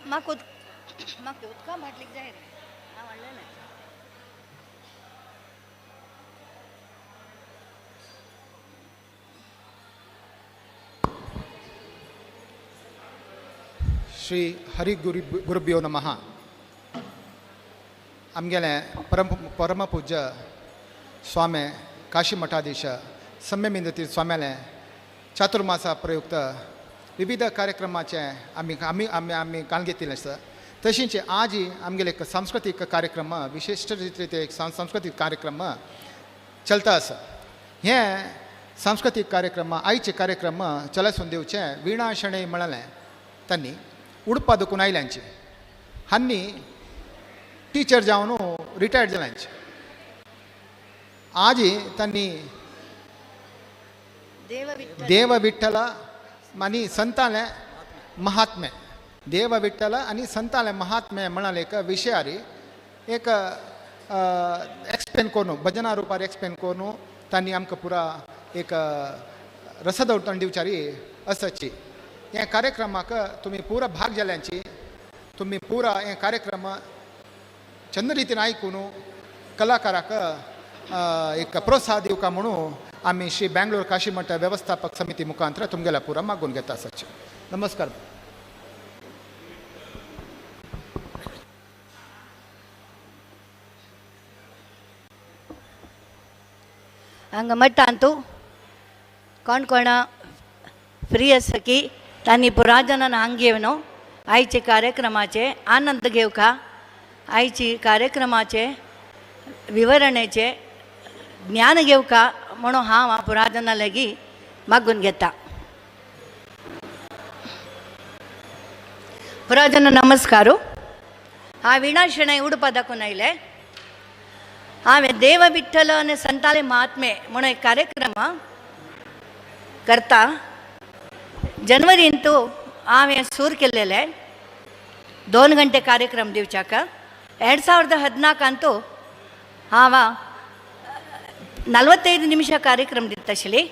म्हाका उदका बाटलीक जाय रे हांव हाडलें ना श्री हरी गुरुभ्यो नमः. आमगेले परमपूज्य स्वामी काशी मठाधीश सम्यमिंद स्वाम्याले चातुर्मासा प्रयुक्त विविध कार्यक्रमाचे आम्ही आम्ही आम्ही आम्ही कान घेतिल्ले आसा. तशेंच आज आमगेले एक सांस्कृतिक कार्यक्रम विशिष्ट रीतीन एक सांस्कृतिक कार्यक्रम चलता आसा. हे सांस्कृतिक कार्यक्रम आयचे कार्यक्रम चलसून दिवचे वीणा शणै म्हणाले त्यांनी उडपा दुखून आयल्यांचे हांनी टीचर जावन रिटायर्ड जाल्यांचे. आज त्यांनी देव विठ्ठल आणि संताले महात्मे देव विठ्ठल आणि संताले महात्मे म्हणाले एक विषयार एक एक्सप्लेन करून भजना रुपार एक्सप्लेन करून त्यांनी आमकां पुरा एक रसदवटण दिवचारी आसाची. हे कार्यक्रमाक तुम्ही पुरा भाग जाल्यांची तुम्ही पुरा हे कार्यक्रम चंद रितीन आयकून कलाकाराक एक प्रोत्साह दिवका म्हणून आम्ही श्री बेंगलोर काशी मठ व्यवस्थापक समिती मुखांतर तुमगेला पुरा मागून घेता आसाचे. नमस्कार. हांगा मठांतू कोण कोण फ्री आसा की तांणी पुराजनान हांगा घेवनो आयचे कार्यक्रमाचे आनंद घेवका आयची कार्यक्रमाचे विवरणेचे ज्ञान घेवका म्हणून हांव पुराजना लागीं मागून घेता. पुराजना नमस्कारू. हांव वीणा शणै उडपा दाखोवन आयलें. हांवें देव विठ्ठल आनी संताले महात्मे म्हणून एक कार्यक्रम करता. जनवरींतू हांवें सूर केल्लेले 2 गंटे कार्यक्रम दिवच्याक 2014 हांव 45 निमिष कार्यक्रम दिता आशिल्ली.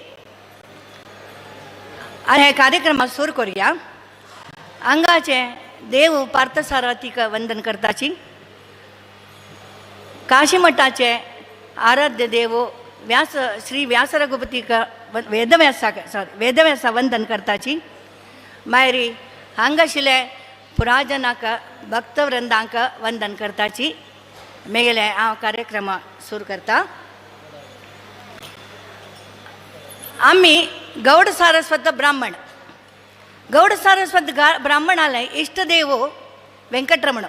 आनी हे कार्यक्रमाक सूर करुया. हांगाचे देव पार्थसारथीक वंदन करताची. काशी मठाचे आराध्य देव श्री व्यास रघुपतीक वेदव्यासा वंदन करताची. मायरी हांगाशिल्ले पुराजनाक भक्तवृंदांक वंदन करताची. मेगले हांव कार्यक्रम सुरू करता. आम्ही गौड सारस्वत ब्राह्मण गौड सारस्वत ब्राह्मणालय इष्टदेव वेंकटरमण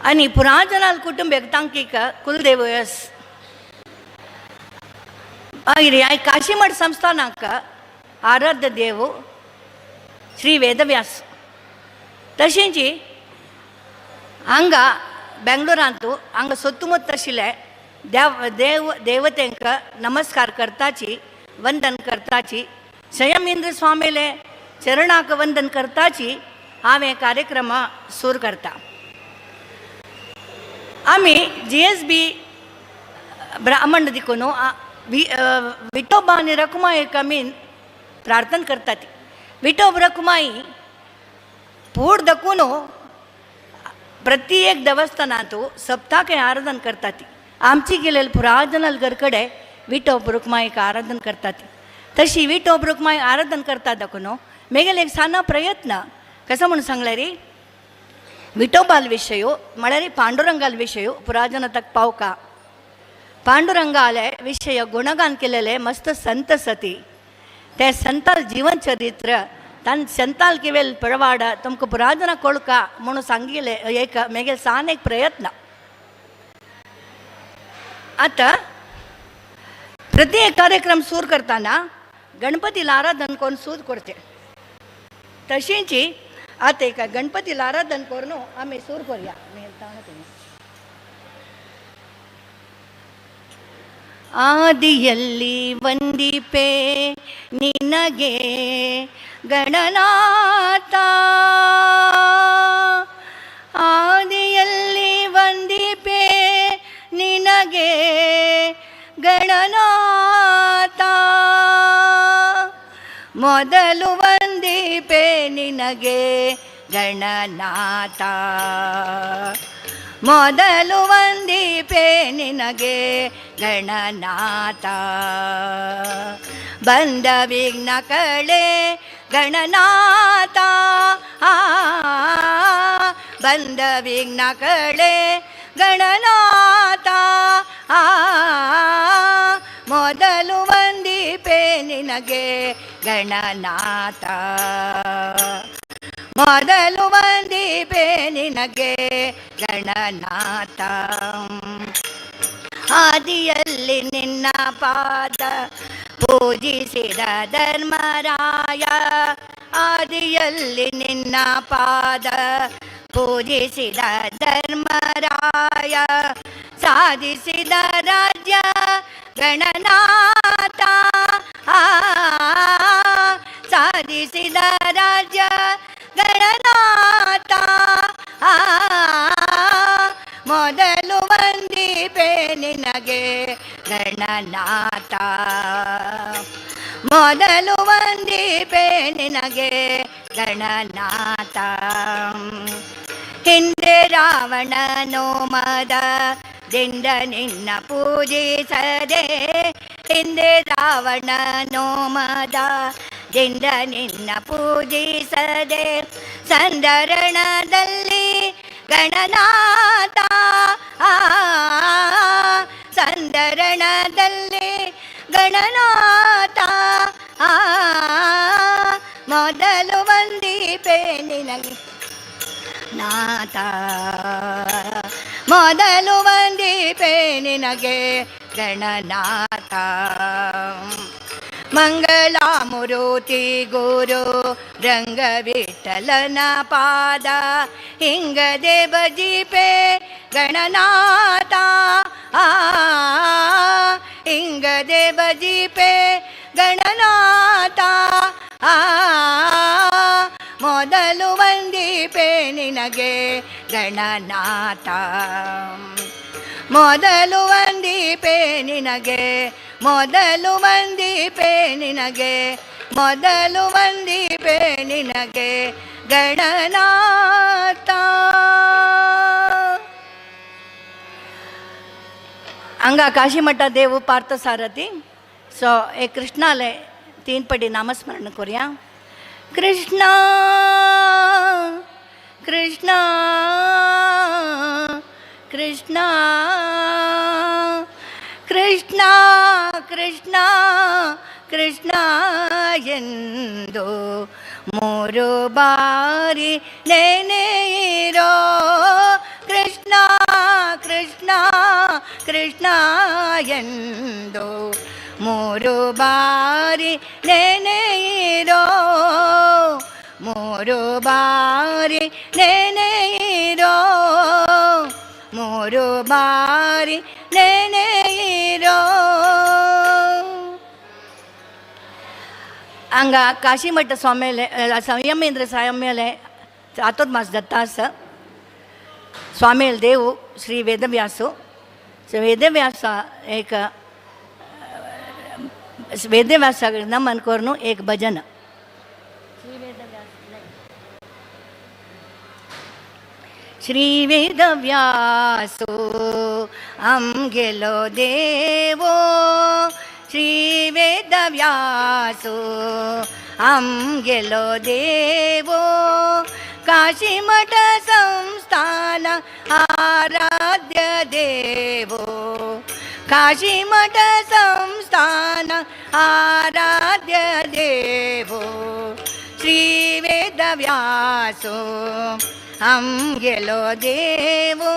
आणि पुराजनाल कुटुंब एकतांकीक कुलदेव यस. मागीर काशी मठ संस्थानाक आराध्य देव श्री वेदव्यास. तशेंच हांगा बेंगलोरांतू हांगा सोत्तुमुत्त आशिल्ले देवतेंक नमस्कार करताची वंदन करताची. संयमेंद्र स्वामीले चरणाक वंदन करताची हांवें कार्यक्रम सुरू करता. आमी GSB ब्राह्मण देखून विठोबा आनी रखुमाई कमीन प्रार्थना करतात. विठोब रखुमाई पूड दखून प्रत्येक देवस्थानांतू सप्ताक आराधन करतात. आमची गेलेले पुराजनाल घरकडे विठोब रखुमाईक आराधन करतात. तशी विठोब रखुमाई आराधन करता दखून मेगेले एक साना प्रयत्न कसं म्हणून सांगले रे विठोबाल विषय म्हळ्यार पांडुरंगाल विषय पुराजनातक पावका. पांडुरंगाले विषय गुणगान केलेले मस्त संत सती ते संताल जीवन चरित्र तन संताल किवेल पळवाड तुमकां पुराजना कोळका म्हणून सांगिले एक मेगेल सान एक प्रयत्न. आता प्रत्येक कार्यक्रम सूर करताना गणपतीला आराधन करून सूर करते. तशींच आता एक गणपतीला आराधन करून आम्ही सूर करूया. ಆದಿಯಲ್ಲಿ ವಂದಿಪೆ ನಿನಗೆ ಗಣನಾಥ ಆದಿಯಲ್ಲಿ ವಂದಿಪೆ ನಿನಗೆ ಗಣನಾಥ ಮೊದಲು ವಂದಿಪೆ ನಿನಗೆ ಗಣನಾಥ. ಮೊದಲು ವಂದಿಪೆ ನಿನಗೆ ಗಣನಾಥ. ಬಂದ ವಿಘ್ನ ಕಳೆ ಗಣನಾಥ. ಬಂದ ವಿಘ್ನ ಕಳೆ ಗಣನಾಥ. ಮೊದಲು ವಂದಿಪೆ ನಿನಗೆ ಗಣನಾಥ. ಮೊದಲು ವಂದಿಪೆ ನಿನಗೆ ಗಣನಾಥ. ಆದಿಯಲ್ಲಿ ನಿನ್ನ ಪಾದ ಪೂಜಿಸಿದ ಧರ್ಮರಾಯ. ಆದಿಯಲ್ಲಿ ನಿನ್ನ ಪಾದ ಪೂಜಿಸಿದ ಧರ್ಮರಾಯ. ಸಾಧಿಸಿದ ರಾಜ್ಯ ಗಣನಾಥ. ಸಾಧಿಸಿದ ರಾಜ್ಯ ಗಣನಾಥ. ಮೊದಲು ವಂದಿಪೆ ನಿನಗೆ ಗಣನಾಥ. ಮೊದಲು ವಂದಿಪೆ ನಿನಗೆ ಗಣನಾಥ. ಹಿಂದೆ ರಾವಣನು ಮದದಿಂದ ನಿನ್ನ ಪೂಜಿಸದೆ. ಹಿಂದೆ ರಾವಣನು ಮದದಿಂದ ನಿನ್ನ ಪೂಜಿಸದೆ. ಸಂಧರಣದಲ್ಲಿ ಗಣನಾಥ. ಸಂಧರಣದಲ್ಲಿ ಗಣನಾಥ. ಮೊದಲು ವಂದಿಪೆ ನಿನಗೆ ನಾಥ. ಮೊದಲು ವಂದಿಪೆ ನಿನಗೆ ಗಣನಾಥ. ಮಂಗಳಾಮೂರ್ತಿ ಗುರು ರಂಗವಿಠಲನ ಪಾದ ಹಿಂಗದೆ ಭಜಿಪೆ ಗಣನಾಥ. ಹಿಂಗದೆ ಭಜಿಪೆ ಗಣನಾಥ. ಮೊದಲು ವಂದಿಪೆ ನಿನಗೆ ಗಣನಾಥ. ಮೊದಲು ವಂದಿಪೆ ನಿನಗೆ. ಮೊದಲು ವಂದಿಪೆ ನಿನಗೆ. ಮೊದಲು ವಂದಿಪೆ ನಿನಗೆ ಗಣನಾಥ. अंगा काशी मठ देव पार्थसारथी. सो एक कृष्णाले 3 पडी नामस्मरण करूया. कृष्णा कृष्णा कृष्णा कृष्णा कृष्णा कृष्णा ಎಂದು ಮೂರು ಬಾರಿ ನೆನೆಯಿರೋ. ಕೃಷ್ಣ ಕೃಷ್ಣ ಕೃಷ್ಣ ಎಂದು ಮೂರು ಬಾರಿ ನೆನೆಯಿರೋ. ಮೂರು ಬಾರಿ ನೆನೆಯಿರೋ. ಮೂರು ಬಾರಿ ನೆನೆಯಿರೋ. हांगा काशी मठ स्वामेले संयमेंद्र स्वामेले चातुर्मास दत्तास स्वामेल देव श्री वेदव्यासु. वेदव्यास एक वेदव्यास नमन कोरनु एक भजन. श्री वेदव्यासो आमगेलो देवो. श्री वेदव्यासो आमगेलो देवो. काशी मठ संस्थान आराध्य देवो. काशी मठ संस्थान आराध्य देवो. श्री वेदव्यासो आमगेलो देवो.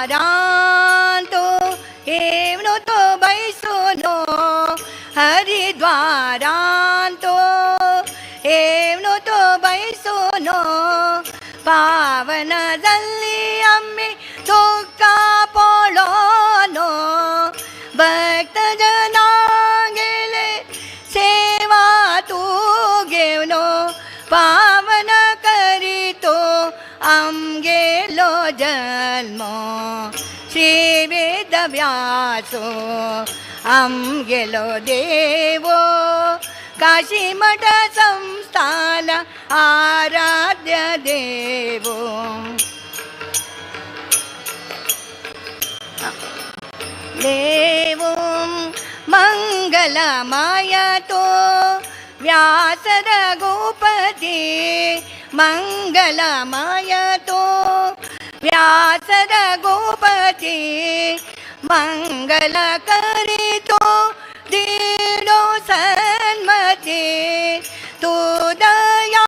हरिद्वारांतो एवनो तो बैसोनो. हरिद्वारांतो एवनो तो बैसोनो. पावनदल्ली अम्मे दुःख पोळोनो. भक्त जनांगेले सेवा तूगेवनो. पावन करीतो आमगेलो जन्मो. श्री वेदव्यासो आमगेलो देवो काशी मठ संस्थान आराध्य देवो देवो मंगलमय तो व्यास रघुपति मंगलमय तो व्यास रघुपति मंगल करी तो दीनो सन्मति तू दया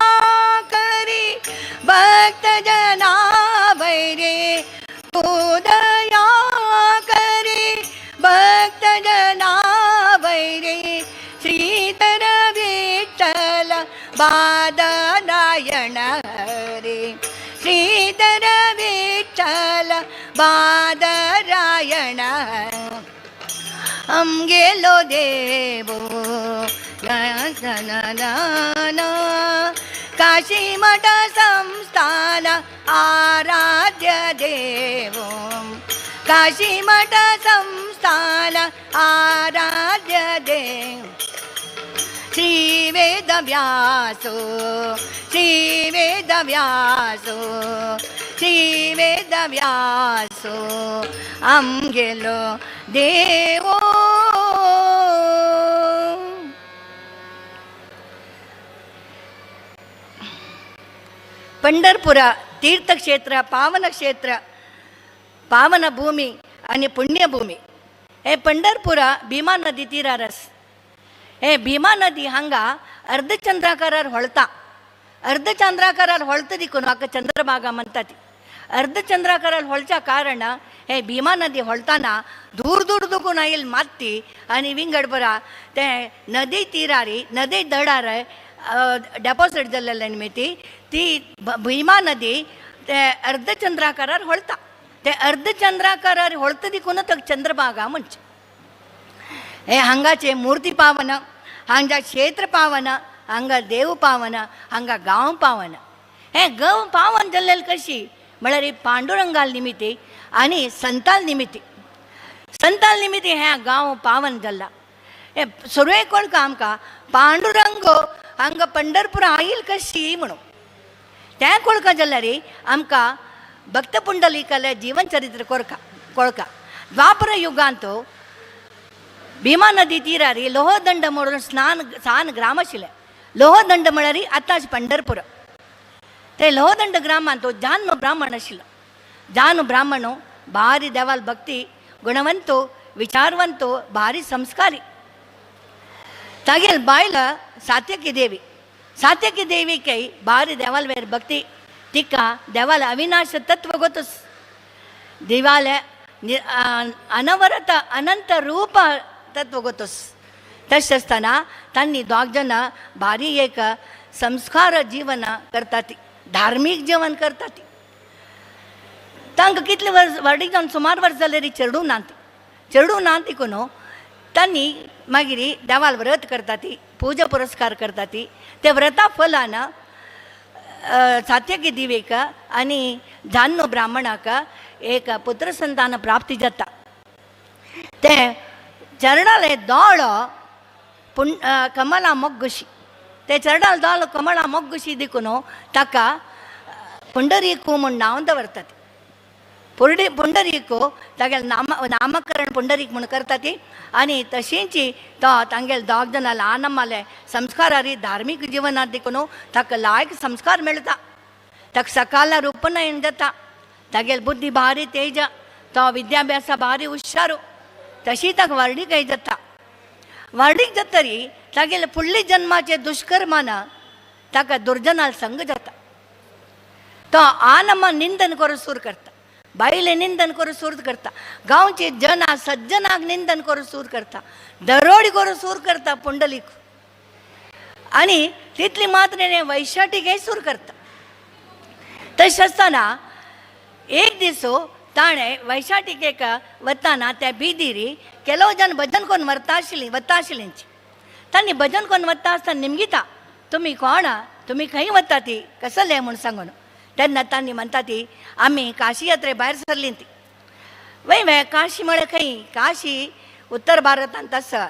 करी भक्त जना वैरे तू दया करी भक्त जना वैरे श्रीधर विठ्ठल बादरायण हरे श्रीधर विठ्ठल बादरायण हम गेलो देवो काशी मठ संस्थान आराध्य देवो काशी मठ संस्थान आराध्य देव श्री वेद व्यासो श्री वेद व्यासो श्री वेद व्यासो आम गेलो देवो पंढरपुर तीर्थक्षेत्र पावन क्षेत्र पावन भूमी आणि पुण्यभूमी हे पंढरपुर भीमा नदी तीरारस हे भीमा नदी हंगा अर्धचंद्राकारार ಹೊಳ್ತಾ अर्धचंद्राकारार ಹೊಳ್ತದಿಕ್ಕು ನಾಕ ಚಂದ್ರಭಾಗ म्हणतात अर्धचंद्राकारार ಹೊಳ್चा कारण हे भीमा नदी ಹೊಳ್ತಾना दूर दूर दुखून येईल माती आणि विंगड बरा ते नदी तीरारी नदी दडार ಡೆಪಾಸಿಟ್ जल्लेल्या निमित्ती ती भीमा नदी ते अर्धचंद्राकारार ಹೊಳ್ತಾ ते अर्धचंद्राकारार ಹೊಳ್ತದಿಕ್ಕೂನ तक चंद्रभागा म्हणजे हे हांगाचे मूर्ती पावन हांगा क्षेत्र पावन हांगा देव पावन हांगा गांव पावन हे गांव पावन जाल्लेल कशी म्हळ्यार पांडुरंगाल निमित्ती आनी संताल निमित्ती हे गांव पावन जाल्ला हे सुरवे कोणका आमकां पांडुरंगो हांगा पंढरपूर आईल कशी म्हणून त्या कोळका जाल्यार आमकां भक्त पुंडलिकाले जीवन चरित्र कोळका द्वापर युगांत भीमा नदी तीरारी लोहदंड म्हणून सान ग्राम आशिल्ले लोहदंड म्हळ्यार आतांच पंढरपूर ते लोहदंड ग्रामांत तो जान ब्राह्मण आशिल्लो जान ब्राह्मण भारी देवाल भक्ती गुणवंतो विचारवंतो भारी संस्कारी तागेल बायल सात्यकी देवी कೈ भारी देवाल वेर भक्ती तिका देवाल अविनाश तत्व गोतुस देवाल अनवरत अनंत रूप तत्व गोतुस तशें आसतना तांणी दोग जाणां भारी एक संस्कार जीवन करता ती धार्मीक जीवन करता ती तांकां कितले वर्स वाडीक जावन सुमार वर्स जाल्यार चेडू ना ती कोण तांणी मागीर देवाल व्रत करता ती पूजा पुरस्कार करता ती ते व्रता फलान सात्यकी देवीक आनी जान्नो ब्राह्मणाक एक पुत्र संतान प्राप्ती जाता ते चरणाले दोळो कमला मोग्गुशी ते चरणाल दोळो कमला मोग्गुशी देखून ताका पुंडरीकू म्हूण नांव दवरतात पुंडरीको तागेल नामकरण पुंडरीक म्हूण करता ती आनी तशींच तो तांगेल दोग जाणां ल्हानम्माले संस्कारारी धार्मीक जिवनांत देखून ताका लायक संस्कार मेळटा ताका सकाळ उपनयन जाता तागेल बुद्धी भारी तेज तो विद्याभ्यास भारी हुशारू तशी ताका वर्णिकय जाता वर्णीक जातरी तागेल फुडली जन्माचे दुष्कर्मान ताका दुर्जनाल संग जाता तो आनम्मा निंदन करून सूर करता बायले निंदन करून सूर करता गांवचे जना सज्जनाक निंदन करून सूर करता दरोडी करून सूर करता पुंडलीक आनी तितली मात्र वैशाटीकय सूर करता तशें आसतना एक दिसो ताणें वैशाटिकेक वताना त्या बिदिरी केलो जन भजन करून वता आशिल्लींची तांणी भजन करून वता आसतना निमगिता तुमी कोण तुमी खंय वता ती कसले म्हूण सांगून तेन्ना तांणी म्हणटा ती आमी काशी यात्रे भायर सरलीं ती वय काशी म्हळ्यार खंय काशी उत्तर भारतांत आसा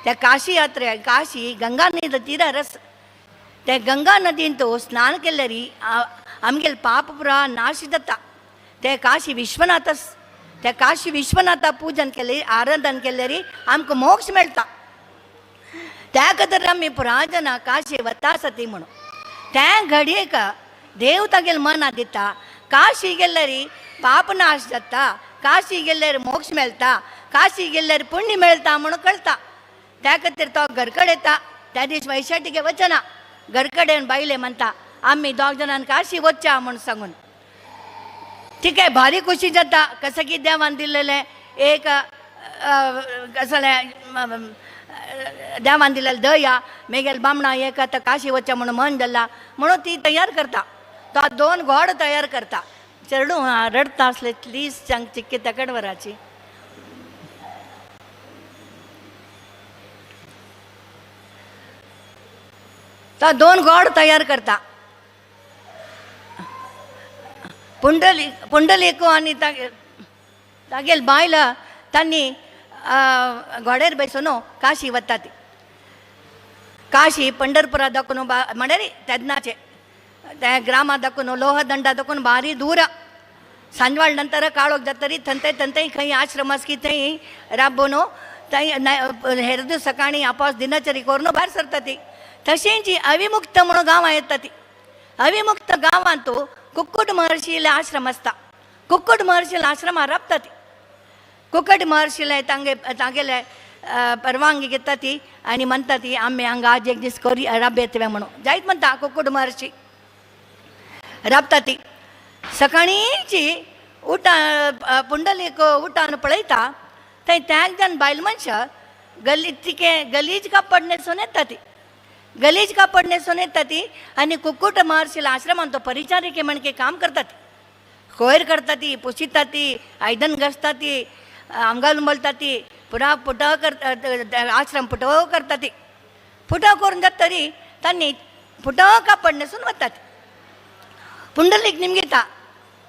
त्या काशी यात्रे काशी गंगा नदी तीरार आसा त्या गंगा नदीन तो स्नान केल्यारी आमगेल पाप पुरा नाश जाता ते काशी विश्वनाथ आसा त्या काशी विश्वनाथा पूजन केले आराधन केल्यारी आमकां मोक्ष मेळटा त्या खातीर आमी पुराय जाणां काशी वता आसती म्हणून त्या घडयेक देव तागेल मना दिता काशी गेल्यारी पाप नाश जाता काशी गेल्यार मोक्ष मेळटा काशी गेल्यार पुण्य मेळटा म्हणून कळटा त्या खातीर तो घरकडेन येता त्या दीस वैशाटिके वचना घरकडेन बायले म्हणटा आमी दोग जाणांनी काशी वचच्या म्हणून सांगून ठीक आहे भारी खुशी जाता कसं की देवान दिलेले एक कसलें देवान दिलेले दया मेगेल बामणा एक आतां काशी वचचें म्हणून मन जाल्ला म्हणून ती तयार करता तो 2 घोड तयार करता चेडू रडता आसले प्लीज सांग चिक्की तेकड वराची तो 2 घोड तयार करता पुंडलिको आनी तागेल बायल तांणी घोड्यार बसून काशी वता ती काशी पंढरपुरा दाखून म्हळ्यार तेदनाचे त्या ग्रामा दाखून लोहदंडा दाखून भारी दूर सांजवाळ नंतर काळोख जातरी थंय खंय आश्रम आसा की थंय राबून थंय हेर दीस सकाळी आपास दिनचरी करून भायर सरता ती तशें जी अविमुक्त म्हणून गांवां येता ती अविमुक्त गांवांत कुक्कुट महर्षीले आश्रम आसता कुक्कुट महर्षीले आश्रमां राबता ती कुक्कुट महर्षीले तांगेले परवानगी घेता ती आनी म्हणटा ती आमी हांगा आज एक दीस करी राब येतवे म्हणून जायत म्हणटा कुक्कुट महर्षी राबता ती सकाळीची उठा पुंडलीक उठान पळयता थंय त्या एक जाण बायल मनशां गलीज कापड न्हेसून येता ती गलीज कापड न्हेसून येता ती आनी कुक्कुट महर्षीला आश्रमांत तो परिचारिके म्हणके काम करता ती कोयर करता ती पुशिता ती आयदन घासता ती आंगाल मळटा ती पुरा पुटाव करता आश्रम पुटव करता ती पुटाव करून जाता तरी तांणी पुटाव कापड न्हेसून वता ती पुंडलीक निमगेता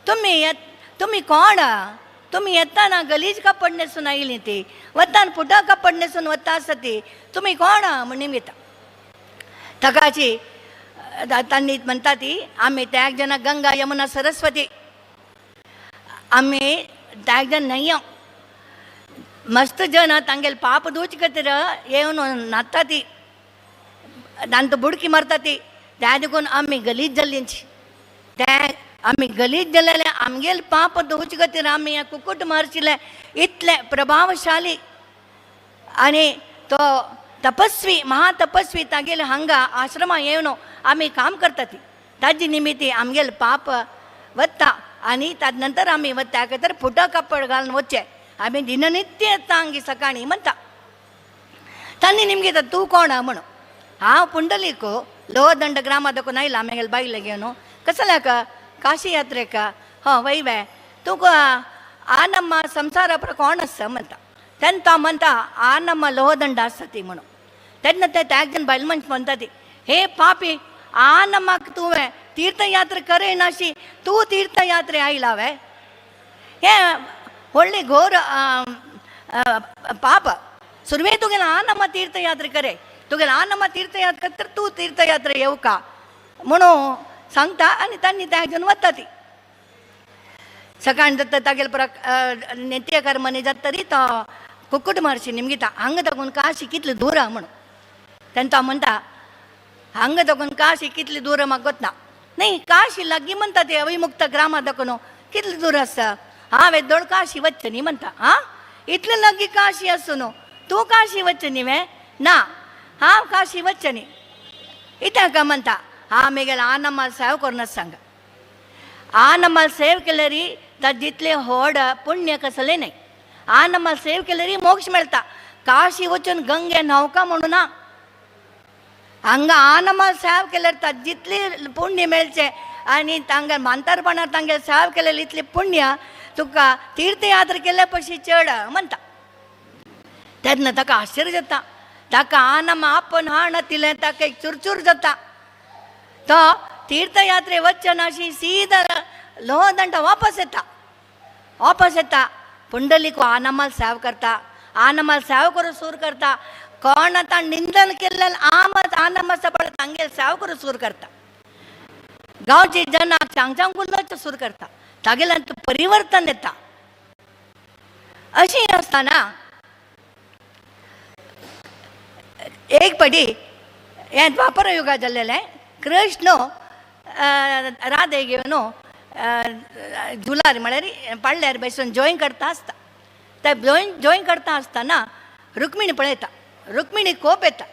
तुम्ही कोण तुम्ही येताना गलीज कापड न्हेसून आयली ती वतान पुटाव कापड न्हेसून वता आसा ती तुम्ही कोण म्हण निमगेता तकाची तांणी म्हणटा ती आमी त्या एक जाणा गंगा यमुना सरस्वती आमी त्या एक जाण न्हंयो मस्त जन तांगेल पाप धुवचे खातीर येवन न्हाता ती दांत बुडकी मारता ती त्या देखून आमी गलीज जाल्लींची त्या आमी गलीज जाल्ले आमगेल पाप धुवचे खातीर आमी ह्या कुक्कुट महर्षीले इतले प्रभावशाली आनी तो तपस्वी महातपस्वी तागेले हांगा आश्रमा येवन आमी काम करता ती ताजे निमित्ती आमगेल पाप वता आनी ताजे नंतर आमी त्या खातीर फुटो कापड घालून वचचे आमी दिननित्य येता हांगी सकाळी म्हणटा तांणी निमगे तूं कोण म्हणून हांव पुंडलीक लोहदंड ग्रामा दाखून आयला आमगेल बायले घेवन कसल्याक काशी यात्रेक हो वैवे तुका आ नम्मा संसार पर कोण आसा म्हणटा तेन्ना तो म्हणटा आ नम्मा लोहदंड आसा ती म्हणून तेन्ना ते एक जण बायल मनीस म्हणटा ती हे पापी आ नम्माक तुवें तीर्थयात्रा करे नाशी तूं तीर्थयात्रे आयला वे हे व्हडली घोर पाप सुरवे तुगेले आ नम्मा तीर्थयात्रा करे तुगेले आ नम्मा तीर्थयात्रा तर तूं तीर्थयात्रा येवं का म्हणून सांगता आनी तांणी त्या एक जण वता ती सकाळी जाता तागेले पुरा नित्य कर्मनी जाता तरी तो कुक्कुट महर्षी निमगिता हांगा तकून काशी कितली दूर म्हणून तेन्ना तो म्हणटा हांगा तकून काशी कितली दूर म्हाका गोतना न्ही काशी लागीं म्हणटा ती अविमुक्त ग्रामा तकून कितली दूर आसा हांवें दोड काशी वचचें न्ही म्हणटा हां इतलें लागीं काशी आसून तूं काशी वचचें न्ही वे ना हांव काशी वचचें न्ही इत्याक म्हणटा हांव मेगेले आ नम्माल सेव करून सांगा आ नम्माल सेव केल्यारी ताजे जितलें व्हड पुण्य कसलें न्ही आ नम्माल सेव केल्यारी मोक्ष मेळटा काशी वचून गंगे न्हांवका म्हणून ना हांगा आ नम्माल सेव केल्यार ताजे जितली पुण्य मेळचें आनी तांगे मांतरपणां तांगे सेव केलेली इतली पुण्य तुका तीर्थयात्रा केल्या पयशी चड म्हणटा तेन्ना ताका आश्चर्य जाता ताका आ नम्मा आपण हाण तिलें ताका एक चुरचूर जाता तो तीर्थयात्रे वचचे नाशी सीदा लोहदंड वापस येता पुंडलीक आ नम्माल सेव करता आनमाल सेवा करू सूर करता. कोण आता निंदन केलेलं आमच आनमाचा पडत तांगेल सेवा करू सूर करता. गावची जना चांग चांग गुल्लोच सूर करता. तागेल्यांत परिवर्तन येता. अशी असताना एक पडी हे द्वापर युगा जाल्लेलें कृष्ण राधे घेवन झुलार म्हळ्यार पाळल्यार बसून जॉईन करता आसता. ते जॉईन करता आसतना रुक्मिणी पळयता. रुक्मिणी कोप येता.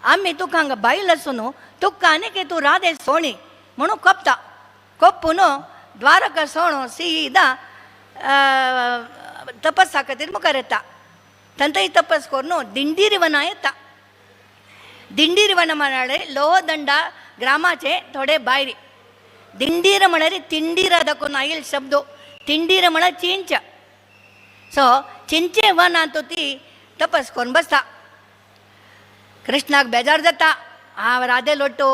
आमी तुका हांगा बायल आसून तुका आनीक तूं राधे सोणी म्हणून कोपता. कोपून द्वारका सोण सीदा तपस्सा खातीर मुखार येता. थंय तपस करून दिंडीर वना येता. दिंडीर वन म्हळ्यार लोहदंडा ग्रामाचे थोडे भायर. दिंडीर म्हळ्यार तिंडीर दाखोवन आयिल्लो शब्द. तिंडीर म्हळ्यार चिंच. सो चिंचे वन तो ती तपस करून बसता. कृष्णाक बेजार जाता. हांव राधे लोट्टो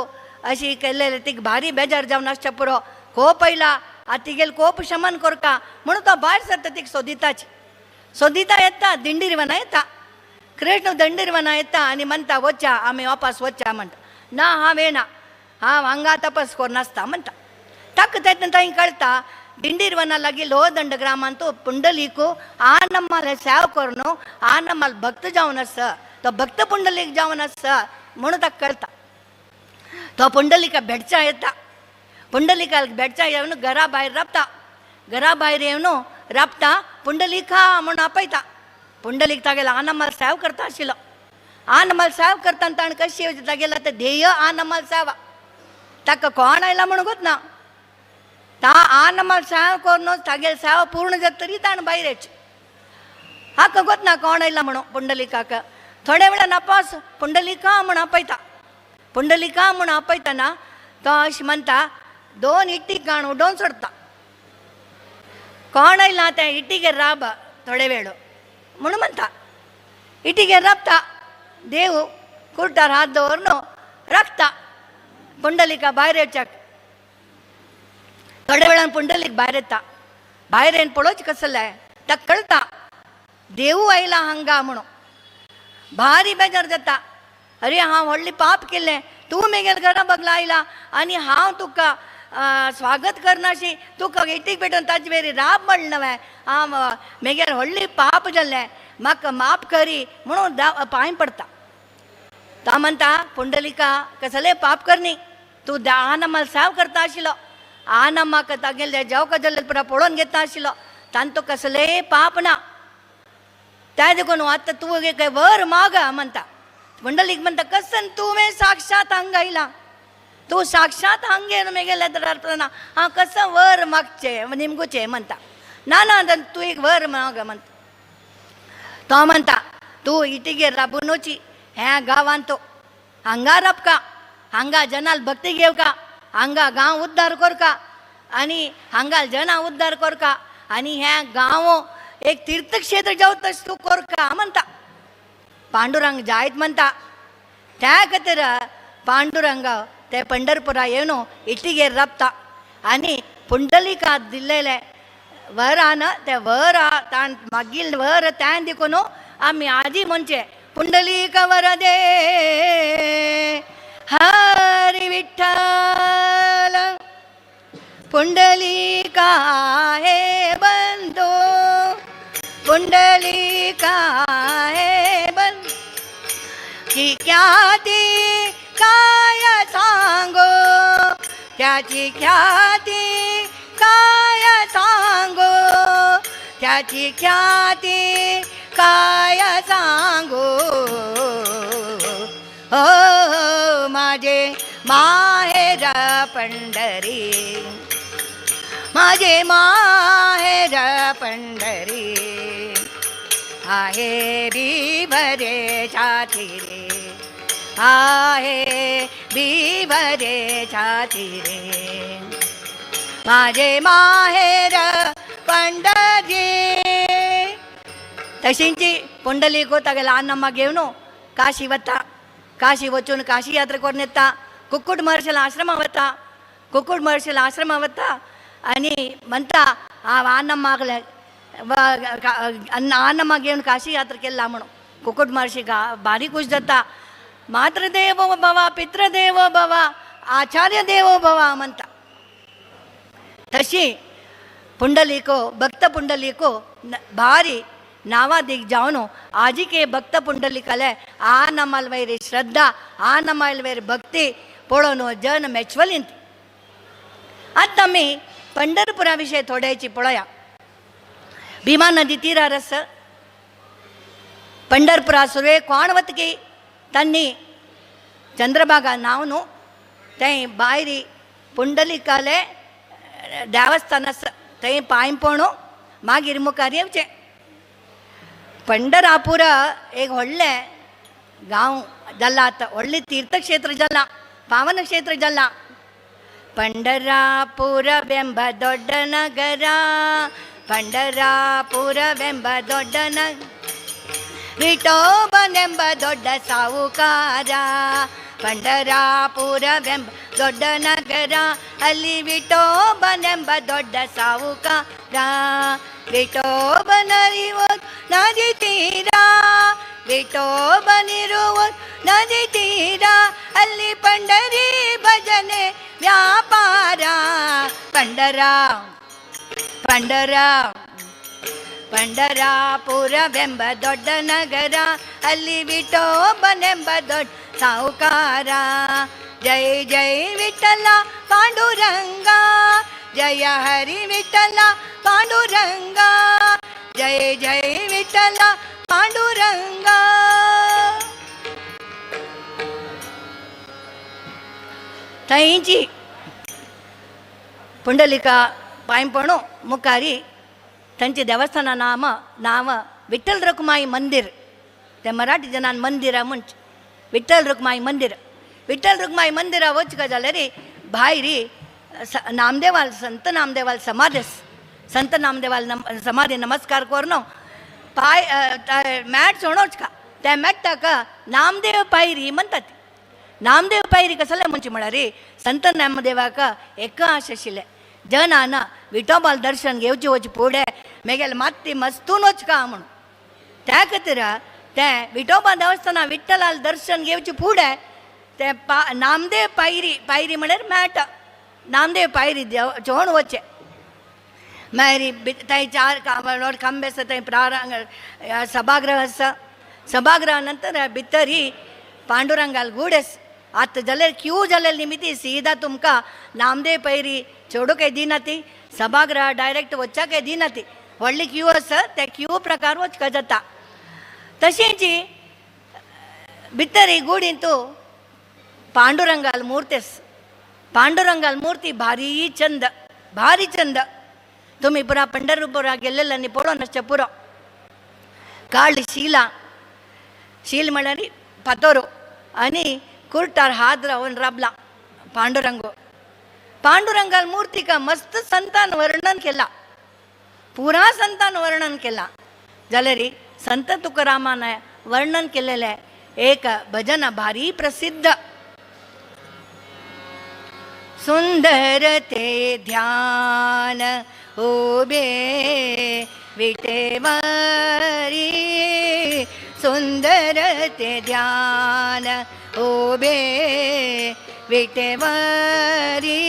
अशी केल्लेले तिका भारी बेजार जावन आसच्या पुरो. कोप आयला. आतां तिगेल कोप शमन करता म्हणून तो भायर सरता तिका सोदिताची. सोदिता येता दिंडीर वना येता. कृष्ण दिंडीर वना येता आनी म्हणटा वच्चा आमी वापस वच्चा म्हणटा. ना हांव येना. हांव हांगा तपस करून आसता म्हणटा. ताका तेन्ना थंय कळटा दिंडीर वना लागीं लोहदंड ग्रामान तो पुंडलीक आनमाल सेवा करून आनमाल भक्त जावन आसा. तो भक्त पुंडलीक जावन आसा म्हणून ताका कळटा. तो पुंडलिका भेटचा येता. पुंडलिकाक भेटचा येवन घरा भायर राबता. घरा भायर येवन राबता पुंडलिका म्हणून आपयता. पुंडलीक तागेलो आनमाल सेवा करता आशिल्लो. आनमाल सेवा करतना ताणें कशी तागेलो आतां ध्येय आनमाल सेवा. ताका कोण आयला म्हणून गोतना. ता आनमाल सेवा करून तागेली सेवा पूर्ण जाता तरी ताणें भायर येवचें. हाका गोतना कोण आयला म्हणून पुंडलिकाक. थोड्या वेळान आपास पुंडलिका म्हणून आपयता. पुंडलिका म्हणून आपयतना तो अशें म्हणटा 2 इट्टी काण उडोवन सोडता. कोण आयला त्या इट्टीगेर राब थोडे वेळ म्हणून म्हणटा. इट्टीगेर राबता. देव कुर्तार हात दवरून राखता पुंडलिका भायर येवच्याक. थोड्या वेळान पुंडलीक भायर येता. भायर येवन पळोवचें कसलें ताका कळटा देवू आयला हांगा म्हणून. भारी बेजार जाता. अरे हांव व्हडली पाप केलें. तूं म्हगेल्या घरा बगला आयला आनी हांव तुका स्वागत करनाशी तुका इट्टीक भेटून ताजे वेरी राब म्हणलें. हांव म्हगेर व्हडली पाप जाल्लें. म्हाका माफ करी म्हणून पांय पडटा. तो म्हणटा पुंडलिका कसलें पाप करनी. तूं आनमाल सेवा करता आशिल्लो. आनमाक तागेले जेवका जाल्ले पुरा पळोवन घेता आशिल्लो. तांतो कसलेंय पाप ना. त्या देखून आतां तूं एक वर माग म्हणटा. पुंडलीक म्हणटा कसन तुवें साक्षात हांगा आयला. तूं साक्षात हांगेर म्हगेल्या दरातना हांव कसं वर मागचें निमगुचें म्हणटा. ना ना तूं एक वर माग म्हणटा. तो म्हणटा तूं इटिगेर राबून वची ह्या गांवांत तो हांगा राबका. हांगा जनाल भक्ती घेवका. हांगा गांव उद्धार करका आनी हांगा जना उद्धार करका आनी ह्या गांव एक तीर्थक्षेत्र जावं तशें तूं करका म्हणटा. पांडुरंग जायत म्हणटा. त्या खातीर पांडुरंग ते पंढरपुरा येवन इट्टीगेर राबता आनी पुंडलिका दिल्लेले वरान ते वर ताण मागील वर त्यान देखून आमी आदी म्हणचे पुंडलीक वरदे हरी विठ्ठल पुंडलिका हे बंधू पुंडलिका हे बंधू की ख्याती काय सांगो त्याची ख्याती काय सांगो त्याची ख्याती काय सांगो हो माझे माहेर पंढरी माझे माहेर पंढरी आहे बिभरे छाती रे आहे बिभरे छाती रे माझे माहेर पंढरी. तशींची पुंडलीक तागेलो आनम्मा घेवन काशी वता. काशी वचून काशी यात्रा करून येता. कुक्कुट महर्षीला आश्रमा वता. कुक्कुट महर्षीला आश्रमा वता आनी म्हणटा हांव आनम्माक अन्न घेऊन काशी यात्रा केला म्हणून कुकुट मार्शी भारी खुश जाता. मातृदेवो भव पितृदेवो भव आचार्य देवो भव म्हणता. तशी पुंडलिको भक्त पुंडलिको भारी नावादीक जावन आजीके भक्त पुंडलिकाले आ नमल वैरी श्रद्धा आ नमल वैरी भक्ती पळोवन जन मेचवलींत. आता आमी पंढरपुरा विशयी थोड्याची पळोवया. भीमा नदी तीरारस पंढरपुरा सुरवे कोण वतकी तन्नी चंद्रभागा नाव न्हू थंय भायरी पुंडलिकाले देवस्थान आसा थंय पांय पळोवन मागीर मुखार येवचें. पंढरापूर एक व्हडलें गांव जाल्ला आतां व्हडलें तीर्थक्षेत्र जालां पावन क्षेत्र जालां. पंढरापुरವೆಂಬ ದೊಡ್ಡ ನಗರ पंढरापुरವೆಂಬ ದೊಡ್ಡ ನಗರ ವಿಠೋಬನೆಂಬ ದೊಡ್ಡ ಸಾಹುಕಾರ. पंढरापुरವೆಂಬ ದೊಡ್ಡ ನಗರ ಅಲ್ಲಿ ವಿಠೋಬನೆಂಬ ದೊಡ್ಡ ಸಾಹುಕಾರ. ವಿಠೋಬನರಿವುದು ನದಿ ತೀರ ವಿಠೋಬನಿರುವುದು ನದಿ ತೀರ ಅಲ್ಲಿ ಪಂಡರಿ ಭಜನೆ ವ್ಯಾಪಾರ. पंढरापुरವೆಂಬ ದೊಡ್ಡ ನಗರ ಅಲ್ಲಿ ವಿಠೋಬನೆಂಬ ದೊಡ್ಡ ಸಾಹುಕಾರ. ಜೈ ಜೈ ವಿಠಲ ಪಾಂಡುರಂಗ ಜಯ ಹರಿ ವಿಠಲ ಪಾಂಡುರಂಗ ಜೈ ಜೈ ವಿಠಲ ಪಾಂಡುರಂಗ. थंयची पुंडलिका पांयपणू मुखारी थंयचे देवस्थाना नाव विठ्ठल रखुमाई मंदिर. ते मराठी जनान मंदिर म्हणचे विठ्ठल रखुमाई मंदिर. विठ्ठल रखुमाई मंदिरा वचका जाल्यार भायरी नामदेवाल संत नामदेवाल समाधी संत नामदेवाल समाधी नमस्कार करून पाय मॅट सोडोचका त्या मॅटाका नामदेव पायरी म्हणटात. नामदेव पायरी कसले म्हणचे म्हळ्यार संत नामदेवाक एक आश आशिल्लें जनान विठोबाल दर्शन घेवचे वचे फुडें मेगेल माती मस्तून वचका म्हणून. त्या खातीर ते विठोबा देवस्थाना विठ्ठलाल दर्शन घेवचे फुडें ते नामदेव पायरी म्हळ्यार मॅट नामदेव पायरी चोवन वचे. मागीर थंय 4 खांबे आसा थंय प्रारंग सभागृह आसा. सभागृहा नंतर भितर ही पांडुरंगाल गूड आसा. आतां जाल्यार क्यू जाल्यार निमिती सीदा तुमकां नामदेव पैरी चोडूकय दिना ती सभागृह डायरेक्ट वच्चाकय दिना ती व्हडली क्यू आसा त्या क्यू प्रकार वचका जाता. तशेंच भितर ही गुडींतू पांडुरंगाल मूर्ती आसा. पांडुरंगाल मूर्ती भारी चंद तुमी पुरा पंढरपुरा गेल्लेले न्ही पळोवन आसचे पुरो. काळी शील म्हळ्यार पातोरो आनी कुर्तार हात रावन राबला पांडुरंगाल मूर्तीका मस्त संतान वर्णन केला. पुरा संतान वर्णन केला जाल्यार संत तुकारामान वर्णन केलेले एक भजन भारी प्रसिद्ध. सुंदर ते ध्यान उबे विटेवारी सुंदर ते ध्यान उबे विटेवारी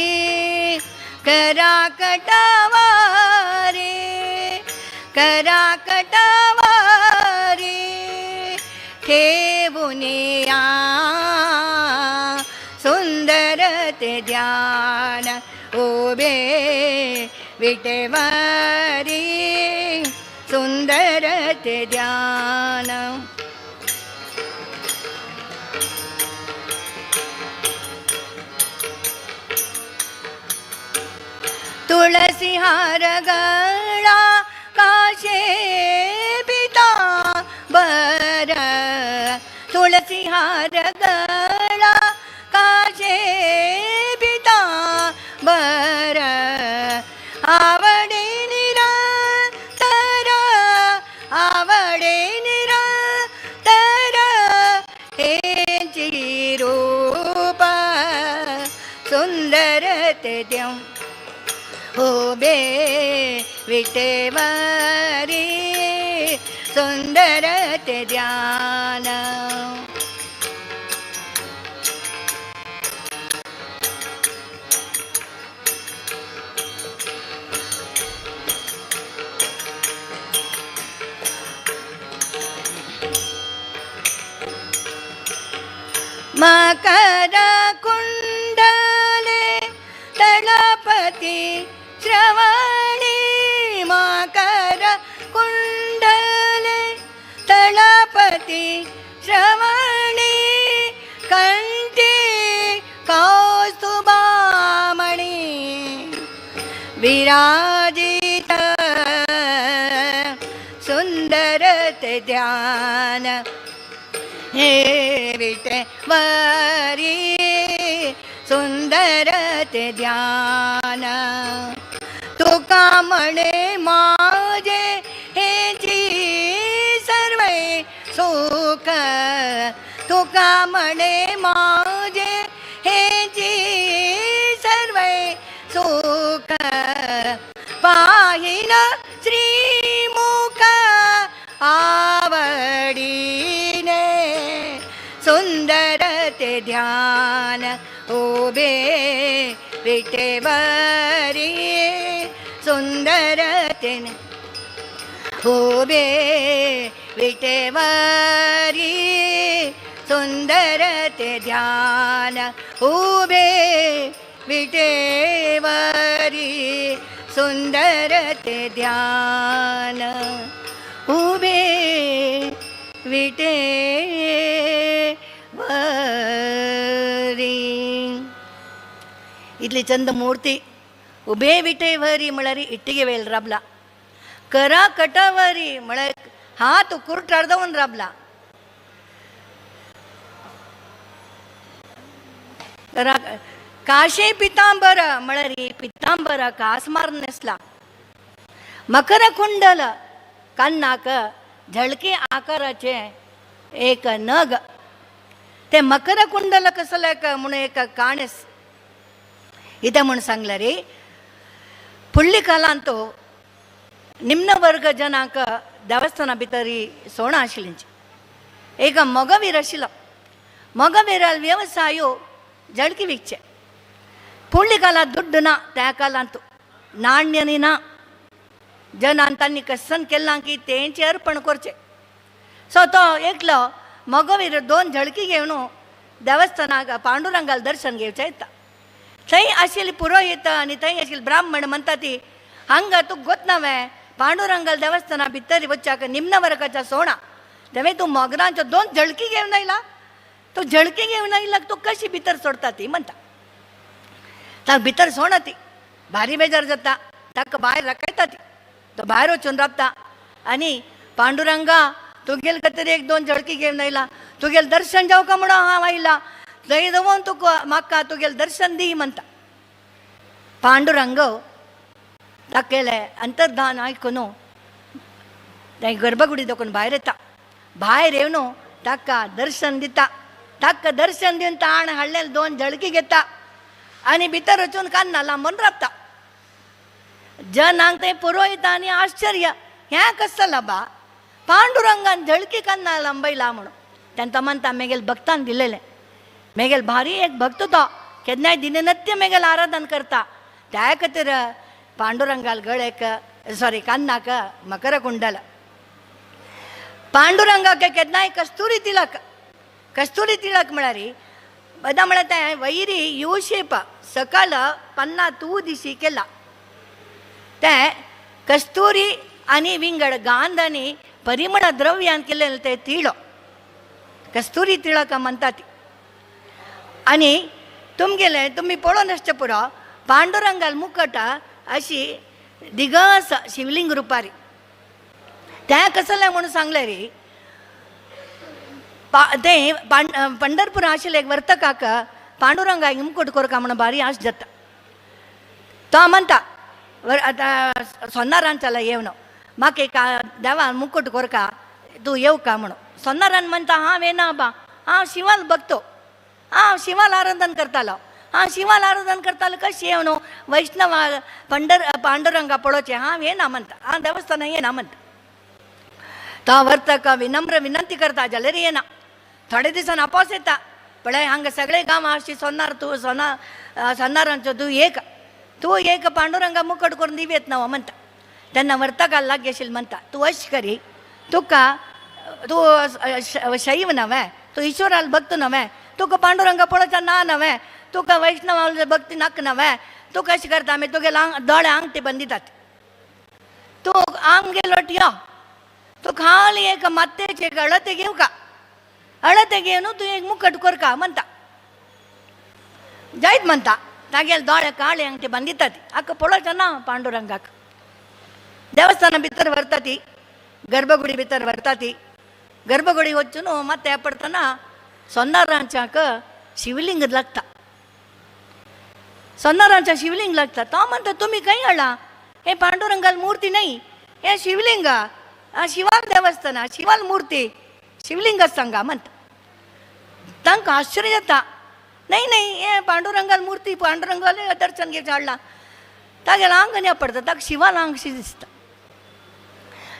कराकटावारी ठेवुनिया सुंदर ते ध्यान उबे विटेवारी सुंदर ते ध्यान. तुळसी हार गळा काशे पितांबर तुळसी हार गळा काशे पितांबर आवडे निरंतर हेची रूप सुंदर ते देव उभे विटेवरी सुंदर ते ध्यान. मकर कुंडले तळपती श्रवणी. मकर कुंडले तळपती श्रवणी. कंठी कौस्तुभामणी विराजित सुंदर ते ध्यान. हे विटेवरी सुंदर ते ध्यान. तुका म्हणे माझे हेची सर्वे सुख. तुका म्हणे माझे हेची सर्वे सुख. पाहिन श्रीमुख आवडीने सुंदर ते ध्यान. उभे विटेवरी सुंदर ते. उभे विटेवरी सुंदर ते ध्यान. उभे विटेवरी सुंदर ते ध्यान. उभे विटेवरी. इतली चंद मूर्ती उभे विटेवरी म्हळ्यार इट्टिगे वेल राबला. करा कटावरी म्हळ्यार हात कुर्टार्दवन राबला. काशे पितांबर म्हळ्यार पितांबर कास मारून नेसला. मकर कुंडल कान्नाक झळके आकाराचे एक नग. ते मकर कुंडल कसलेक म्हणून एक काणेस इथे म्हणून सांगला रे. फुडली कालांतू निम्न वर्ग जनांक देवस्थाना भितरी सोण आशिल्लींची. एक मोगवीर आशिल्लो. मोगवीराल व्यवसायो झळकी विकचे. फुडली कालांत दुड्ड ना. त्या कालांतू नाण्यनी ना. जनान तांणी कसन केलां की तेंचे अर्पण करचे. सो तो एकलो मोगवीर 2 झळकी घेवन देवस्थानाक पांडुरंगाल दर्शन घेवचें येता. थंय आशिल्ली पुरोहित आनी थंय आशिल्ली ब्राह्मण म्हणटा ती हांगा तूं गोतनावे पांडुरंगाल देवस्थाना भितर वच्चाक निम्न वर्गाच्या सोणा. तेव्हा तूं मोगरांच्यो 2 झळकी घेवन आयला. तूं झळकी घेवन आयलाक तूं कशी भितर सोडता ती म्हणटा. ताका भितर सोडा ती. भारी बेजार जाता. ताका भायर राखयता ती. तो भायर वचून राबता आनी पांडुरंगा तुगेल तरी 1-2 झळकी घेवन आयला. तुगेल दर्शन जावका म्हणून हांव आयला. थंय देवून तुका म्हाका तुगेल दर्शन दी म्हणटा. पांडुरंग ताकेले अंतर्धान आयकून थंय गर्भगुडी दाखोवन भायर येता. भायर येवन ताका दर्शन दिता. ताका दर्शन दिवन ताण हाडलेले 2 झळकी घेता आनी भितर वचून कान्ना लांबून राबता. जनांक थंय पुरोहितांनी आश्चर्य हें कसला बा पांडुरंगान झळकी कान्ना लांबयला म्हणून. तेंता म्हणटा मेगेल भक्तान दिलेले. मेगेल भारी एक भक्त तो केन्नाय दिननित्य मेगेल आराधन करता. त्या खातीर पांडुरंगाल गळेक कान्नाक मकर कुंडल. पांडुरंगाक केन्नाय कस्तुरी तिलक. कस्तुरी तिलक म्हळ्यार बदा म्हळ्यार तें वैरी युशेप सकल 50 दिशी केला. तें कस्तुरी आनी विंगड गांध आनी परिमळ द्रव्यान केलेलें तें तिळो कस्तुरी तिळक म्हणटा ती. आनी तुमी पळोवन आसचे पुरो पांडुरंगाल मुखट अशी दिगस शिवलिंग रुपारी. त्या कसलें म्हणून सांगलें रे. तें पंढरपूर आशिल्ले एक वर्तकाक पांडुरंगाक मुकुट करका म्हणून भारी आश जाता. तो म्हणटा सोनारान चला येवन म्हाका एक देवान मुकुट करका तूं येवका म्हणून. सोनारान म्हणटा हांव येना बा. हांव शिवाल बघतो. हांव शिवाल आराधन करतालो. हां शिवाला आराधन करताल कशी आहे न्हू वैष्णव पांडुरंगा पळोवचे हांव येना म्हणटा हांव देवस्थाना येना म्हणटा तो वर्तक विनम्र विनंती करता जाल्यार येना थोडे दिसान आपोस येता पळय हांगा सगळे गांव अशी सोनार तूं सोनारांचो तूं एक पांडुरंगा मुकट करून दिवेत न्हू म्हणटा तेन्ना वर्तकाल लागीं म्हणटा तूं अशें करी तुका तूं शैव नव्हे तूं ईश्वराल भक्त नव्हे तुका पांडुरंगा पळोवचा ना नव्हे तुका वैष्णवाल भक्ती नाक नव्हे तूं कशें करता आमी तुगे दोळे आंगठी बंदितात तूं आमगे यो तूं खाली एक मातयेचे एक अळते घेऊ का अळते घेवन तूं एक मुकट कर का म्हणटा जायत म्हणटा तागेले दोळे काळे अंगठी बंदितात हाका पळोवचें ना पांडुरंगाक देवस्थाना भितर व्हरता ती गर्भगुडी भितर व्हरता ती गर्भगुडी वचून ಮತ್ತೆ पडतना सोनारांच्याक शिवलिंग लागता सोनारांच्या शिवलिंग लागता तो म्हणटा तुमी खंय हाडला हे पांडुरंगाल मूर्ती नाही हे शिवलिंग शिवाल देवस्थान शिवाल मूर्ती शिवलिंग सांगा म्हणटा तांकां आश्चर्य जाता नाही नाही हे पांडुरंगाल मूर्ती पांडुरंगाल दर्शन घेवचे हाडला तागेलें आंग न्या पडटा ताका शिवाल आंगशी दिसता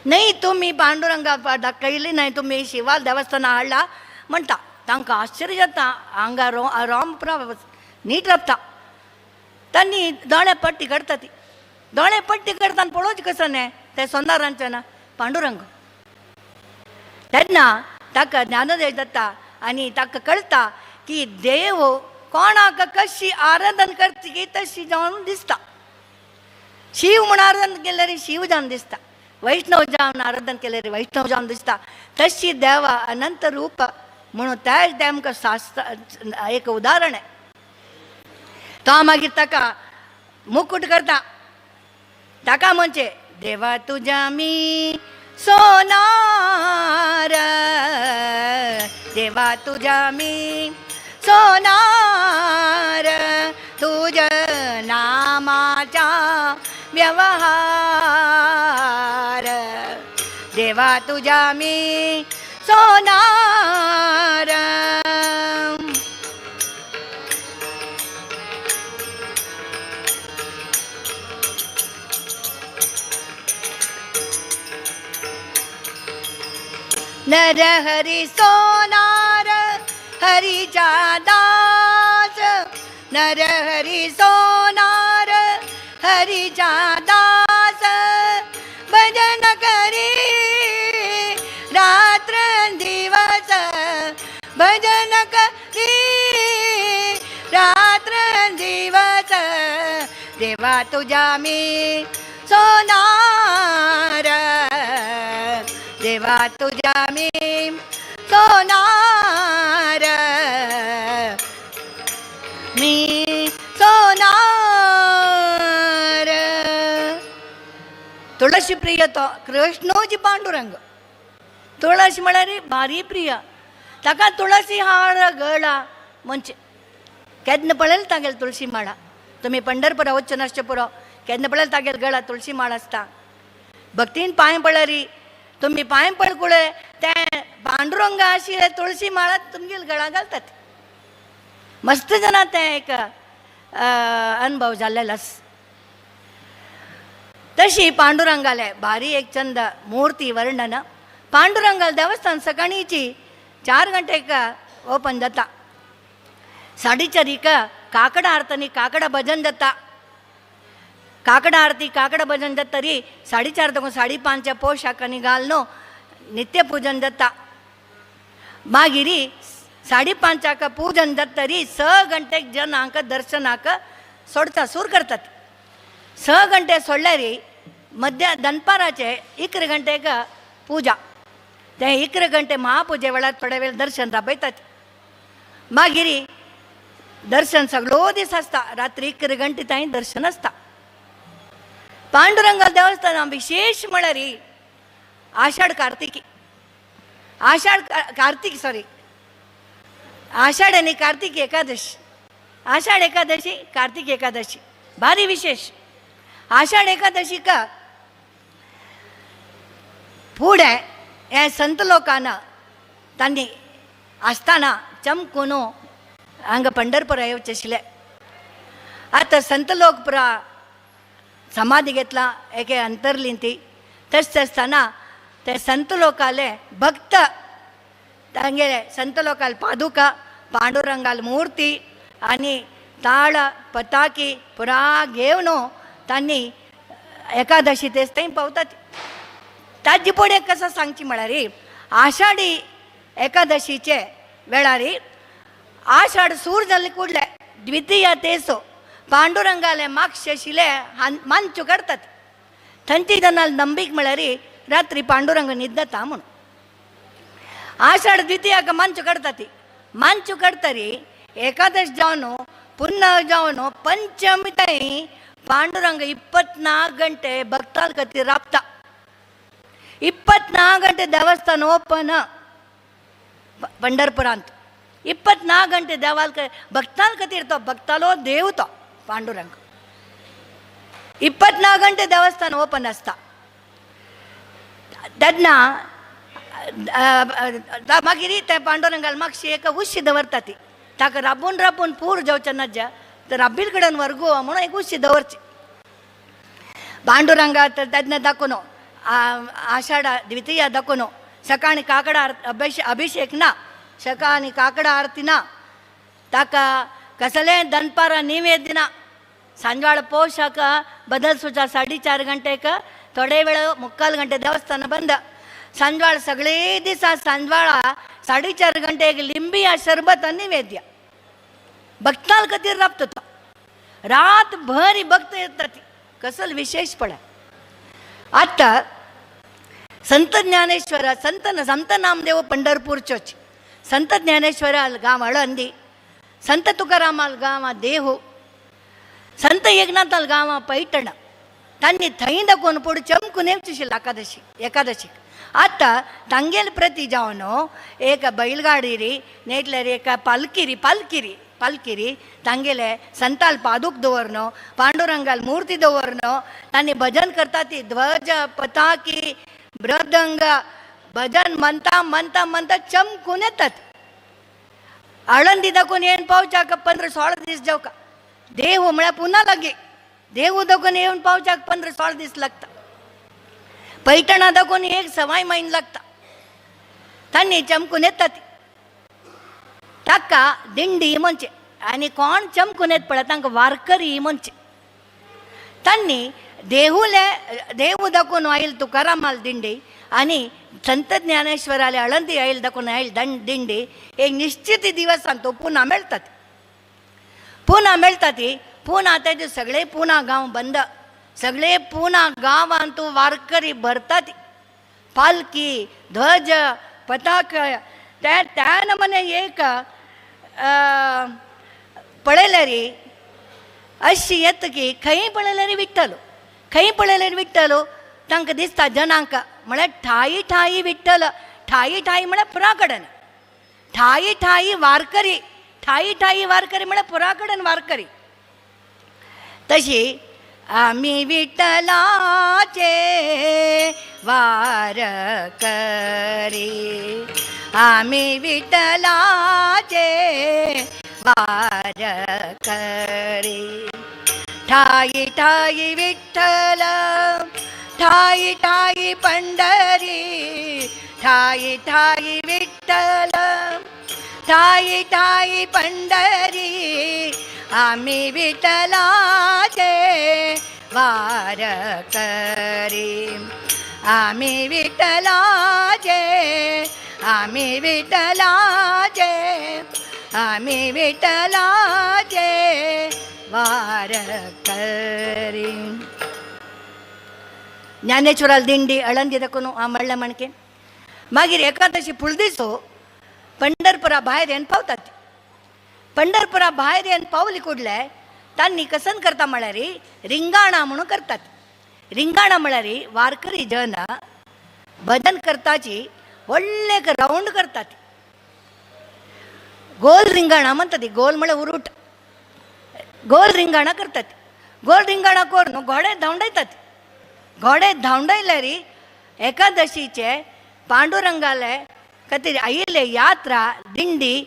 नाही तुम्ही पांडुरंगा दाखयली नाही तुम्ही शिवाल देवस्थान हाडला म्हणटा तांकां आश्चर्य जाता हांगा रोम नीट रपता तांणी दोळे पट्टी करता ती दोळे पट्टी करता आनी पळोवचें कसं न्ही ते सोनारांचे ना पांडुरंग तेन्ना ताका ज्ञानोदय जाता आनी ताका कळटा की देव कोणाक कशी आराधन करची तशी जावन दिसता शिव म्हण आराधन केल्यार शिव जावन दिसता वैष्णव जावन आराधन केल्यार वैष्णव जावन दिसता तशी देवा अनंत रूप म्हणून तें आमकां शास्त्र एक उदाहरण आहे तो मागीर ताका मुकुट करता ताका म्हणचे देवा तुज्या मी सोनार देवा तुज्या मी सोनार तुझ्या नामाचा व्यवहार देवा तुझ्या मी सोनार नर हरी सोनार हरीचा दास नर हरी सोनार हरीचा दास भजन करी रात्र दिवस भजन करी रात्र दिवस देवा तुझ्या मी सोनार देवा तुझ्या मी सोनार मी सोनार तुळशी प्रिय तो कृष्णोजी पांडुरंग तुळशी म्हळ्यार भारी प्रिय ताका तुळशी हार गळा म्हणजे केन्ना पळयलें तागेले तुळशी माळा तुमी पंढरपुरा वच्चो नासचे पुरो केन्ना पळयलें तागेले गळा तुळशी माळ आसता भक्तीन पांय पळरी तुम्ही पांय पळकुळे ते पांडुरंगा आशिल्ले तुळशी माळा तुमगेले गळा घालतात मस्त जाणा ते एक अनुभव जाल्लेलो आसा तशी पांडुरंगाले भारी एक चंद मूर्ती वर्णन पांडुरंगाल देवस्थान सकाळीची 4 गंटेक ओपन जाता 4:30 काकड आरतनी काकड भजन जाता काकड आरती काकड भजन जातरी 4:30 तक 5:30 पोशाखांनी घालून नित्य पूजन जाता मागीर 5:30 पूजन जातरी 6 गंटेक जनांक दर्शनाक सोडता सूर करतात 6 गंटे सोडल्यार मध्य दनपाराचे 11 गंटेक पूजा ते 11 गंटे महापूजे वेळार थोडे वेळ दर्शन राबयतात मागीर दर्शन सगळो दीस आसता रात्री 11 गंटे ताईं दर्शन आसता पांडुरंगा देवस्थान विशेष म्हळ्यार आषाढ कार्तिकी आषाढ आनी कार्तिक एकादशी आषाढ एकादशी कार्तिक एकादशी भारी विशेष आषाढ एकादशीक फुडें हे संत लोकांना तांणी आसतना चमकून हांगा पंढरपुरा येवचें आशिल्लें आता संत लोक समाधी घेतला एके अंतरलिंती तस असताना ते संत लोकाले भक्त तांगेले संत लोकाल पादुका पांडुरंगाल मूर्ती आणि ताळ पताकी पुरा घेवन तांणी एकादशी तेच थंय पावतात. ताजे फुडें कसं सांगची म्हळ्यार आषाढी एकादशीचे वेळार आषाढ सूर जाले कुडले द्वितीय तेसो पांडुरंगाले माक्ष शिले मांचू करतात. थंची जनाल नंबीक म्हळ्यार रात्री पांडुरंग निद्दता म्हणून आषाढ द्वितीयाक मांचू करतात. मांचू करतरी एकादश जावन पुन्हा जावन पंचमी थंय पांडुरंग 24 ಗಂಟೆ ಭಕ್ತಾಲ್ ಕತ್ತಿ ರಾಪ್ತ. 24 ಗಂಟೆ ದೇವಸ್ಥಾನ ಓಪನ್ पंढरपुरांत. 24 ಗಂಟೆ देवाल भक्ताल कतीर तो भक्तालो देव तो पांडुरंग. 24 ಗಂಟೆ देवस्थान ओपन असता. तेन्ना मागीर ते पांडुरंगाल मागशी एक उशी दवरता ती ताका राबून राबून पूर जावचे नज्या तर राबील कडेन वर्गो म्हणून एक उशी दवरची. पांडुरंगा तर तेन्ना दाखोवन आषाढ द्वितीय दाखोवन सकाळी काकडा अभिषेक ना सकाळी काकडा आरती ना ताका कसले दनपार नैवेद्य ना. सांजवाळ पोशाक बदल सुचा 4:30 ಗಂಟೆಕ थोडे वेळ 3 ಗಂಟೆ देवस्थान बंद. सांजवाळ सगळे दिसा सांजवाळ 4:30 ಗಂಟೆಗೆ लिंबिया शरबत नैवेद्य भक्ताल कतीर राबतो तो. रात भर भक्त येतात. कसल विशेष पडा. आता संत ज्ञानेश्वर संत नामदेव पंढरपूर चर्च संत ज्ञानेश्वर गाव आळंदी संत तुकारामाल गाव देहू संत एकनाथाल गाव पैठण तांणी थंय दाखोवन पुढे चमकून येवची एकादशी. आता तांगेल प्रती जावन एक बैलगाडी री नेटल्यार एक पालकिरी तांगेले संताल पादूक दवरन पांडुरंगाल मूर्ती दवरन तांणी भजन करता ती ध्वज पताकी मृदंग भजन म्हणता म्हणता म्हणता चमकून येतात. आळंदी दाखोवन येवन पावच्याक 15-16 दीस जावका. देहू म्हळ्यार पुन्हा लागी देहू दाखोवन येवन पावच्याक 15-16 दीस लागता. पैठणा दाखोवन एक सवाय महिने लागता. तांणी चमकून येतात. ताका दिंडी म्हणचे आणि कोण चमकून येत पळय तांकां वारकरी म्हणचे. तांणी देहू दाखोवन आयल तुकारामाल दिंडी आणि संत ज्ञानेश्वराले आळंदी आयल दाखोवन आयल दिंडी एक निश्चित दिवसांत पुन्हा मेळटात. पुन्हा तेजे सगळे पुन्हा गांव बंद. सगळे पुन्हा गांवांत वारकरी भरतात. पालकी ध्वज पताक त्या नमने एक पळयल्यार अशी येत की खंय पळयल्यार विठ्ठल तांकां दिसता जनांक म्हळ्यार ठाई विठ्ठल ठाई म्हळ्यार पुरा कडेन ठाई वारकरी म्हळ्यार पुरा कडेन वारकरी. तशी आमी विठ्ठलाचे वारकरी आमी विठ्ठलाचे वारकरी. ठाई विठ्ठल ठाई पंढरी ठाई विठ्ठल ठाई पंढरी आमी विठ्ठलाचे वारकरी आमी विठ्ठलाचे वारकरी. ज्ञानेश्वराल दिंडी आळंदी दाखोवन म्हणलें म्हणके मागीर एकादशी फुडदिसो पंढरपुरा भायर येवन पावतात. पंढरपुरा भायर येवन पावली कुडले तांणी कसन करता म्हळ्यार रिंगाणा म्हणून करतात. रिंगाणा म्हळ्यार वारकरी जन भजन करताची व्हडले एक राऊंड करतात. गोल रिंगाणा म्हणतात. गोल म्हळ्यार उरूट गोल रिंगाणा करतात. गोल रिंगाणा करून घोडे धांवडायतात. घोडे धांवडायल्यार एकादशीचे पांडुरंगाले खातीर आयिल्ले यात्रा दिंडी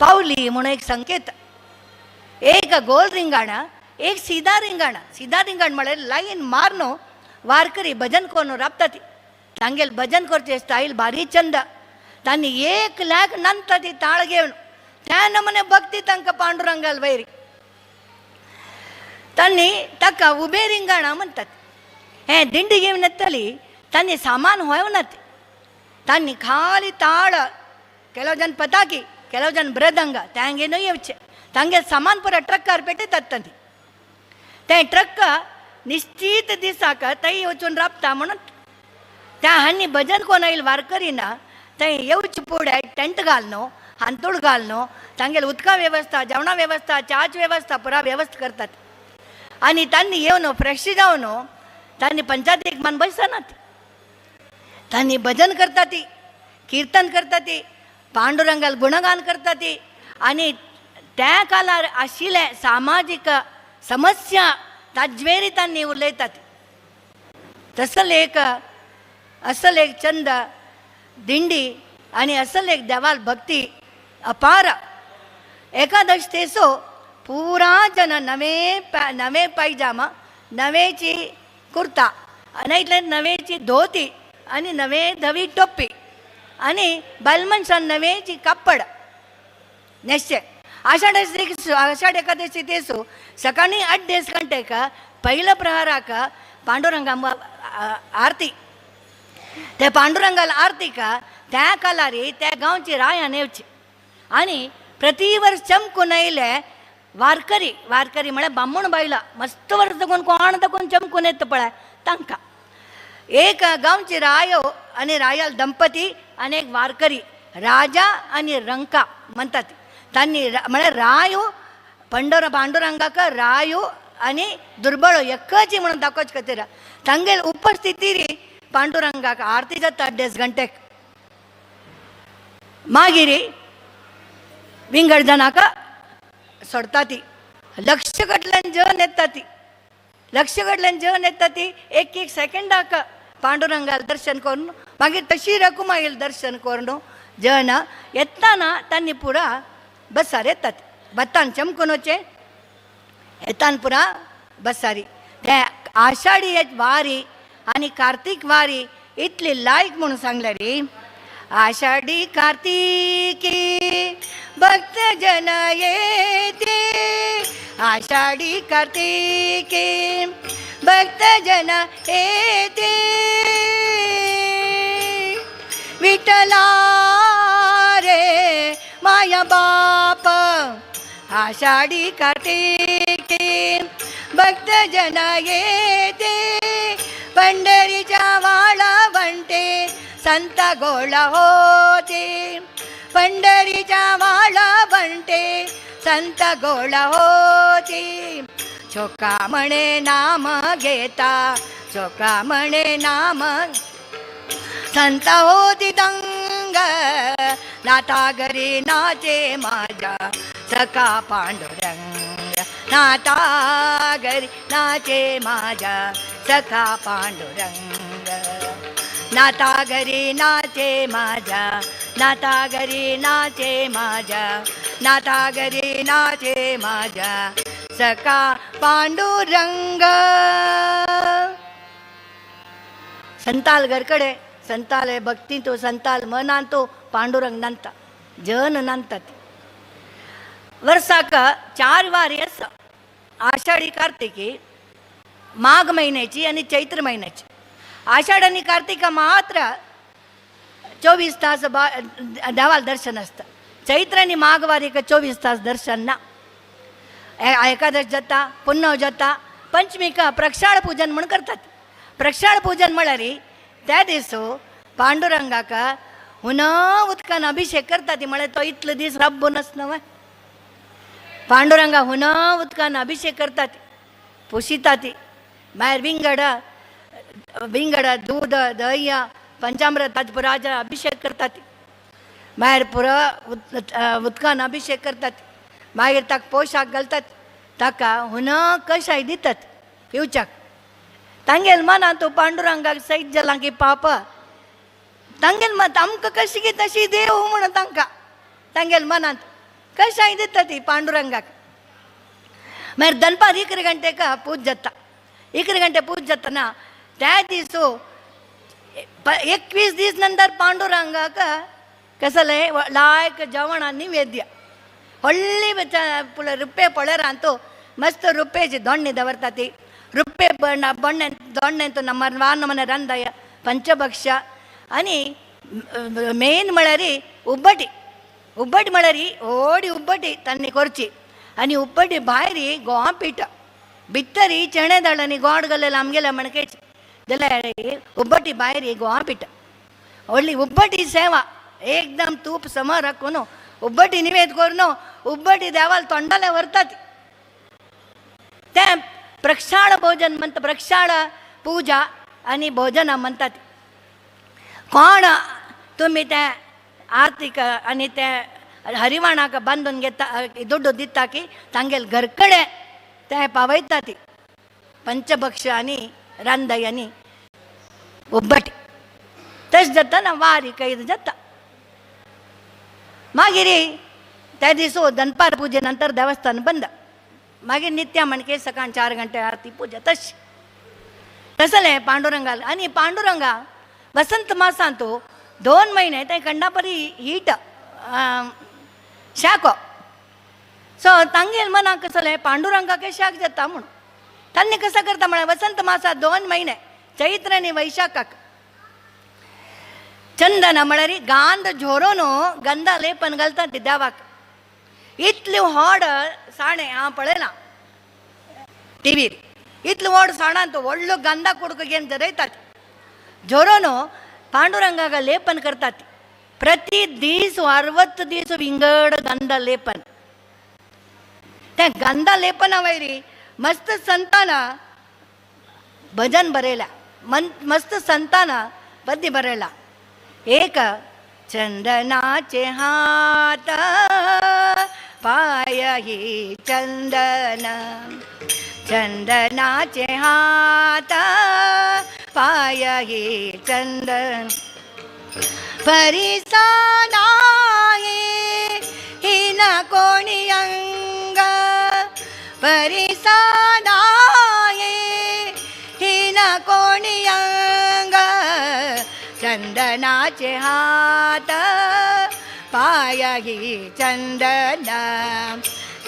पावली म्हणून एक संकेत. एक गोल रिंगाणा एक सीधा रिंगण म्हळ्यार लाईन मारनो वारकरी भजन करून राबता ती तांगेल भजन करचे स्टाईल भारी चंद तांणी 1 लाख नंतर ती ताळ घेवन त्या नमने भक्ती तांकां पांडुरंगाल वैरी तांणी ताका उबे रिंगण म्हणटात हे दिंडी घेवन येतली तांणी सामान होवनात तांणी खाली ताळ ಕೆಲವು ಜನ ಪತಾಕಿ ಕೆಲವು ಜನ ಮೃದಂಗ त्यांगेनूय येवचे तांगे सामान पुरा ट्रकार पेटयतात तांती ते ट्रक निश्चित दिसाक थंय वचून राबता म्हणून त्या हांणी भजन कोण येईल वारकरी ना थंय येवचे फुडें टेंट घालनो हांतूड घालनो तांगेल उदका वेवस्था जेवणा वेवस्था च्याची वेवस्था पुरा वेवस्था करतात आनी तांणी येवन फ्रेश जावन तांणी पंचायतीक मान बसनात तांणी भजन करता ती कीर्तन करता ती पांडुरंगाल गुणगान करता ती आनी त्या काळार आशिल्ले सामाजीक समस्या ताजेर तांणी उलयतात असल एक चंद दिंडी आनी असल एक देवाल भक्ती अपार एकादश तेसो पुरा जन नवे पायजामा नवेची कुर्ता आनी इतले नवेची धोती आनी नवे धवी टोपी आनी बायलमनशान नवेची कापड न्हेसचे आषाढ एकादशी तेसो सकाळी 8 गंटेक पहिल्या प्रहाराक पांडुरंगा आरती ते पांडुरंगाल आरतीक त्या कालारी त्या गांवची रायान येवची आनी प्रति वर्स चमकून येयले वारकरी म्हळ्यार बामण बायला मस्त वर्स तकून कोण तकून चमकून येता पळय तांकां एक गांवची रायो आनी रायाल दंपती आनी एक वारकरी राजा आनी रंका म्हणटात तांणी म्हळ्यार रायो पांडुरंगाक रायो आनी दुर्बळो एकची म्हणून दाखोवचे खातीर तांगेल उपस्थितीर पांडुरंगाक आरती जाता 10 गंटेक मागीर विंगड जनाक सोडटा ती लक्ष गटल्यान जेवण येता ती एक सेकंडाक पांडुरंगाल दर्शन करून मागीर तशी रकुमाईल दर्शन करून जन येताना तांणी पुरा बसार येतात बत्तान चमकून वचे येतान पुरा बसारी ते आषाढी वारी आनी कार्तिक वारी इतली लायक म्हणून सांगले रे आषाढी कार्तिकी भक्त जन येते आषाढी कार्तिकी भक्त जन येते विठला रे माया बाप आषाढी कार्तिकी भक्त जन येते पंढरीच्या वाळवंटे संत गोळा होते पंढरीच्या वाळवंटे संत गोळा होते छोका म्हणे नाम घेता छोका म्हणे नाम संत होती दंग नाता घरी नाचे माझा सखा पांडुरंग नाता घरी नाचे माझा सखा पांडुरंग नाता घरी नाचे माझा नाता घरी नाचे माझा नाता घरी नाचे माझा सखा पांडुरंग संताल घरकडे संताल भक्ती तो संताल मनान तो पांडुरंग नांदता जन नांदतात वर्साक 4 वारी आसा आषाढी कार्तिकी माघ महिन्याची आणि चैत्र महिन्याची आषाढ आणि कार्तिका मात्र 24 तास देवाल दर्शन असतं चैत्र आणि माघ वारीक 24 तास दर्शन ना एकादश जाता पुन्नव जाता पंचमीक प्रक्षाळ पूजन म्हण करतात प्रक्षाळ पूजन म्हळ्यार त्या दिसो पांडुरंगाक हुन उदकान अभिषेक करतात म्हळ्यार तो इतले दीस रब्बूनच न्हय पांडुरंगा हुन उदकान अभिषेक करतात पुशितात मागीर विंगड दूध दही पंचामृत पुराज अभिषेक करतात मागीर पुरो उदकान अभिषेक करतात मागीर ताका पोशाक घालतात ताका हुन कशाय दितात पिवच्याक तांगेल मना तो पांडुरंगाक सैत जालां की पाप तांगेल मत आमकां कशी की तशी देव म्हणून तांकां तांगेल मनांत कशाय दिता ती पांडुरंगाक मागीर दनपार 11 गंटेक पूज जाता. 11 गंटे पूज जातना त्या दिसू 21 दीस नंतर पांडुरंगाक कसले लायक जेवण निवेद्य व्हडली रुपये पळेर ಅಂತೂ मस्त रुपयेची दोण्णी दवरता ती रुपये बण्णे दोण्ण्यांतू नमने ರಂದಯ पंचभक्ष्य आनी मेन म्हळ्यार उब्बटी उब्बटी म्हळ्यार व्हडी उब्बटी तांणी करची आनी उब्बटी भायर गोवा पीठ भितर चणे दाळ आनी गोड घालेले आमगेले मणकेची जाल्यार उब्बटी भायर गोवा पीठ व्हडली उब्बटी सेवा एकदम तूप समोर हाकून उब्बटी निवेद करून उब्बटी देवाल तोंडाले व्हरतात ते प्रक्षाळ भोजन म्हणटा प्रक्षाळ पूजा आनी भोजन म्हणटात कोण तुमी ते आर्थिक आनी ते हरिवाणाक बांदून घेता दुड्डू दिता की तांगेल घरकडे ते पावयता ती पंचभक्ष्य आनी रांदय आनी उब्बटी तशें जाता ना वारी कैद जाता. मागीर त्या दिसू दनपार पुजे नंतर देवस्थान बंद. मागीर नित्या म्हणके सकाळ 4 गंटे आरती पूजा तशी तसलें पांडुरंगाल. आनी पांडुरंगा वसंत मासांतू 2 महिने ते कंडापरी हीट शाको सो तांगेल मनाक कसलें पांडुरंगाक शाक जाता म्हणून तांणी कसं करता म्हळ्यार वसंत मासात 2 महिने चैत्र आनी वैशाखाक चंदन म्हळ्यार गांध झोरोन गंधा लेपन घालतात ती देवाक. इतली व्हड साणे हांव पळयलां टीव्हीर इतलो व्हड साणान तो व्हडलो गंधा कुडको घेवन जरयतात झोरोन पांडुरंगाक लेपन करतात. प्रति दीस 60 दीस विंगड गंधा लेपन त्या गंधा लेपना वयरी मस्त संताना भजन बरयला मस्त संताना पद्य बरयला. एक चंदनाचे हात पाय ही चंदन चंदनाचे हात पाय ही चंदन परिसा नाही हिन कोणी अंग परिसा नाही हिन कोणी अंग चंदनाचे हात पाय ही चंदन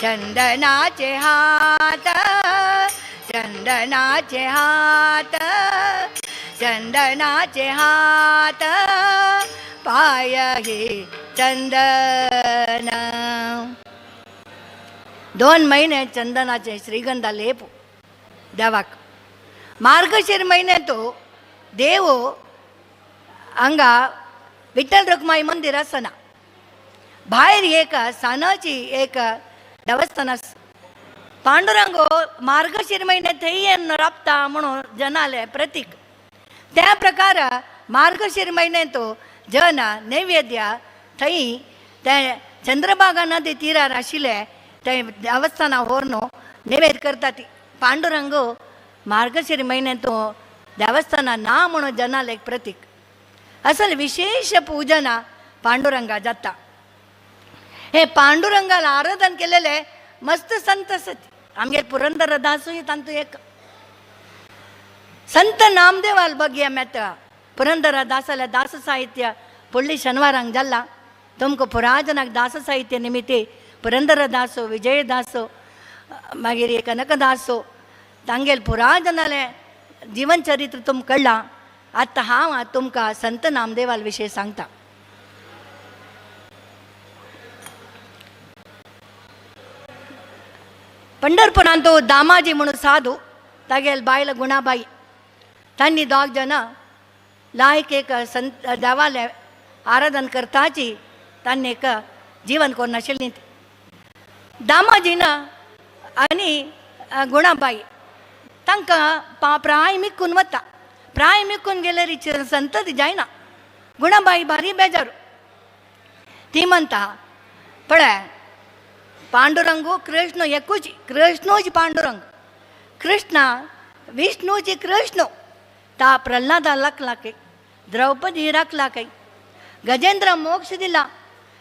चंदनाचे हात चंदनाचे हात चंदनाचे हात पाय ही चंदन. 2 महिने चंदनाचे श्रीगंधा लेपू देवाक. मार्गशीर महिन्यातू देव हांगा विठ्ठल रखुमाई मंदिर आसना भायर एक सानाची एक देवस्थान आसा. पांडुरंगो मार्गशीर महिने थंय राबता म्हणून जनाले प्रतीक. त्या प्रकार मार्गशीर महिन्यातू जन नैवेद्य थंय ते चंद्रभागा नदी तीरार आशिल्ले ते देवस्थाना व्हरून नैवेद्य करतात. पांडुरंग मार्गशीर महिन्यातू देवस्थाना ना म्हणून जनाले एक प्रतीक. असल विशेष पूजना पांडुरंगा जाता. हे पांडुरंगाला आराधन केलेले मस्त संत असत. आमगे पुरंदरदासूय तांतू एक संत नामदेवाल बघया मेळटा. पुरंदरदासाल्या दास साहित्य पुडली शनिवारांक जाला. तुमकां पुराजनाक दास साहित्य निमित्ते पुरंदरदासो विजयदासो मागीर कनकदासो तांगेल पुराजनाले जीवन चरित्र तुमकां कळ्ळां. आतां हांव तुमकां संत नामदेवाल विशयी सांगता. पंढरपुरांतू दामाजी म्हणून साधू तागेल बायल गुणाबाई तांणी 2 जन लायक एक संत देवाले आराधन करताची तांणी एक जीवन करून नाशिल्लीं. दामाजीन आनी गुणाबाई तांकां प्राय मिकून वता. प्राय मिकून गेल्यार संतती जायना. गुणाबाई भारी बेजारू. ती म्हणटा पळय पांडुरंगू कृष्ण एकूच कृष्णूच पांडुरंग कृष्ण विष्णूची कृष्ण ता प्रल्हादा लागलाकय द्रौपदी राखलाकय गजेंद्र मोक्ष दिला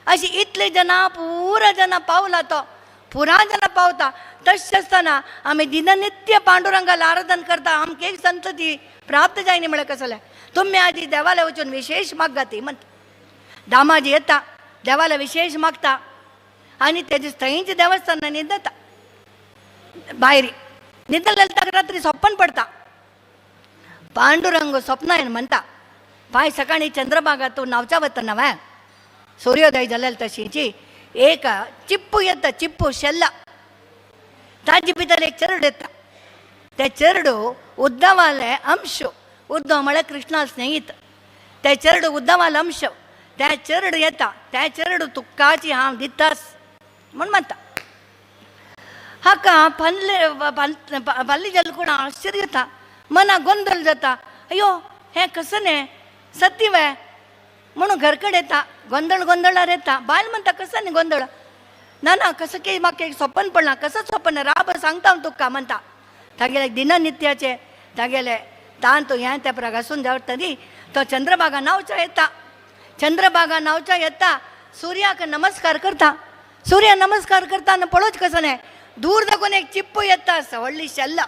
अशी इतले जना पुरा जना पावला तो पुराजन पावता. तशें आसतना आमी दिननित्य पांडुरंगाला आराधन करता. आमकां एक संतती प्राप्त जायनी म्हळ्यार कसलें. तुमी आजी देवाला वचून विशेष मागता ती म्हणटा. दामाजी येता देवाला विशेष मागता आनी तेजे थंयच देवस्थानान न्हिदता. भायर न्हिदलें ताका रात्री सोप्पन पडटा. पांडुरंग स्वप्नायन म्हणटा, पाय सकाळी चंद्रभागा तूं न्हांवच्या वता नव्हे. सूर्योदय जालेल तशीची एक चिप्पू येता, चिप्पू शेल्ला. ताजे भितर एक चरड येता. ते चरडू उद्धवाले अंश. उद्धव म्हळ्यार कृष्णा स्नेहीत. ते चरड उद्धवाले अंश. ते चरड येता. ते चरड तुक्काची हांव दितास म्हूण म्हणटा. हाका पल्ली जाल्यार कोण आश्चर्य येता. मना गोंधळ जाता. अयो हें कसं न्ही सती वे म्हणून घरकडे येता. गोंधळार येता. बायल म्हणटा कसं न्ही गोंधळ. ना ना कसं की म्हाका एक स्वप्न पडलां. कसं स्वप्न राबर सांगता हांव तुका म्हणटा. तागेले दिननित्याचे तागेले तान तो हें तेपरा घासून जावतरी तो चंद्रभागा न्हांवचो येता. चंद्रभागा न्हांवचो येता. सुर्याक नमस्कार करता. सूर्य नमस्कार करता आनी पळोवच कसं न्ही दूर दाखोवन एक चिप्पू येता. व्हडली शेल्ला.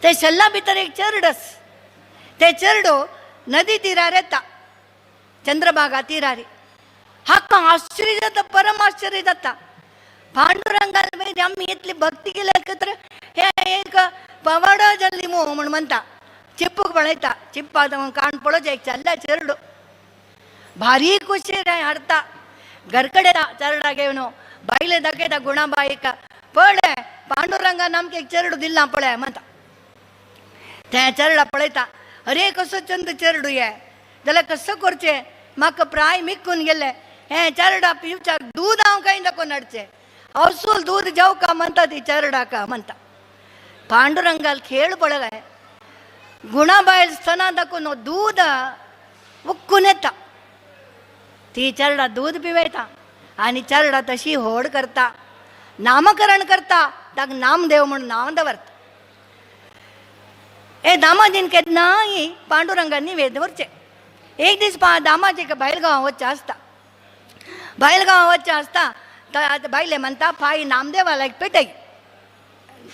ते शेल्ला भितर एक चरडस. ते चरडो नदी तीरार येता. चंद्रभागा तीरार. हाका आश्चर्य जाता. परम आश्चर्य जाता. पांडुरंगान आमी इतली भक्ती केल्या तर हे एक पवाड जाल्ली मो म्हूण म्हणटा. चिप्पूक पळयता. चिप्पा काण पळोवचें एक चल्ला चरडो. भारी खुशी हाडटा. घरकडे चरडा घेवन बायले दाखयता गुणाबाईक. पळय पांडुरंगान आमकां एक चरडो दिला पळय म्हणटा. ते चरडा पळयता. अरे कसो चंद चरडू हे जाल्यार कसं करचें. म्हाका प्राय मिकून गेले. हें चरडा पिवच्याक दूद हांव कांय दाखोवन हाडचें. असूल दूद जेवका म्हणटा ती चरडाका म्हणटा. पांडुरंगाल खेळ पळय. गुणाबायल स्तना दाखोवन दूद उक्कून येता. ती चरडा दूद पिवयता आनी चरडा तशी होड करता. नामकरण करता. ताका नामदेव म्हूण नांव दवरता. हे दामाजीन केन्नाय पांडुरंगान निवेद व्हरचें. एक दीस दामाजीक भायलगांवा वचचें आसता. भायलगांवा वचचें आसता. बायले म्हणटा फाय नामदेवाला एक पेटय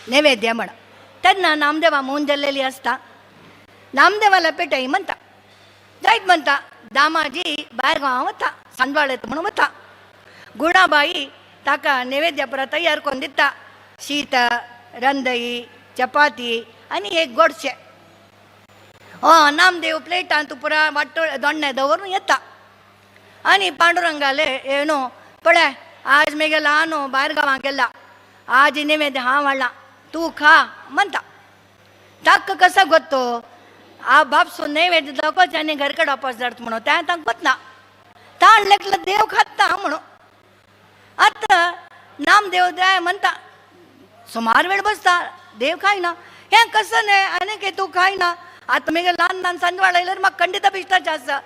नैवेद्य म्हण. तेन्ना नामदेवा मून जाल्लेली आसता. नामदेवाला पेटय म्हणटा. जायत म्हणटा. दामाजी भायर गांवा वता. सांजवाळ येता म्हणून वता. गुणाबाई ताका नैवेद्य पुरा तयार करून दिता. शीत रंदई चपाती आनी एक गोडशें. नामदेव प्लेटान तूं पुरा वाटोळ दोण्णे दवरून येता. आनी पांडुरंगाले न्हू पळय आज मेगेला न्हू भायर गांवांक गेला. आज नैवेद्य हांव हाडला तूं खा म्हणटा. ताका कसो गोत्तो आ बापसून नैवेद्य दाखोवचें आनी घरकडे वापस धाडता म्हणून तें ताका गोतना. ताण लेकलो देव खाता म्हणून. आतां नामदेव जाय म्हणटा. सुमार वेळ बसता. देव खायना. हें कसं न्ही आनी कितें तूं खायना. आतां मगे ल्हान ल्हान सांजवाळ आयल्यार म्हाका खंडिता बिश्टाचें आसा.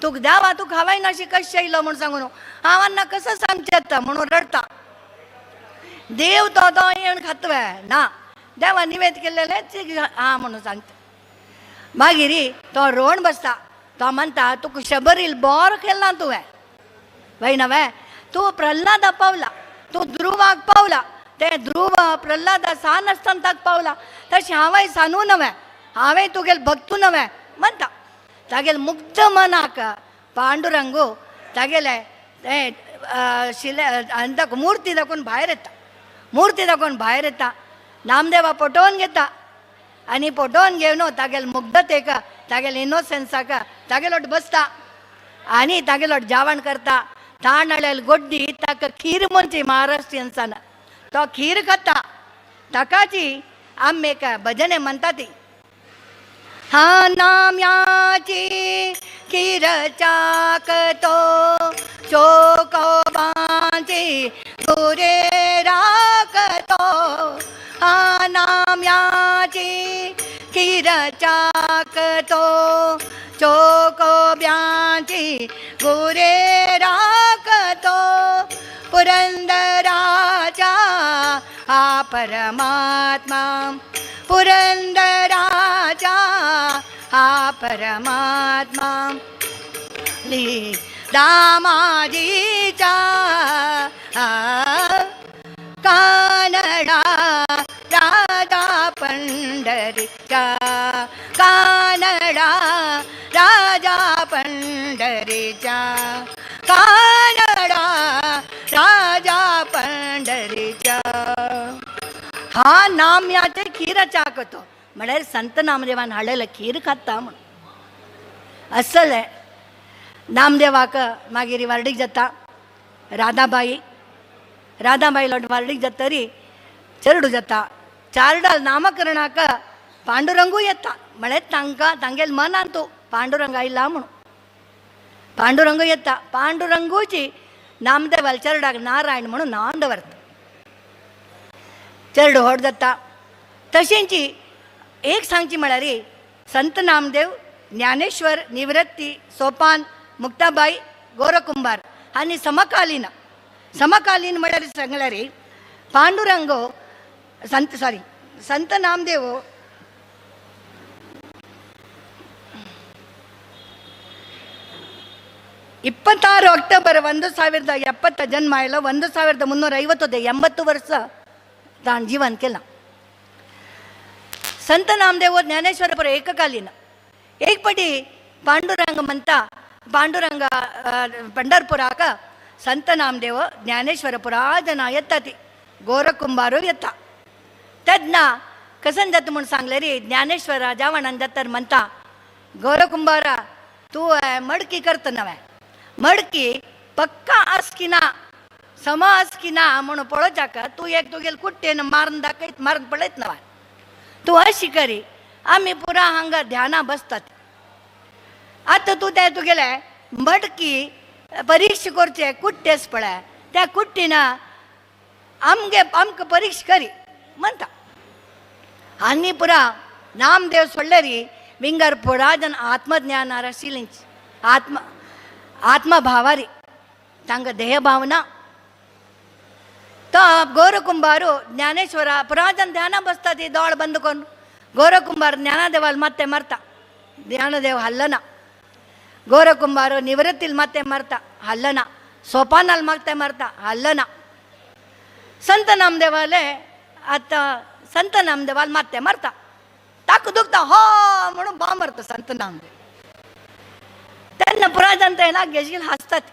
तुका देवा तूं खावायना अशी कशें येयलो म्हूण सांगून हांव अन्ना कसो सांगचें येता म्हणून रडटा. देव तो येवन खातवे ना. देवा निवेद केल्लेलें हां म्हणून सांगता. मागीर तो रोवन बसता. तो म्हणटा तुका शबर इल बोर केला तुवें वय नवे. तूं प्रल्हादा पावला. तूं ध्रुवाक पावला. ते ध्रुव प्रल्हादा सान आसतना ताका पावला. तशें हांवें सांगू नवें. हांवें तुगेले भक्तू नवें म्हणटा. तागेले मुग्ध मनाक पांडुरंगू तागेले शिले आनी ताका मुर्ती दाखोवन भायर येता. मुर्ती दाखोवन भायर येता. नामदेवा पटोवन घेता. आनी पटोवन घेवन तागेले मुग्धतेक तागेले इनोसन्साक तागेलोट बसता. आनी तागेलोट जेवण करता. ताण हाडलेली गोड्डी ताका खीर म्हणची महाराष्ट्रियन्सान. तो खीर खाता. ताकाची आमी एक भजने म्हणटा ती. हा नाम्याची खीर चाकतो चोकोबाची गुरे राखतो. हा नाम्याची खीर चाकतो चोकोब्यांची गुरे राखतो. पुरंदराचा हा परमात्मा. पुरंदराचा हा परमात्मा. दामाजीचा पंढरीचा कानडा राजा पंढरीचा कानडा राजा पंढरीचा. हा नाम याचे खीर चाकतो म्हळ्यार संत नामदेवान हाडलेलं खीर खाता म्हण असले. नामदेवाक मागीर वार्डीक जाता राधाबाई लोट वार्डीक जातरी चेडू जाता. चारडाल नामकरणाक पांडुरंगू येता म्हळ्यार तांकां तांगेल मनान तूं पांडुरंग आयला म्हणून पांडुरंग येता. पांडुरंगूची नामदेवाल चेरडाक नारायण म्हणून नांव दवरता. चेडू व्हड जाता. तशेंची एक सांगची म्हळ्यार संत नामदेव ज्ञानेश्वर निवृत्ती सोपान मुक्ताबाई गोरकुंबार आनी समकालीन म्हळ्यार सांगल्यार पांडुरंग संत नामदेव 26 ಅಕ್ಟೋಬರ್ 1070 ಜನ್ಮ ಆಯ್ಲ 1350 80 ವರ್ಷ ತಾನು ಜೀವನ केला. संत नामदेव ज्ञानेश्वरपुर एककालीन एक पटी पांडुरंग म्हणता पांडुरंग पंढरपुराक संत नामदेव ज्ञानेश्वरपुरा जन येतात गोरकुंबारू येता. तेन्ना कसन जाता म्हूण सांगले रे ज्ञानेश्वरा जावणान जातर म्हणता गोरकुंबारा तूं मडकी करता नवे मडकी पक्का आसकिना समा आसकिना म्हणून पळोवच्याक तूं एक तुगेल कुट्टेन मारून दाखयत मारून पळयत नवा तूं अशी करी आमी पुरा हांगा ध्याना बसतात. आतां तूं ते तुगेले मडकी परीक्षा करचे कुट्टेस पळय त्या कुट्टीन आमकां परीक्षा करी म्हणटा. आनी पुरा नामदेव सोडलेरी विंगर पुरा जन आत्मज्ञानार आशिल्लींच आत्मभावारी तांकां देहभावना तो गोरकुंबारू ज्ञानेश्वर पुराजन ध्यान बसतात दोळ बंद करून गोरकुंबार ज्ञानदेवाल ಮತ್ತೆ मरता ज्ञानदेव हल्लना गोरकुंबारू निवृत्तील ಮತ್ತೆ मरता हल्लना सोपानाल ಮತ್ತೆ मरता हल्लना संत नामदेवाले आता संत नामदेवाल ಮತ್ತೆ मरता ताक दुखता हो म्हणून बा मरता संत नामदेव. त्यांना पुराजन त्याला गेशील हसतात.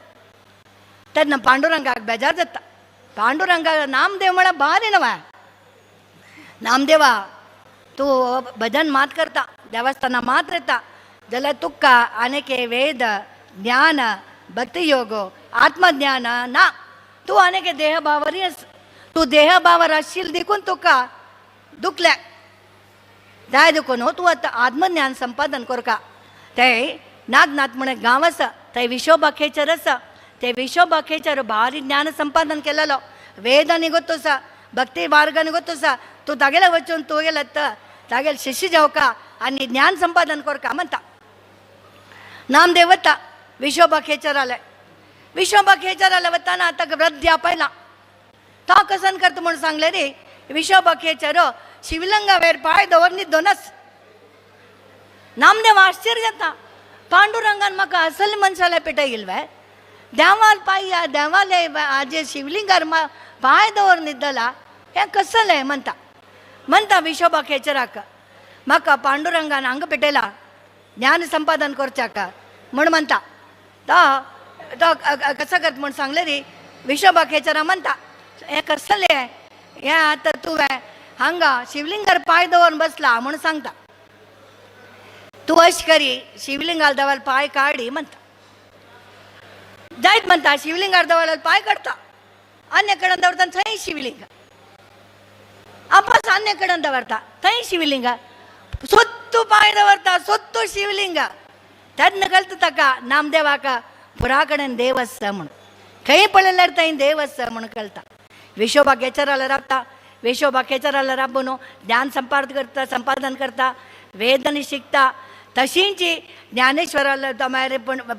त्यांना पांडुरंगाक बेजार जाता. पांडुरंगा नामदेव म्हणा भारी नवा नामदेवा तू भजन मात करता देवस्थाना मात येता जाल्यार तुका आनेके वेद ज्ञान भक्तियोग आत्मज्ञान ना तू आनेके देहभावरी तू देहभावर आशिल देखून तुका दुखले जाय देखून तू आतां आत्मज्ञान संपादन करका. ते नागनाथ म्हणे गांव आसा थंय विशोबा खेचर आसा ते विशोबा खेचर भारी ज्ञान संपादन केलेलो वेदांनी ಗೊತ್ತು सा भक्ती मार्गाने ಗೊತ್ತು सा तू तागेला वचून तू गेला तागेल शिष्य जावका आनी ज्ञान संपादन करका म्हणटा. नामदेव वता विशोबा खेचराले वताना आतां वृद्ध्या पयला तो कसन करता म्हूण सांगले रे विशोबा खेचर शिवलिंगा वयर पांय दवर न्हिदोनस. नामदेव आश्चर्य जाता पांडुरंगान म्हाका असल मनशाले पिटयिल्वे देवाल पाय देवाले आजे शिवलिंगार पाय दवर न्हिदला हें कसलें म्हणटा विशोबा खेचराक म्हाका पांडुरंगान हांगा पिटयला ज्ञान संपादन करच्याक म्हूण म्हणटा. तो कसं करता म्हूण सांगले रे विशोबा खेचरा म्हणटा हें कसलें हें आतां तुवें हांगा शिवलिंगार पाय दवरून बसला म्हूण सांगता. तूं अशें करी शिवलिंगार दवर पाय काडी म्हणटा. जायत म्हणटा शिवलिंगार दवरल्यार पाय काडटा अन्य कडेन दवरता थंय शिवलिंग आपास अन्य कडेन दवरता थंय शिवलिंग सोत्तू पाय दवरता सोत्तू शिवलिंग. तेन्ना कळटा ताका नामदेवाक पुरा कडेन देव आसा म्हूण खंय पळयल्यार थंय देव आसा म्हूण कळटा. विशोबा खेचराला राबता विशोबा खेचराला राबून ज्ञान संपादन करता वेदांनी शिकता. तशींच ज्ञानेश्वराला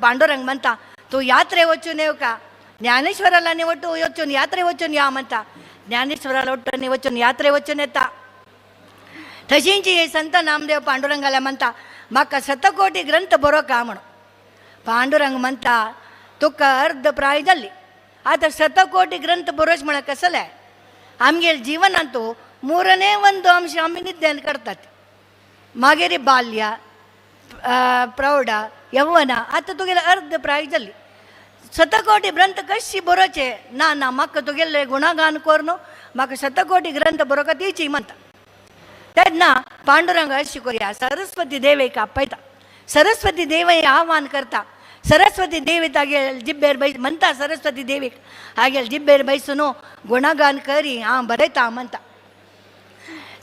पांडुरंग म्हणटा तू यात्रे वचून येऊ का ज्ञानेश्वराला वचून यात्रे वचून या म्हणटा. ज्ञानेश्वराला वचून यात्रे वचून येता. तशींच संत नामदेव पांडुरंगाला म्हणटा म्हाका 100 ग्रंथ बरोवका म्हणून. पांडुरंग म्हणटा तुका अर्ध प्राय जाल्ली आतां 100 ग्रंथ बरोवच म्हळ्यार कसलें आमगेल जिवनांत ಮೂರನೇ ಒಂದು ಅಂಶ आमी निद्यान करतात मागेरी बाल्य प्रौढ यव्वना आतां तुगेले अर्ध प्राय जाली शतकोटी ग्रंथ कशी बरोवचे ना ना म्हाका तुगेले गुणगान कोर न्हू म्हाका शतकोटी ग्रंथ बरोवका तीची म्हणटा तेन्ना पांडुरंग अशी करूया सरस्वती देवीक आपयता सरस्वती देवी आव्हान करता सरस्वती देवी तागेल जिब्बेर बैस म्हणटा सरस्वती देवीक हागेल जिब्बेर बैसून गुणगान करी हांव बरयता म्हणटा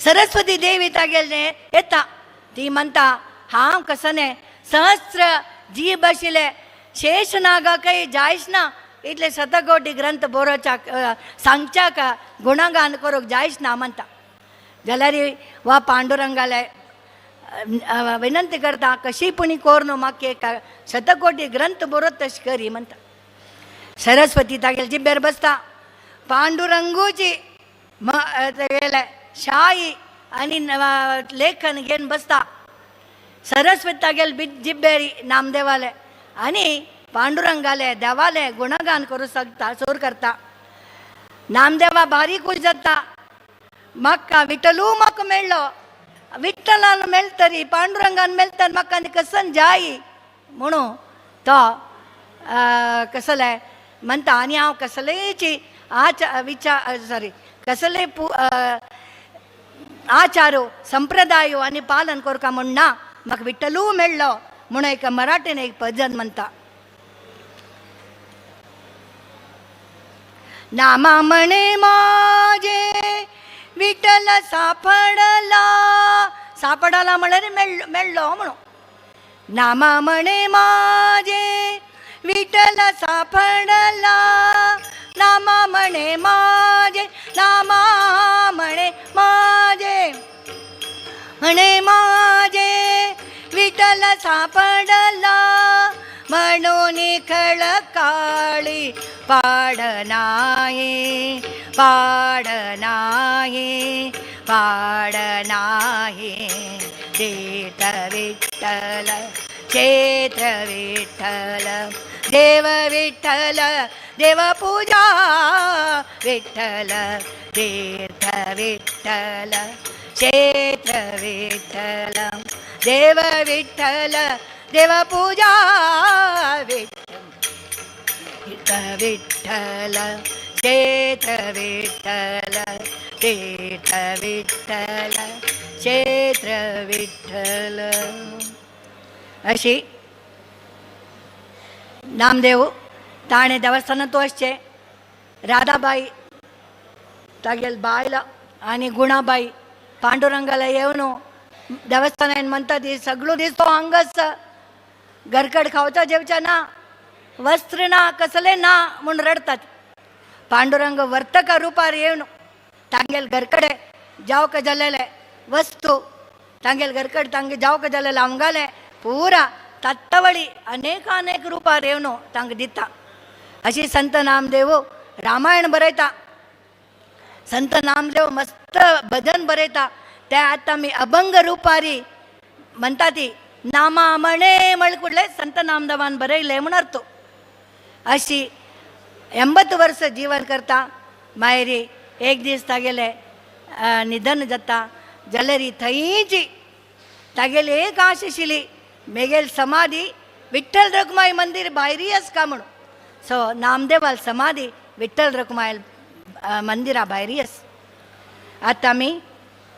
सरस्वती देवी तागेले येता ती म्हणटा हांव कसने सहस्र जीव आशिल्ले शेषनागाकय जायच ना इतले शतकोटी ग्रंथ बरोवच्याक सांगच्याक गुणगान करूंक जायच ना म्हणटा जाल्यार वा पांडुरंगाले विनंती करता कशी पुणी कोर न्हू म्हाका एक शतकोटी ग्रंथ बरोवत तशें करी म्हणटा सरस्वती तागेले जिब्बेर बसता पांडुरंगूची तेगेले शाई आनी लेखन घेवन बसता सरस्वती तागेले जिब्बेरी नामदेवाले आनी पांडुरंगाले देवाले गुणगान करूं शकता सोर करता नामदेवा भारी खूश जाता म्हाका विठ्ठलू म्हाका मेळ्ळो विठ्ठलान मेळटरी पांडुरंगान मेळटा म्हाका आनी कसन जाय म्हणून तो कसले म्हणटा आनी हांव कसलेची कसले आचारो संप्रदायो आनी पालन करता म्हण ना म्हाका विठ्ठलू मेळ्ळो म्हणून एक मराठीन एक भजन म्हणटा नामा म्हणे माझे विठ्ठल सापडला म्हळ्यार मेळ्ळो म्हणून नामा म्हणे माझे विठ्ठल सापडला नामा म्हणे माझे नामा म्हणे माझे विठ्ठल सापडला म्हणून खळकाळी पाडनाये देत विठ्ठल क्षेत्र विठ्ठल देव विठ्ठल देव पूजा विठ्ठल तीर्थ विठ्ठल क्षेत्र विठ्ठल देव विठ्ठल देव पूजा विठ्ठल क्षेत्र विठ्ठल तीर्थ विठ्ठल क्षेत्र विठ्ठल अशी नामदेव ताणे देवस्थानात तोशचे राधाबाई तागेल बायला आनी गुणाबाई पांडुरंगाला येवन देवस्थानान म्हणटा ती सगळो दीस तो हांगाच घरकड खावचा जेवचा ना वस्त्र ना कसले ना म्हूण रडतात पांडुरंग वर्तका रुपार येवन तांगेल घरकडे जावक जालेले वस्तू तांगेल घरकड तांगे जावक जालेले आमगाले पुरा तत्तवळी अनेक रुपार येवन तांकां दिता अशी संत नामदेव रामायण बरयता संत नामदेव मस्त भजन बरयता ते आतां आमी अभंग रुपारी म्हणटा ती नामा म्हणे म्हळकुडले संत नामदेवान बरयले म्हण अर्थ अशी 80 वर्स जीवन करता मायरी एक दीस तागेले निधन जाता जाल्यार थंयची तागेली एक आश आशिल्ली मेगेल समाधी विठ्ठल रखुमाई मंदिर भायरी आसा म्हणून सो नामदेवाल समाधी विठ्ठल रखुमाई मंदिरा भायरी आसा आतां आमी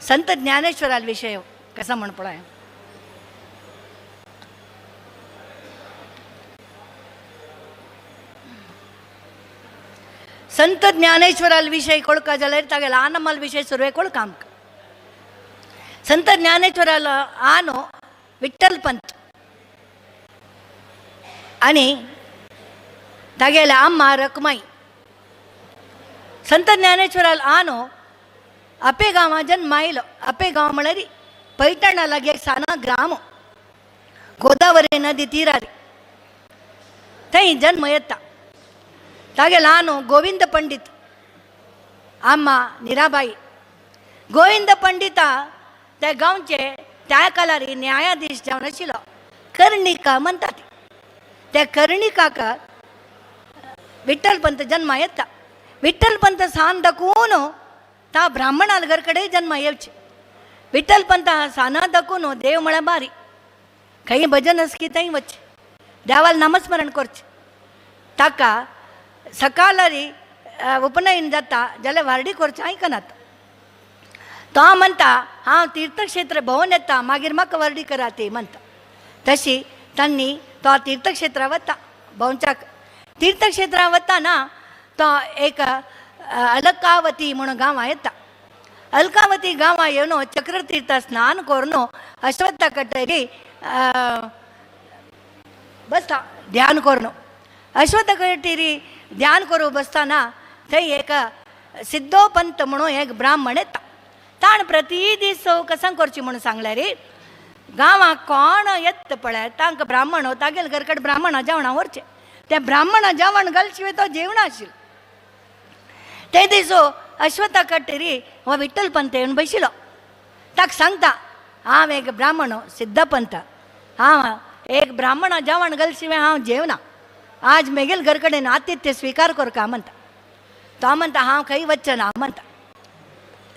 संत ज्ञानेश्वराल विशय कसा म्हण पळय संत ज्ञानेश्वराल विषय कोळका जाल्यार तागेलो आनमल विषय सुरवे कोळका आमकां संत ज्ञानेश्वराल आनो विठ्ठल पंत आनी तागेले अम्मा रखुमाई संत ज्ञानेश्वराल आनो अप्पे गांवां जन्म आयलो अप्पे गांव म्हळ्यार पैठणा लागी एक साना ग्राम गोदावरी नदी तीरार थंय जन्म येता तागे ल्हानो गोविंद पंडित अम्मा निराबाई गोविंद पंडिता त्या गांवचे त्या कालार न्यायाधीश जावन आशिल्लो कर्णिका म्हणटात त्या कर्णिकाक विठ्ठल पंत जन्मा येता विठ्ठल पंत सान दाखून ता ब्राह्मण अलगरकडे जन्म येवचे विठ्ठलपंत साना दखून देव म्हळ्या बारी खंय भजन असकी थंय वचचे देवाला नामस्मरण करचे ताका सकाळी उपनयन जाता जाल्यार वारडी करचें आयकनात तो म्हणटा हांव तीर्थक्षेत्र भोंवन येता मागीर म्हाका वारडी करा ती म्हणटा तशी तांणी तो तीर्थक्षेत्रां वता भोंवच्याक तीर्थक्षेत्रां वताना तो एक अलकावती म्हणून गांवां येता अलकावती गांवां येवन चक्रतीर्थ स्नान करून अश्वत्थ कटेरी बसता ध्यान करून अश्वत्थ कटेरी ध्यान करूं बसताना थंय एक सिद्धोपंत म्हणून एक ब्राह्मण येता ताण प्रती दीस कसां करची म्हणून सांगल्यार गांवांत कोण येता पळय तांकां ब्राह्मण तागेले घरकड ब्राह्मणां जेवणां व्हरचें त्या ब्राह्मणां जेवण घाल शिवाय तो जेवणा आशिल्लो ते दिसो अश्वत्थ कटेरी हो विठ्ठलपंत येवन बशिल्लो ताका सांगता हांव एक ब्राह्मण सिद्धपंत हांव एक ब्राह्मणां जेवण घाल शिवाय हांव जेवना आज मेगेल घर कडेन आतिथ्य स्विकार कर का म्हणटा तो म्हणटा हांव खंय वच्चें ना म्हणटा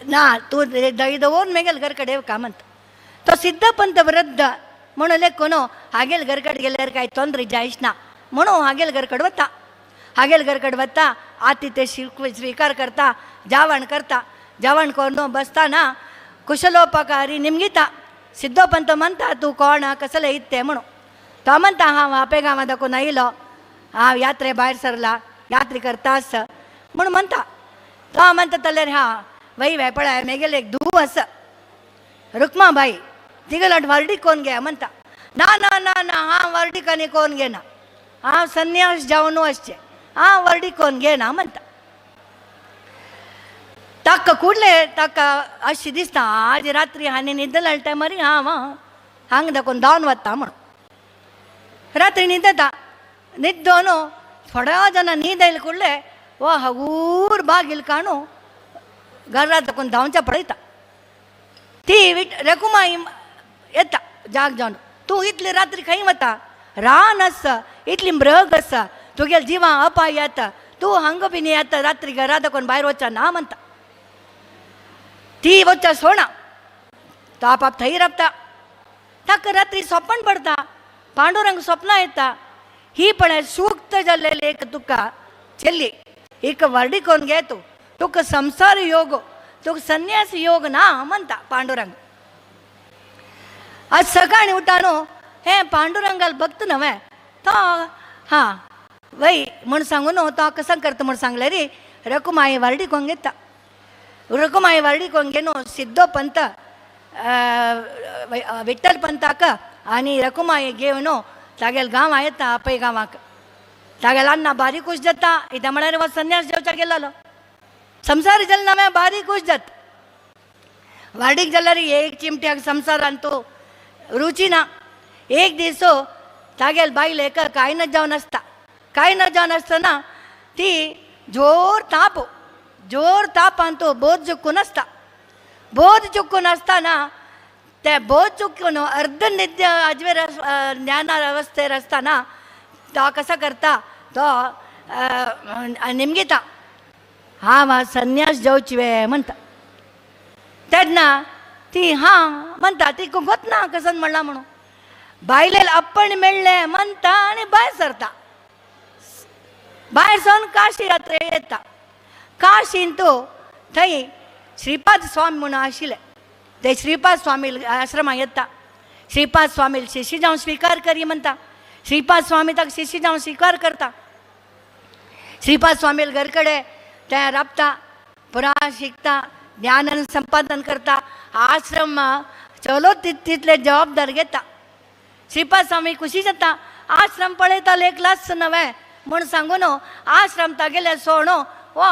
ना तूं दही दवरून मेगेल घर कडेन का म्हणटा तो सिद्धपंत वृद्ध म्हणून लेखून हागेल घर कडेन गेल्यार कांय तोंदरी जायच ना म्हणून हागेल घर कडेन वता हागेल घर कडेन वता आतिथ्य स्विकार करता जेवण करता जेवण करून बसताना कुशलोपकारी निमगिता सिद्धोपंत म्हणटा तूं कोण कसले इत्ते म्हणून तो म्हणटा हांव आपे गांवां दाखोवन आयलो हांव यात्रे भायर सरला यात्री करता आस म्हूण म्हणटा तो म्हणटा जाल्यार हां वय पळय मेगेले एक धूव आसा रुक्माबाई तिगेलो वर्डी कोण घे म्हणटा ना ना ना ना हांव वर्डीक आनी कोण घेना हांव संन्यास जावन वचचें हांव वर्डी कोण घेना म्हणटा ताका कुडले ताका अशें दिसता आज रात्री हांणी न्हिदले टायमार हांव हांगा दाखोवन धांवन वता म्हणून रात्री न्हिदता न्हिदोन थोड्या जाणां न्हीद आयले कुडले वो हगूर बागील काणू घरा दाखोवन धांवच्या पळयता ती रकुमाई येता जाग जावन तूं इतली रात्री खंय वता रान आसा इतली म्रग आसा तुगेले जिवां अपाय येता तूं हांगा बीन येता रात्री घरा दाखोवन भायर वचना ना म्हणटा ती वच्चा सोडा तो आपाप थंय रावता ताका रात्री सोपण पडटा पांडुरंग स्वप्नां येता ही पळय सूक्त जाल्लेली एक तुका चेल्ली एक वर्डी कोण घे तूं तुका संसार योग तुका संन्यास योग ना म्हणटा पांडुरंग आज सकाळी उठा न्हू हे पांडुरंगाल भक्त न्हवे तो हां वय म्हूण सांगून तो कसां करता म्हूण सांगले रे रकुमाई वर्डी कोण घेता रकुमाई वर्डी कोण घेवन सिद्धोपंत विठ्ठलपंताक आनी रकुमाई घेवन तागेले गांवां येता आपय गांवाक तागेले अण्णा बारीक खुश जाता कित्याक म्हळ्यार हो संन्यास जेवच्याक गेल्लो संसार जाले नवे बारीक खुश जाता वाडीक जाल्यार एक चिमट्याक संवसारान तूं रुची ना एक दीस तागेले बायल एक कांय न जावन आसता कांय न जावन आसतना ती जोर तापान तूं बोध चुकून आसता बोध चुकून आसतना ते बोध चुकून अर्ध निद्य अजवेर ज्ञान अवस्थेर आसतना तो कसो करता तो निमगिता हांव संन्यास जेवची वे म्हणटा तेन्ना ती हां म्हणटा ती वतना कसन म्हणला म्हणून बायलेल अप्पण मेळ्ळें म्हणटा आनी भायर सरता भायर सरून काशी यात्रे येता काशीन तूं थंय श्रीपाद स्वामी म्हणून आशिल्ले ते श्रीपाद स्वामी आश्रमांत येता श्रीपाद स्वामी शिष्य जावन स्विकार करी म्हणटा श्रीपाद स्वामी ताका शिष्य जावन स्विकार करता श्रीपाद स्वामी घर कडेन ते राबता पुराण शिकता ज्ञान संपादन करता आश्रम चलो तितले जबाबदार घेता श्रीपाद स्वामी खुशी जाता आश्रम पळयता एक लास नवे म्हूण सांगून आश्रम तागेले सोडून वो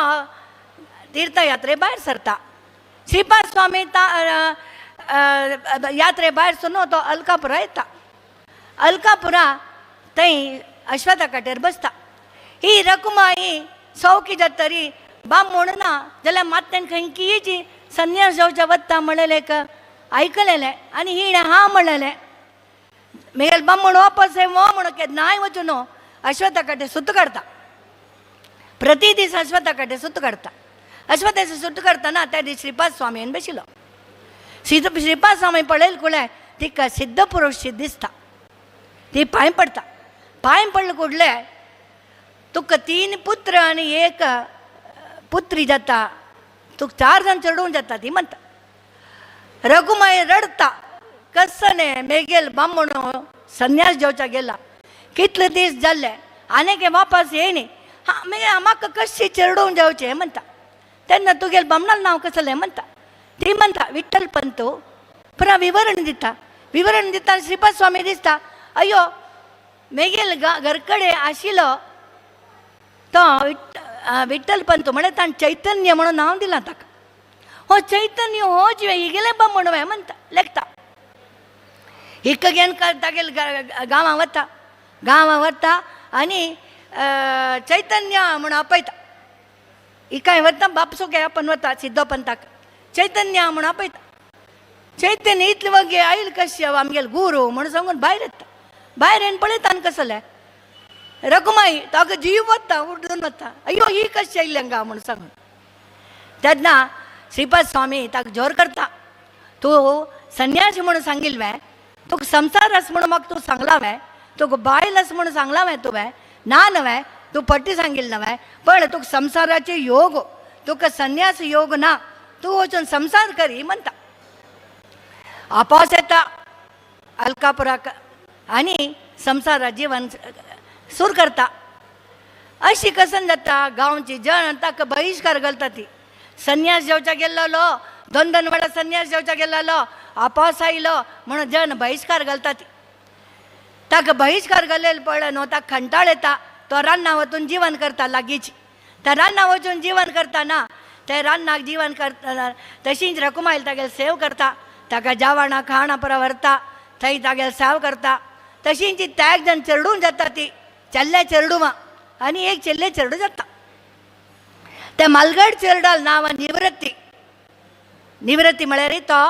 तीर्थयात्रे भायर सरता श्रीपाद स्वामी यात्रे भायर सरून तो अलकापुरा येता अलकापुरा थंय अश्वत्थ कटेर बसता ही रकुमाई सौकी जातरी बाब म्हणून ना जाल्यार मात्यान खंयची संन्यास जावच्या वता म्हणलें आयकलेलें आनी हिणें हां म्हणलेलें मेल बाब म्हणून वापस वो म्हणून नाय वचून अश्वत्थ कटे सुत काडता प्रति दीस अश्वत्थ कटे सुत काडता अश्वत्थाची सूट करतना त्या दिवशी श्रीपाद स्वामीन बशिलो. श्रीपाद स्वामी पळयल कुळे तिका सिद्ध पुरुष दिसता. ती पांय पडता. पांय पडले कुडले तुका 3 पुत्र आणि 1 पुत्री जाता. तुका 4 जण चढवून जाता ती म्हणता. रघुमाई रडता कसने मेगेल बामण संन्यास जेवचा गेला. कितले दीस जाल्ले आनी के वापस येयनी. म्हाका कशी चेडून जावचें म्हणटा. तेन्ना तुगेल बामणाल नांव कसलें म्हणटा. ती म्हणटा विठ्ठल पंतू. पुरा विवरण दिता. विवरण दिता श्रीपाद स्वामी दिसता अयो मेगेल घरकडे आशिल्लो तो विठ्ठल पंतू म्हणे ताणें चैतन्य म्हणून नांव दिलां ताका. हो चैतन्य हो जिवे हिगेले बामण वे म्हणटा लेखता. हिक घेवन तागेल गांवां वता. गांवां वता आनी चैतन्य म्हणून आपयता. हिकाय वता बापसो गे आपण वता सिद्धो पंताक. चैतन्य म्हणून आपयता. चैतन्य इतले वगे आयल कशें आमगेल गुरू म्हणून सांगून भायर येता. भायर येवन पळयता आनी कसलें रघुमाई ताका जीव वता उडून वता. अयो ही कशी आयली हांगा म्हणून सांगून. तेन्ना श्रीपाद स्वामी ताका जोर करता. तूं संन्यासी म्हणून सांगिल्लें. तुका संसार आस म्हणून म्हाका तूं सांगला वे. तुका बायल आस म्हणून सांगला वे तुवें ना नवे. तूं पट्टी सांगिल्लें नवे. पण तुका संसाराचे योग तुका संन्यास योग ना. तूं वचून संसार करी म्हणटा. आपास येता अलकापुराक आनी संसारा जीवन सूर करता. अशी कसन जाता गांवची जण ताका बहिष्कार घालता. ती संन्यास जेवचा गेल्लो 2 वेळा संन्यास जेवचा गेल्लो आपास आयलो म्हणून जण बहिष्कार घालता. ती ताका बहिष्कार घालेल पळय न्हू ताका खंटाळ येता. तो रान्नां वचून जीवन करता लागींची. त्या रान्नां वचून जीवन करतना ते रान्नाक जीवन करता तशींच रकुमायल तागेल सेव करता. ताका जेवणां खाणां पुरा व्हरता. थंय तागेल सेव करता. तशींच त्या 1 जण चेडून जाता. ती चेल्ले चेडूं आनी 1 चेल्ले चेडूं जाता. ते मालगड चेरडाल नांव निवृत्ती. निवृत्ती म्हळ्यार तो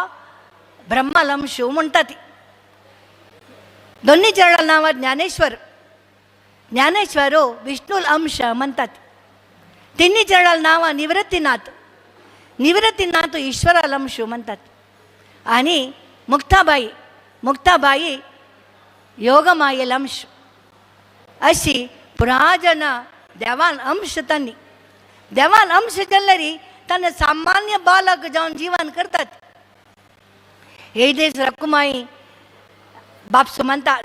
ब्रह्मलंशू म्हणटा. ती दोन्ही चेडडाल नांव ज्ञानेश्वर. ज्ञानेश्वरू विष्णूल अंश म्हणटात. तिन्ही चेडडाल नांव निवृत्तीनाथ. निवृत्तीनाथ ईश्वराल अंशू म्हणटात. आनी मुक्ताबाई. मुक्ताबाई योगमायेल अंश. अशी पुराजन देवान अंश तांणी. देवान अंश जाल्ल्यारी ताणें सामान्य बालक जावन जीवन करतात. हे दीस रकुमाई बापसो म्हणटा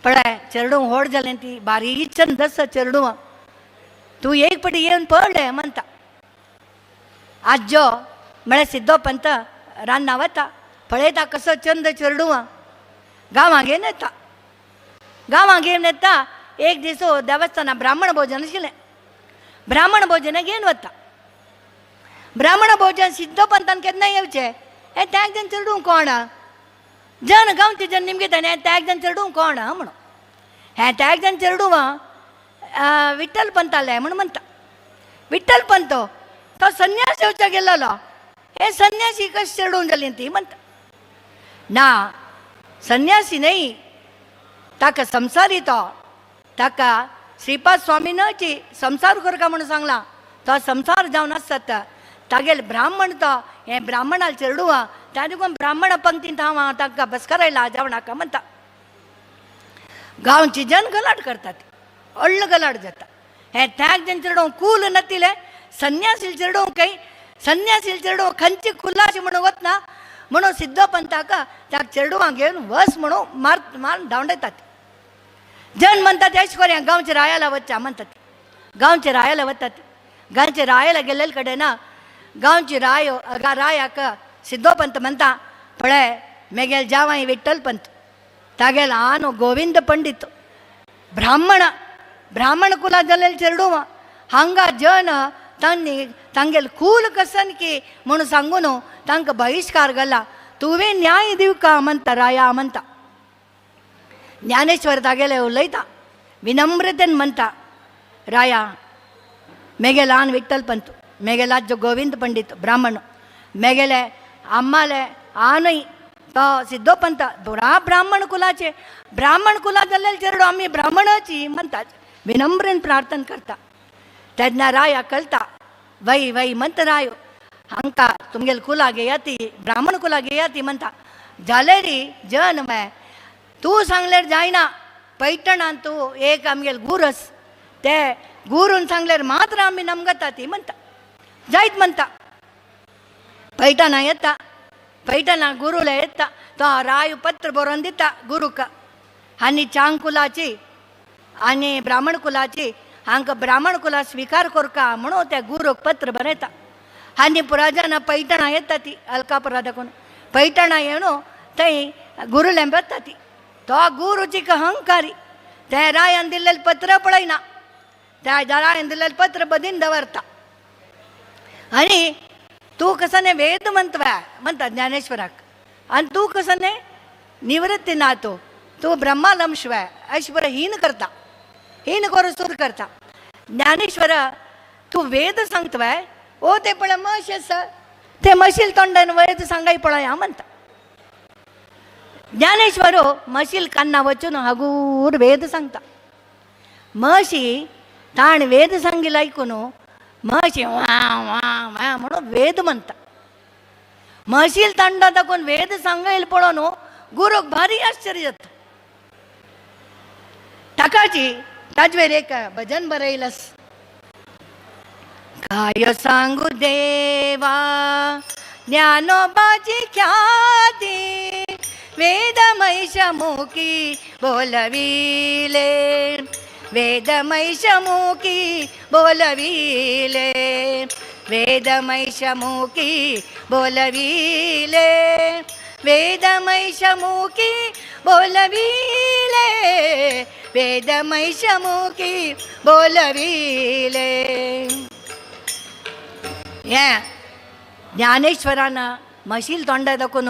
पळय चेडूं व्हड जालें. ती बारीक चंद चेडूं तूं एक पटी येवन पळय म्हणटा. आज्जो म्हळ्यार सिद्धो पंत रान्नां वता. पळयता कसो चंद चेडूं गांवां घेवन येता. गांवां घेवन येता. एक दीस देवस्थानां ब्राह्मण भोजन आशिल्लें. ब्राह्मण भोजन घेवन वता. ब्राह्मण भोजन सिद्धो पंतान केन्ना येवचें. हे त्या 1 जण चेडूं कोण जण गांवचे जण निमगे ताणें त्या 1 जण चेडूं कोण म्हणून. हे त्या 1 जण चेडूं विठ्ठल पंताले म्हणून म्हणटा. विठ्ठल पंत तो संन्यास येवचा गेल्लो. हे संन्यासी कशें चेडूं जालीं ती म्हणटा. ना संन्यासी न्हय. ताका संवसारी तो. ताका श्रीपाद स्वामीनची संसार करता म्हणून सांगला. तो संसार जावन आसता. तागेल ब्राह्मण तो हे ब्राह्मणाल चेडूं त्या देखून ब्राह्मण पंक्तींत हांव ताका बसकार आयला जेवणाका म्हणटा. गांवची जन गलाट करतात. व्हडलो गलाट जाता. हे त्या 1 जण चेडूं कूल नातिले. संन्यासी चेडूं खंय संन्यासी चेडूं खंयची कुलाशी म्हणून वतना म्हणून सिद्धो पंताका त्या चेडूं घेवन वस म्हणून मार धांवडायतात. जण म्हणतात अशें करून गांवचे रायाला वचच्या म्हणटात. गांवचे रायाला वतात. गांवचे रायाला गेल्ले कडेन गांवची रायाक सिद्धो पंत म्हणटा पळय मेगेल जावाई विठ्ठल पंत तागेल आनो गोविंद पंडित ब्राह्मण कुला जाल्ले चेडूं हांगा जन तांणी तांगेल कूल कसन की म्हणून सांगून तांकां बहिष्कार घाला. तुवें न्याय दिवका म्हणटा राया म्हणटा. ज्ञानेश्वर तागेले उलयता विनम्रतेन म्हणटा राया मेगेल आन विठ्ठल पंत मेगेल आजो गोविंद पंडित ब्राह्मण मेगेले आम्माले आनय तो सिद्धो पंत बरा ब्राह्मण कुलाचे. ब्राह्मण कुला जाल्ले चेडूं आमी ब्राह्मणाची म्हणटात. विनम्रेन प्रार्थना करता. तेन्ना राया कळटा वै वै म्हणत रायो हांका तुमगेल कुलागे येती ब्राह्मण कुलागे येती म्हणता जाले री जन मैं तूं सांगल्यार जायना पैठणान तूं एक आमगेल गुरस ते गुरून सांगल्यार मात्र आमी नमगता ती म्हणटा जायत म्हणटा पैठणा येता पैठणा गुरुला येता तो राय पत्र बरोवन दिता गुरुक आनी चांग कुलाची आनी ब्राह्मण कुलाची हांकां ब्राह्मण कुला स्विकार करका म्हणून त्या गुरूक पत्र बरयता आनी पुराजना पैठणा येता ती अलकापुरा दाखोवन पैठणा येणू थंय गुरुलें बसता ती तो गुरुची अहंकारी त्या रायान दिल्लेलें पत्र पळयना त्या रायान दिल्लेलें पत्र बदीन दवरता आनी तूं कसं वेद म्हणता ज्ञानेश्वराक आनी तूं कसं निवृत्ती ना तूं ब्रह्मालंशवाय ऐश्वर हीन करता हीन करून सूर करता ज्ञानेश्वर तूं वेद सांगतवाय ओ ते पळय म्हशी आसा ते म्हशील तोंडान वेद सांगाय पळय हांव म्हणटा ज्ञानेश्वर म्हशील कान्ना वचून हगूर वेद सांगता म्हशी ताण वेद सांगिल्लो आयकून म्हशी वा वा वा म्हणून वेद म्हणटा म्हशील तांडा दाखोवन वेद सांगयला पळोवन गुरूक भारी आश्चर्य जाता ताकाची ताजवेर एक भजन बरयलास काय सांगू देवा ज्ञानोबाची ख्याती वेदमय शमुखी बोलविले वेदमय शमुखी बोलविले वेदमय शमुखी बोलविले वेदमय शमुखी बोलविले वेदमय शमुखी बोलविले हे ज्ञानेश्वरानं म्हशील तोंडा दाखोवन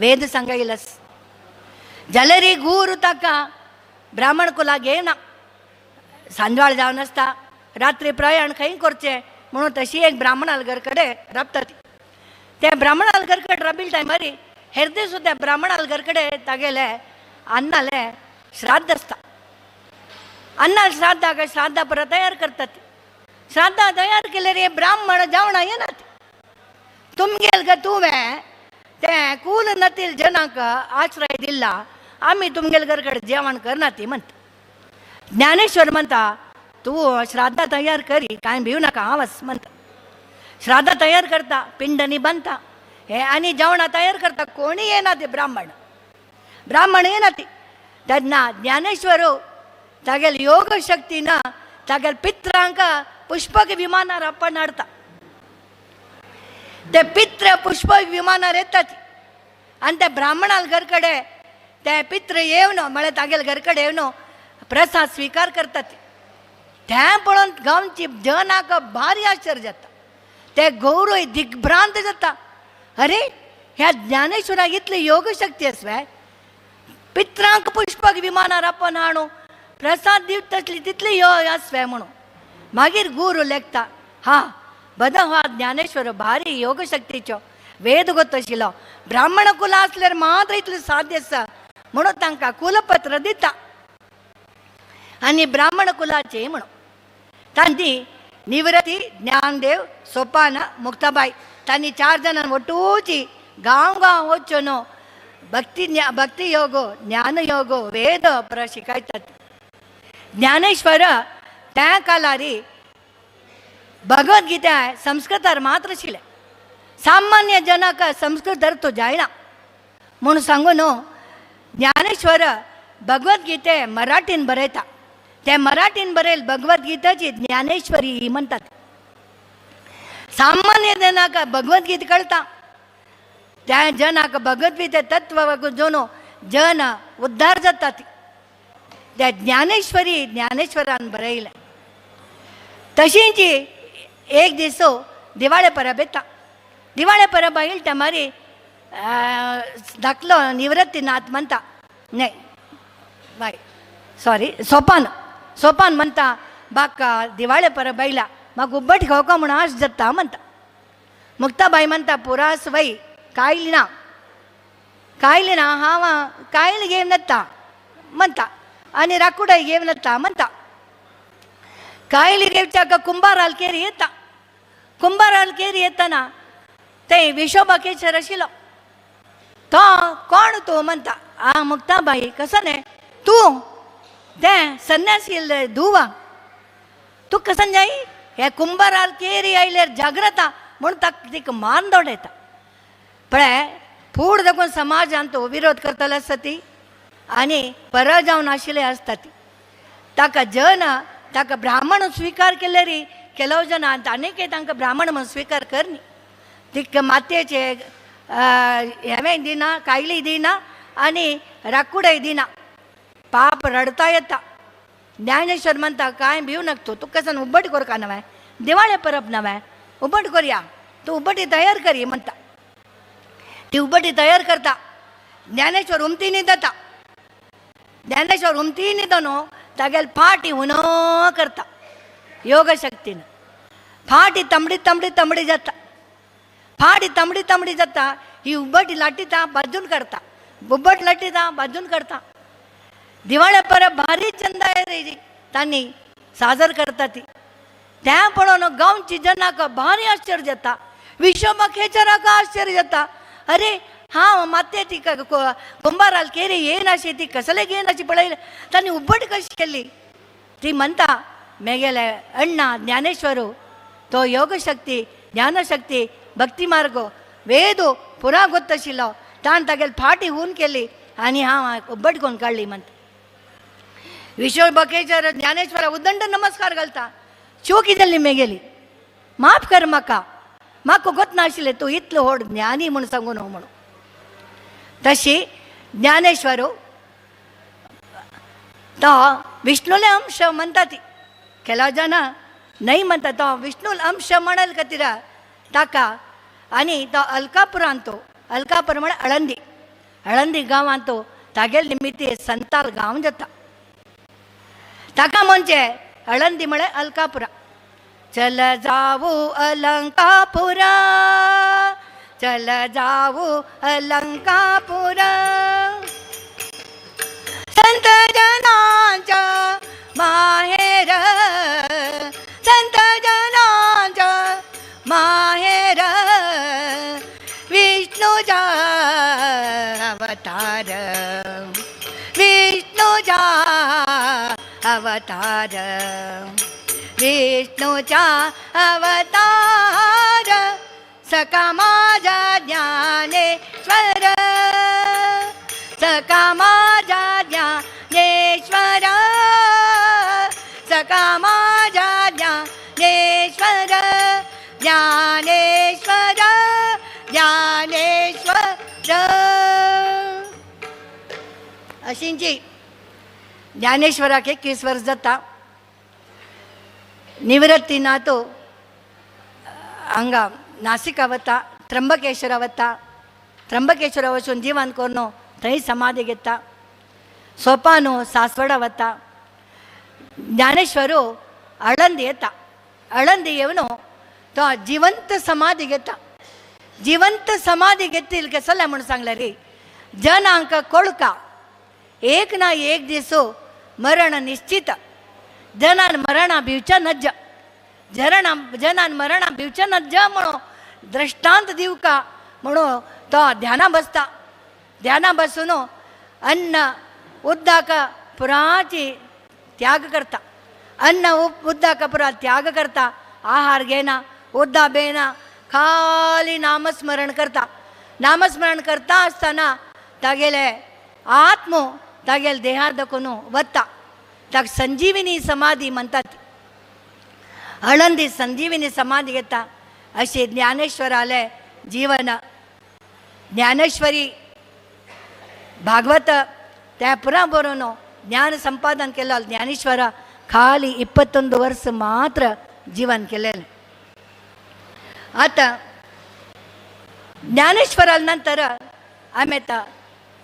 वेद सांगयलस जाल्यार गुरू ताका ब्राह्मण कुलाक येना सांजवाळ जावन आसता रात्री प्रयाण खंय करचें म्हणून तशी एक ब्राह्मण अलगर कडेन राबता ती त्या ब्राह्मण अलगर कडेन राबिल्ले टायमार हेर दीस त्या ब्राह्मण अलगर कडेन तागेले अन्नाले श्राद्ध आसता अन्ना श्राद्धा परत तयार करतात श्राद्धा तयार केल्यार हे ब्राह्मण जेवणां येनात तुमगेल ग तुवें ते कूल नतील जनाक आश्रय दिला आमी तुमगेल घर कडेन जेवण करना ती म्हणटा ज्ञानेश्वर म्हणटा तूं श्राद्धा तयार करी कांय भिव नाका हांवच म्हणटा श्राद्धा तयार करता पिंडनी बांदता हे आनी जेवणां तयार करता कोणी येना ते ब्राह्मण येना ती तेन्ना ज्ञानेश्वर तागेल योग शक्तीन तागेल पित्रांक पुष्पक विमानार आपण हाडटा ते पित्र पुष्पक विमानार येतात आनी ते ब्राह्मणाल घर कडेन ते पित्र येवन म्हळ्यार तागेल घर कडेन येवन प्रसाद स्विकार करतात तें पळोवन गांवची जनाक भारी आश्चर्य जाता ते गौरव दिग्भ्रांत जाता अरे ह्या ज्ञानेश्वराक इतली योग शक्ती आसवाय पित्रांक पुष्पक विमानार आपण हाडू प्रसाद दिवता तसली तितली आसवाय म्हणून मागीर गुरू लेखता हा बदा हा ज्ञानेश्वर भारी योग शक्तीचो वेद गोत आशिल्लो ब्राह्मण कुल आसल्यार मात्र इतलें साध्य आसा म्हणून तांकां कुलपत्र दिता आनी ब्राह्मण कुलाचे म्हणून तांची निवृत्ती ज्ञानदेव सोपान मुक्ताबाई तांणी 4 जाणां वटूची गांव वचून भक्ती योगो ज्ञान योगो वेद शिकयतात ज्ञानेश्वर त्या कालारी भगवद्गीता संस्कृतार मात्र आशिल्लें सामान्य जनाक संस्कृत अर्थ जायना म्हूण सांगून ज्ञानेश्वर भगवद्गीते मराठीन बरयता ते मराठीन बरयल भगवद्गीताची ज्ञानेश्वरी म्हणटात सामान्य जनाक भगवद्गीता कळटा त्या जनाक भगवद्गीते तत्व जोन जन उद्धार जातात त्या ज्ञानेश्वरान बरयलें तशींच एक दीस दिवाळे परब येता दिवाळे परब येयल्या टायमार धाकलो निवृत्तीनाथ म्हणटा न्हय बाय सॉरी सोपान म्हणटा बाका दिवाळे परब आयला म्हाका उब्बट खावका म्हूण आश जाता म्हणटा मुक्ताबाई म्हणटा पुरास वय कायली ना हांव कायल घेवन येता म्हणटा आनी राकुडाय घेवन येता म्हणटा कायली घेवच्याक कुंभार आलकेरी येता कुंभाराल केरी येताना ते विशोबाकेचर आशिल्लो तो कोण तूं म्हणटा आ मुक्ताबाई कसं नाही तूं तें संन्यासी धुवा तू कसन जाई हे कुंभाराल केरी आयल्यार जाग्रता म्हणून ताका तिका मान दवडयता पळय फूड देखून समाजान तो विरोध करतलो आसता ती आनी परळ जावन आशिल्ले आसता ती ताका जन ताका ब्राह्मण स्विकार केल्यार केलो जन आनीकय तांकां ब्राह्मण म्हणून स्विकार करनी तिका मातयेचे हें दिना कायली दिना आनी राकुडय दिना पाप रडता येता ज्ञानेश्वर म्हणता काय भिवू नका तू कसं उब्बट करू का नव्हे दिवाळे परब नव्हे उब्बट करूया तू उब्बटी तयार करी म्हणता ती उब्बटी तयार करता ज्ञानेश्वर उमतीनी जाता ज्ञानेश्वर उमतीनी न्हू तागेल फाटी उनो करता योग शक्तीन फाटी तमडी तमडी तमडी जाता फाटी तमडी तमडी जाता ही उब्बटी लाटीता बाजून करता उब्बट लाटीता बाजून करता दिवाळे परब भारी चंदा रे तांणी साजर करता ती त्या पळोवन गांवची जनाक भारी आश्चर्य जाता विशोबाकेचराक आश्चर्य जाता अरे हांव मातयेची कुंभाराल केरी येनाशी ती कसले घेनाशी पळयले तांणी उब्बट कशी केली ती म्हणटा मेगेले अण्णा ज्ञानेश्वरू तो योगशक्ती ज्ञानशक्ती भक्ती मार्ग वेदो पुरा गोत आशिल्लो ताण तागेल फाटी हून केली आनी हांव उब्बट करून काडली म्हणटा विशोबाकेचर ज्ञानेश्वरा उदंड नमस्कार घालता शिव किदेली मेगेली माफ कर म्हाका गोत नाशिल्लें तूं इतलो व्हड ज्ञानी म्हूण सांगून हो म्हणून तशी ज्ञानेश्वरू तो विष्णूले अंश म्हणटा ती केलो जाणा नाही म्हणटा तो विष्णूल अंश म्हणल खातीर ताका आनी तो अलकापूर म्हळ्यार आळंदी गांवांत तो तागेल निमित्ती संताल गांव जाता ताका म्हणजे आळंदी म्हळ्यार अलकापुरा चल जावू अलंकापुरा चल जावू अलंकापुरा संत जनांच्या माहेर संत जनांच्या माहेर विष्णूचा अवतार विष्णूचा अवतार विष्णूचा अवतार सका माझा ज्ञानेश्वर सका माझा ज्ञानेश्वर सका माझा ज्ञानेश्वर ज्ञानेश्वर ज्ञानेश्वर अशींची ज्ञानेश्वराक 21 वर्ष जाता निवृत्ती ना तो हांगा नासिका वता त्र्यंबकेश्वरा वता त्र्यंबकेश्वरा वचून जीवन करून थंय समाधी घेता सोपानो सासवडा वता ज्ञानेश्वरू आळंदी येता आळंदी येवन तो जिवंत समाधी घेता जिवंत समाधी घेतील कसले म्हणून सांगले रे जनांक कोळका एक ना एक दिसो मरण निश्चित जनान मरणा भिवच्या नज्ज जनान मरणा भिवच्या नज्ज म्हणून दृष्टांत दिवका म्हणून तो ध्याना बसून अन्न उद्दाक पुराची त्याग करता अन्न उद्दाक पुरा त्याग करता आहार घेना उद्दा बेना खाली नामस्मरण करता आसतना तागेले आत्मो तागेल देहार दखून वता ताका संजीवनी समाधी म्हणटात आळंदी संजीवनी समाधी घेता अशी ज्ञानेश्वराले जीवन ज्ञानेश्वरी भागवत त्या पुरा बरोवन ज्ञान संपादन केलो ज्ञानेश्वर खाली 21 वर्ष मात्र जीवन केलेलें आता ज्ञानेश्वरा नंतर आम्ही आता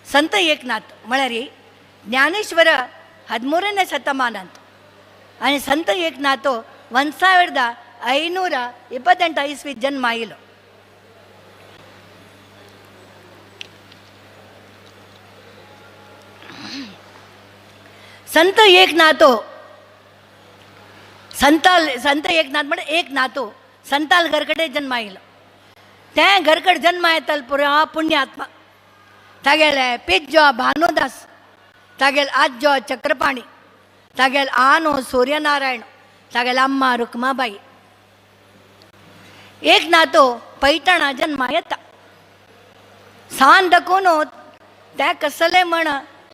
संत एकनाथ म्हळ्यार ज्ञानेश्वर 13ನೇ ಶತಮಾನಂತ आणि संत एकनाथ 1528 ಇಸ್ವಿ ಜನ್ಮ ಆಯಿಲು संत एकनाथ म्हणजे एक नातो संताल घरकडे जन्म आयलो त्या घरकडे जन्म येताल पुरा पुण्यात्मा तागेले पिज्जो भानुदास तागेल आज्जो चक्रपाणी तागेल आनो सूर्यनारायण तागेल अम्मा रुक्माबाई एक नातो पैठणा जन्म येता सांद कोण त्या कसले म्हण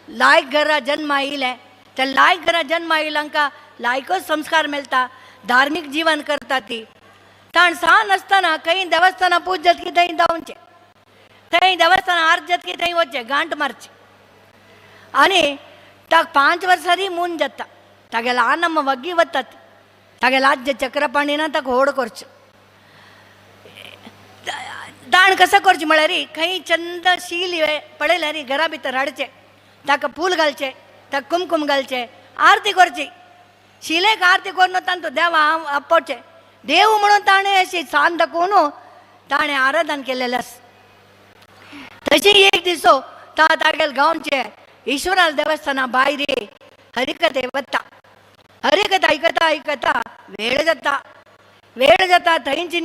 लायक घरा जन्म आयले त्या लायक घरा जन्म आयलांका लायकच संस्कार मेळता धार्मिक जीवन करता ती ताण सान असताना काही देवस्थाना पूजत की थंय जावचे थंय देवस्थाना आर्जत की थंय वचचे गांठ मारचे आनी ताक 5 वर्सांनी मून जाता तागेला आनम वग्गी वतात तागेला आज्य चक्रपाणीना ताका होड करचे दाण कसं करचें म्हळ्यार खंय चंद शील पळयल्यार घरा भितर हाडचें ताका फूल घालचें ताका कुमकुम घालचें आरती करची शिलेक आरती करून तांतू देवा आपवचें देव म्हणून ताणें अशी सांद दाखोवन ताणें आराधन केलेलें आसा तशी एक दिसो तागेल गांवचे ईश्वराल देवस्थाना भायर हरिकथे वता हरिकथा आयकता आयकता वेळ जाता थंयची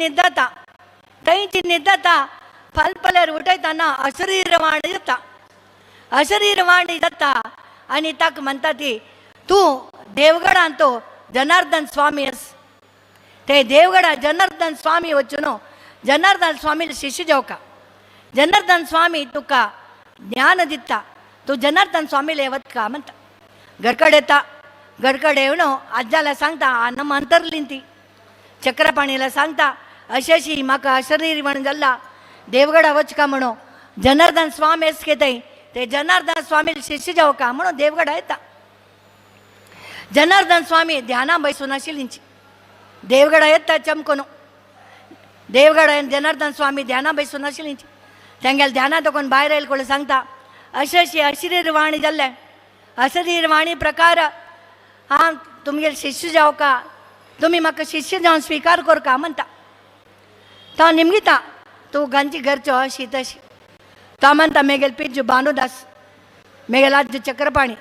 न्हिदता फालपल्यार उठयतना अशरीरवाणी जाता आनी ताका म्हणटा ती तूं देवगडांत तो जनार्दन स्वामी आस ते देवगडा जनार्दन स्वामी वचून जनार्दन स्वामी शिष्य जावका जनार्दन स्वामी तुका ज्ञान दिता तूं जनार्दन स्वामीले वचका म्हणटा घरकडे येता घरकडे येवन आज्याला सांगता आनम अंतरलीन ती चक्रपाणीला सांगता अशी म्हाका अशरीरवण जाल्ला देवगडा वचका म्हणून जनार्दन स्वामी आस थंय ते जनार्दन स्वामी शिष्य जावका म्हणून देवगडा येता जनार्दन स्वामी ध्याना बसून आशिल्लींची देवगडा येता चमकून देवगडा जनार्दन स्वामी ध्याना बसून आशिल्लींची तेंगेले ध्याना तकोन भायर येयले कोण सांगता अशी अशरीरवाणी जाल्ले अशरीरवाणी प्रकार हांव तुमगेले शिष्य जावका तुमी म्हाका शिष्य जावन स्विकार करका म्हणटा तो निमगिता तूं गांची घरचो अशी तशी तो म्हणटा मेगेल पिज्जू भानुदास मेगेल आज्य चक्रपाणी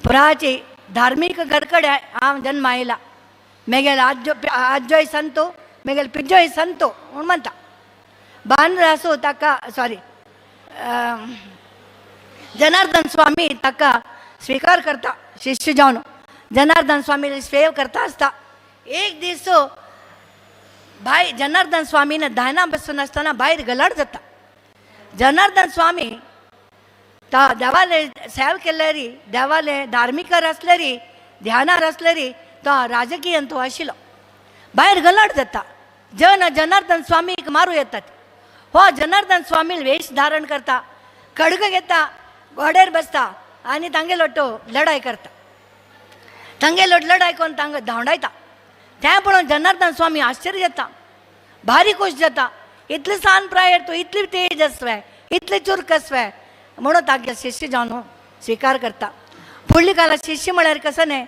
पुराची धार्मिक घरकडे हांव जन्म आयला मेगेल आज्योय संतो मेगेल पिज्जोय संतो म्हूण म्हणटा भानुदासू ताका सॉरी जनार्दन स्वामी ताका स्विकार करता शिष्य जावन जनार्दन स्वामी सेव करता आसता एक दीस भायर जनार्दन स्वामीन ध्याना बसून आसतना भायर गलाड जाता जनार्दन स्वामी तो देवाले सेव केल्यारी देवाले धार्मिकार आसल्यारी ध्यानार आसल्यारी तो राजकीयान तो आशिल्लो भायर गलाड जाता जनार्दन स्वामीक मारू येतात हो जनार्दन स्वामी वेश धारण करता खडग घेता घोड्यार बसता आनी तांगे लोटो लढाई करता तांगे लोट लढाई करून तांकां धांवडायता तें पळोवन जनार्दन स्वामी आश्चर्य जाता भारी खूश जाता इतले सान प्रायर तूं इतली तेज आसवे इतले चुरक आसवे म्हणून तागे शिष्य जावन स्विकार करता फुडली काळात शिष्य म्हळ्यार कसं न्ही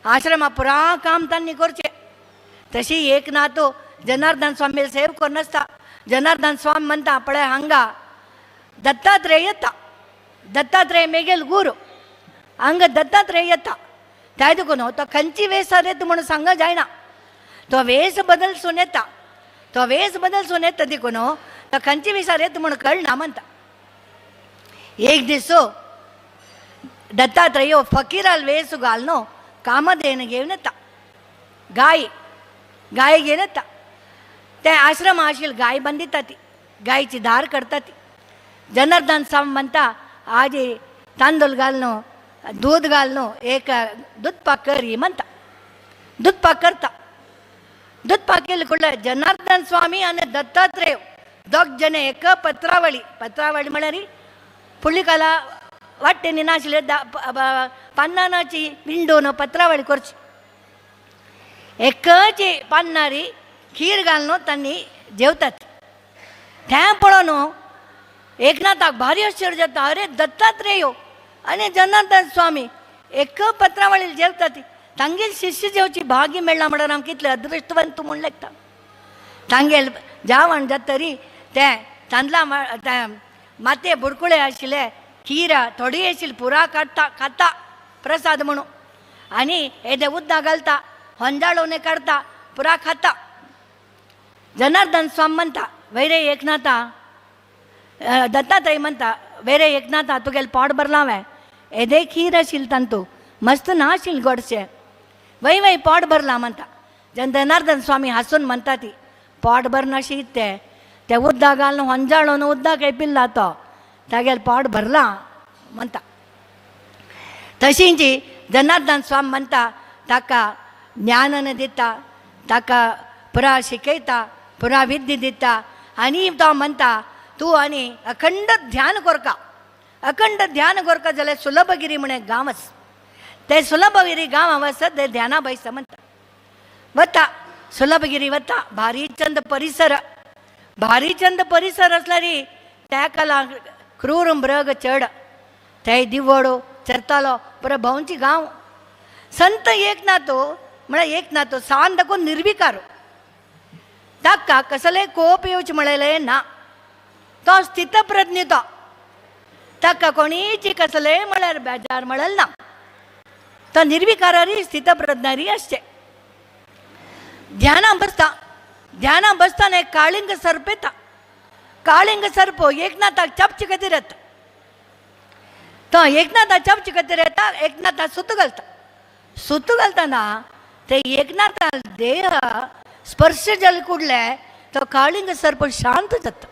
आश्रमा पुरा काम तांणी करचें तशी एक नातो जनार्दन स्वामी सेव करून आसता जनार्दन स्वामी म्हणटा पळय हांगा दत्तात्रेय येता दत्तात्रेय मेगेल गुरू हांगा दत्तात्रेय येता त्या देखून तो खंयची वेसार येता म्हणून सांग जायना तो वेस बदलसून येता तो वेस बदलसून येता देखून तो खंयची वेसार येता म्हणून कळना म्हणटा एक दिसो दत्तात्रेय फकीराल वेस घालून कामधेन घेवन येता गाय घेवन येता ते आश्रम आशिल्ली गाय बांदिता ती गायची धार करता ती जनार्दन स्वामी म्हणटा आज तांदूळ घालून दूध घालून एक दूध पाक करी म्हणटा दूध पाक करता दूध पाक केले कुठलं जनार्दन स्वामी आणि दत्तात्रेय दोग जणे एक पत्रावळी म्हळ्यार फुडली काला वाटेनी नाशिल्ले पान्नाची विंडोन पत्रावळी करची एकची पान्नारी खीर घालून तांणी जेवतात तें पळोवन एकनाथाक भारी आश्चर्य जाता अरे दत्तात्रेय आनी जनार्दन स्वामी एक पत्रावळी जेवता ती तांगेल शिष्य जेवची भागी मेळना म्हणून हांव कितले अदृश्टवंत म्हूण लेखता तांगेल जेवण जातरी ते तांदळा माते बुडकुळे आशिल्ले खीर थोडी आशिल्ली पुरा खाता प्रसाद म्हणून आनी येदे उदक घालता हंजाळोने काडता पुरा खाता जनार्दन स्वामी म्हणता वैरे एकनाथा दत्तात्रय म्हणता वेरे एकनाथा तुगेल पोट भरलां येदे खीर आशिल्ल तांतू मस्त ना आशिल्ल गोडशें वय वय पोट भरलां म्हणटा जनार्दन स्वामी हांसून म्हणटा ती पोट भरनाशी ते उद्दा घालून ಹೊಂಜಾಳೋನು उद्दाक येपिल्ला तो तागेल पोट भरलां म्हणटा तशींची जनार्दन स्वामी म्हणटा ताका ज्ञान दिता ताका पुरा शिकयता पुरा विद्या दिता आनी तो म्हणटा तूं आनी अखंड ध्यान कोरका अखंड ध्यान कोरका जाल्यार सुलभगिरी म्हणे गांव आसा ते सुलभगिरी गांव वचत ते ध्याना बसता म्हणटा वता सुलभगिरी वता भारी चंद परिसर आसल्यार त्या लागून क्रूर मृग चड ते दिवडो चरतालो पुरो भोंवची गांव संत एकनाथो म्हळ्यार एकनाथो सांत निर्विकारो ताका कसले कोप येवचे म्हळेलें ना तो स्थितप्रज्ञ तो ताका कोणीची कसले म्हळ्यार बेजार म्हळेल ना तो निर्विकारारी स्थितप्रज्ञारी आसचे ध्याना बसताना एक काळिंग सर्प येता काळिंग सर्प एकनाथाक चपची खातीर येता तो एकनाथा चपची खातीर येता एकनाथा सुत घालतना ते एकनाथा देह स्पर्श जल कुडले तो काळिंग सर्प शांत जाता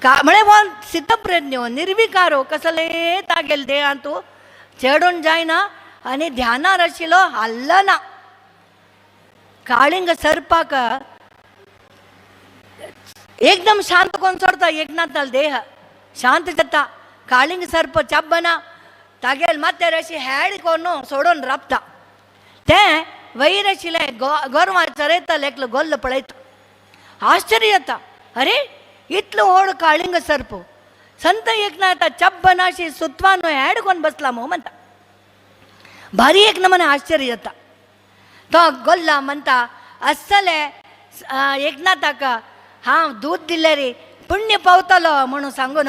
म्हळ्यार हो स्थितप्रज्ञो निर्विकारो कसले तागेल देहांत चेडून जायना आनी ध्यानार आशिल्लो हल्लना काळिंग सर्पाक एकदम शांत कोण सोडता एकनाथाल देह शांत जाता काळिंग सर्प चब्बना तागेल मातेर अशी हेड कोण सोडून राबता ते वयर आशिल्ले गोरवां चरयताले एकलो गोल्ल पळयता आश्चर्य जाता अरे इतलो व्हड काळिंग सर्प संत एकनाथा चब्बनाशी सुतवान हेड कोण बसला मो म्हणटा भारी एक नमने आश्चर्य जाता तो गोल्ला म्हणटा असले एकनाथाक हांव दूद दिलें रे पुण्य पावतलो म्हणून सांगून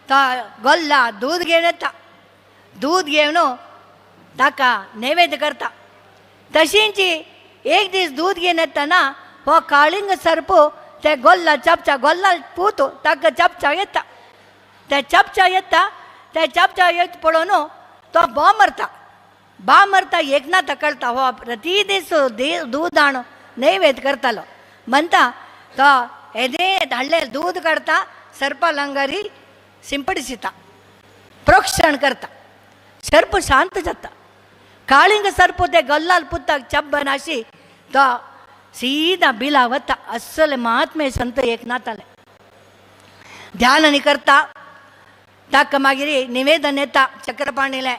तो गोल्ला दूद घेवन येता दूद घेवन ताका नैवेद्य करता तशींची एक दीस दूद घेवन येतना हो काळिंग सर्प ते गोल्ला चपचा गोल्ला पूत ताका चपचा येता ते चपचा येत पळोवन तो बा मरता एकनाथ कळटा हो प्रति दीस दूद हाड नैवेद्य करतालो म्हणटा तो येदे हाडले दूद काडटा सर्पा लंगारी सिंपडिसिता प्रोक्षण करता सर्प शांत जाता काळिंग सर्प ते गोल्लाल पुत्ताक चब्बनाशी तो सीधा बिला वता अस्सल महात्मे संत एकनाथाले ध्यान करता ताका मागीर निवेदन येता चक्रपाणीले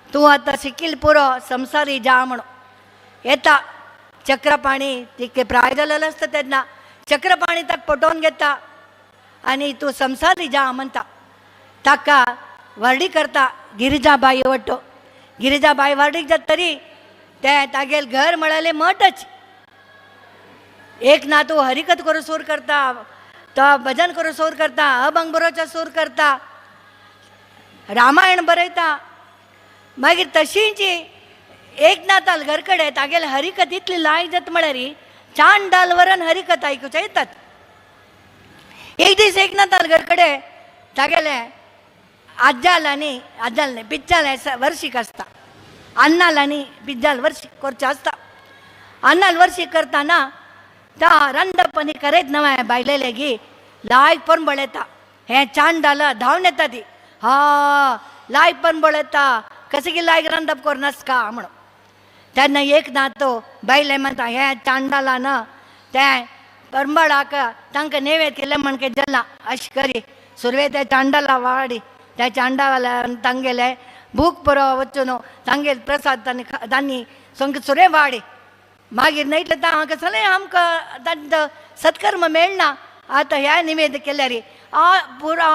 तूं आतां शिकिल पुरो संवसारी जा म्हणून येता चक्रपाणी तिके प्राय जालेलो आसता तेन्ना चक्रपाणी ताका पटोवन घेता आनी तूं संवसारी जा म्हणटा ताका वर्डी करता गिरिजाबाई वट्टो गिरिजाबाई वर्डीक जाता तरी ते तागेल घर म्हळ्यार मठच एक ना तूं हरिकत करून सूर करता तो भजन करून सूर करता अभंग बरोवचो सूर करता रामायण बरयता मागीर तशींची एकनाथाल घर कडेन तागेले हरिकत इतली लायक जाता म्हळ्यार चांडाल वरान हरिकत आयकुचे येतात एक दीस एकनाथाल घर कडेन तागेले आज्जाल न्ही पिज्जाल वर्शीक आसता अन्नाल आनी पिज्जाल वर्शीक करचें आसता अन्नाल वर्शीक करतना ता रंडपणी करयत नवे बायले लेगी लायक परंबळ येता हें चांडाल धांवन येता ती हा लायक परंबळ येता कशें की लायक रंडप कर नासका म्हणून तेन्ना एक ना तो बायले म्हणटा हें चांडालान तें परंबळाक तांकां नेवेद केलें म्हण जाला अशें करी सुरवे ते चांडाला वाडी त्या चांडाला तांगेले भूक पुरो वचून तांगेले प्रसाद तांणी संग सुरे वाडी मागीर नयतले हांव कसले आमकां तांचो सत्कर्म मेळना आतां ह्या निवेद केल्यार पुरो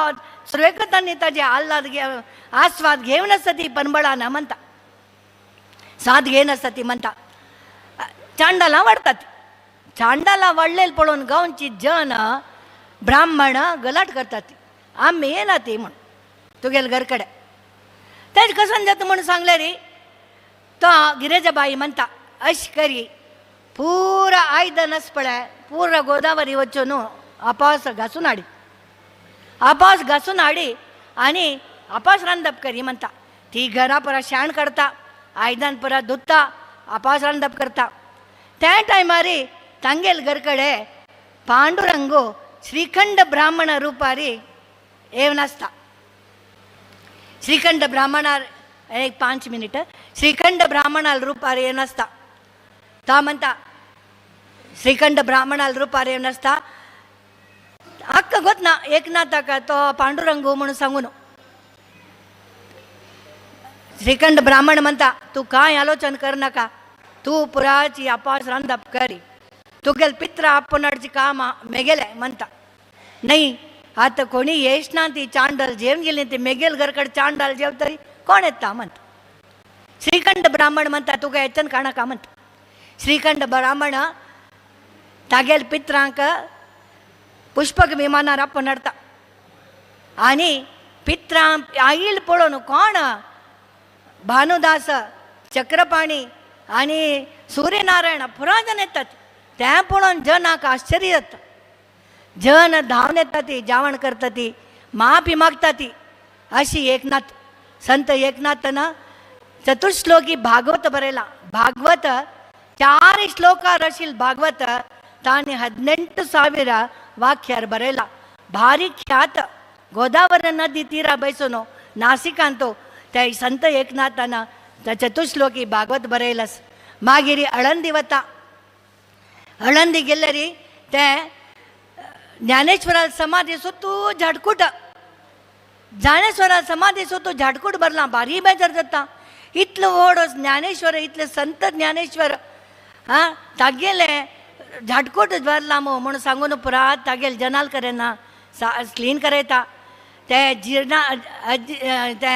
सुरवेक तांणी ताजे आल्हाद आस्वाद घेवन आसता ती परंबळान म्हणटा साद घेवन आसता ती म्हणटा चांडालां वाडटात चांडालां वाडलेले पळोवन गांवची जन ब्राह्मण गलाट करतात आमी येना ती म्हण तुगेले घर कडेन तेज कसन जाता म्हूण सांगले रे तो गिरेजाबाई म्हणटा अश करी पूरा आयदनच पळय पूरा गोदावरी वचून आपास घासून हाडी आपास घासून हाडी आनी आपास रांदप करी म्हणटा ती घरा परा शाण करता आयदन परा धुता आपास रांदप करता त्या टायमार तांगेल घरकडे पांडुरंगो श्रीखंड ब्राह्मण रुपारी येवन आसता श्रीखंड ब्राह्मणार एक 5 मिनिट श्रीखंड ब्राह्मणाल रुपार येवन आसता ता म्हणटा श्रीखंड ब्राह्मणाल रुपार येवन आसता अक्क गोतना एकनाथाका तो पांडुरंगो म्हणून सांगून श्रीखंड ब्राह्मण म्हणता तू काय आलोचन कर नाका तू पुराची आपास रांदप करी तुगेल पित्र आपणाची काम मेगेले म्हणता नाही आता कोणी येश ना ती चांडल जेवण गेली ते मेगेल घरकडे चांडल जेव तरी कोण येता म्हणता श्रीखंड ब्राह्मण म्हणता तुका येचन काणा म्हणता श्रीखंड ब्राह्मण तागेल पित्रांक पुष्पक विमानार आपण हाडता आनी पित्रां आईल पळोवन कोण भानुदास चक्रपाणी आनी सूर्यनारायण पुरा जन येतात त्या पळोवन जनाक आश्चर्य जाता जन धांवन येता ती जेवण करता ती माफी मागता ती अशी एकनाथ संत एकनाथन चतुश्लोकी भागवत बरयला भागवत 4 श्लोकार आशिल्ल भागवत ताणी 18,000 वाक्यार बरयला भारी ख्यात गोदावरी नदी तीरा बैसून नासिकांतो त्या संत एकनाथान चतुश्लोकी भागवत बरयलास मागीर आळंदी वता आळंदी गेल्यारी ते ज्ञानेश्वरा समाधी सुतू झाडकूट ज्ञानेश्वरा समाधी सुतू झाडकूट भरला भारी बेजार जाता इतलो व्हड ज्ञानेश्वर इतले संत ज्ञानेश्वर तागेले झाडकोट भरला म्हणून सांगून पुरा तागेल जनाल करेना क्लीन करयता ते जिर्णा ते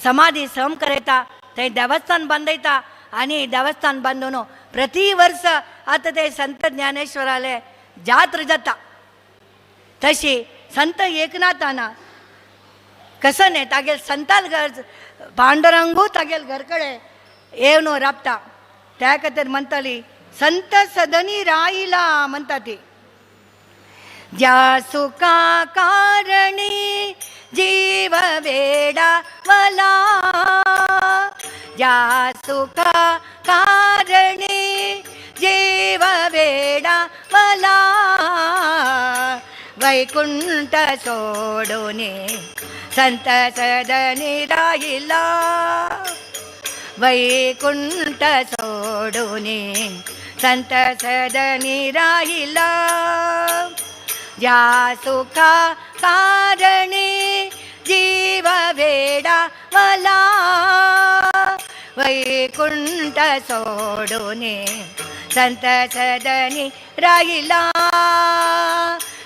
समाधी सम करयता ते देवस्थान बांदयता आनी देवस्थान बांदून प्रति वर्ष आता ते संत ज्ञानेश्वराले जात्रा जाता तशी संत एकनाथाना कसं तागेल संताल घर पांडुरंगू तागेल घरकडे येवन राबता त्या खातीर म्हणटाली संत सदनी राहिला म्हणटा ती ज्या सुखा कारणी जीव वेडा वला ज्या सुखा कारणी जीव वेडा वला वैकुंठ सोडून संत सदनी राहिला वैकुंठ सोडून संत सदनी राहिला ज्या सुखा कारणी जीव वेडा वला वैकुंठ सोडून संत सदनी राहिला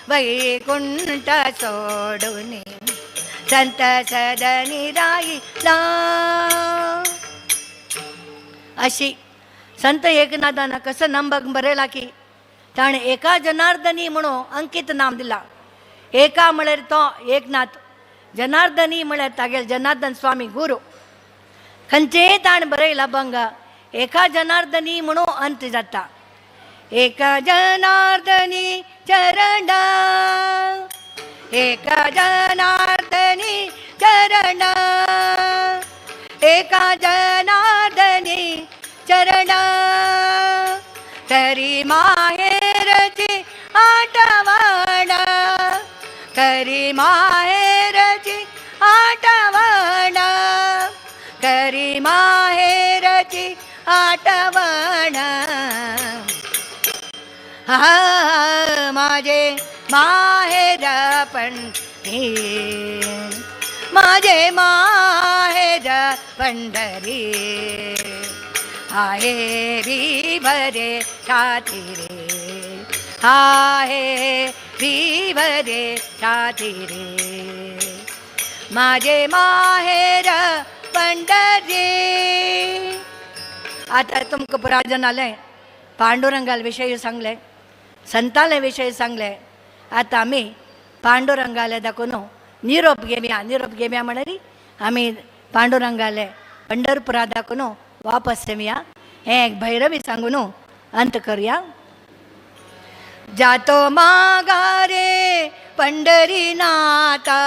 वैकुंठ सोडून संत सदनी राहिला अशी संत एकनाथानं कसं नंबक बरयला की ताणें एका जनार्दनी म्हणून अंकित नाम दिला एका म्हळ्यार तो एकनाथ जनार्दनी म्हळ्यार तागेल जनार्दन स्वामी गुरू खंयचे ताणें बरयला बंग एका जनार्दनी म्हणून अंत जाता एका जनार्दनी चरण एका जनार्दनी चरण एका जनार्दनी चरण तरी माहेरची आठवण करी माहेरची आठवण करी माहेरची आठवण हा माझे माहेर पंढरी माझे माहेर पंढरी आहे री भरे छाती रे आहे री भरे छाती रे माझे माहेर पंढरी. आता तुमकां पुराजन आलें पांडुरंगाल विशयी सांगले संताले विशयी सांगले आता आमी पांडुरंगाले दाखोवन निरोप घेवया म्हणरी आमी पांडुरंगाले पंढरपुरा दाखोवन वापस येवया. हें एक भैरवी सांगून अंत करूया. जातो माघारे पंढरीनाथा,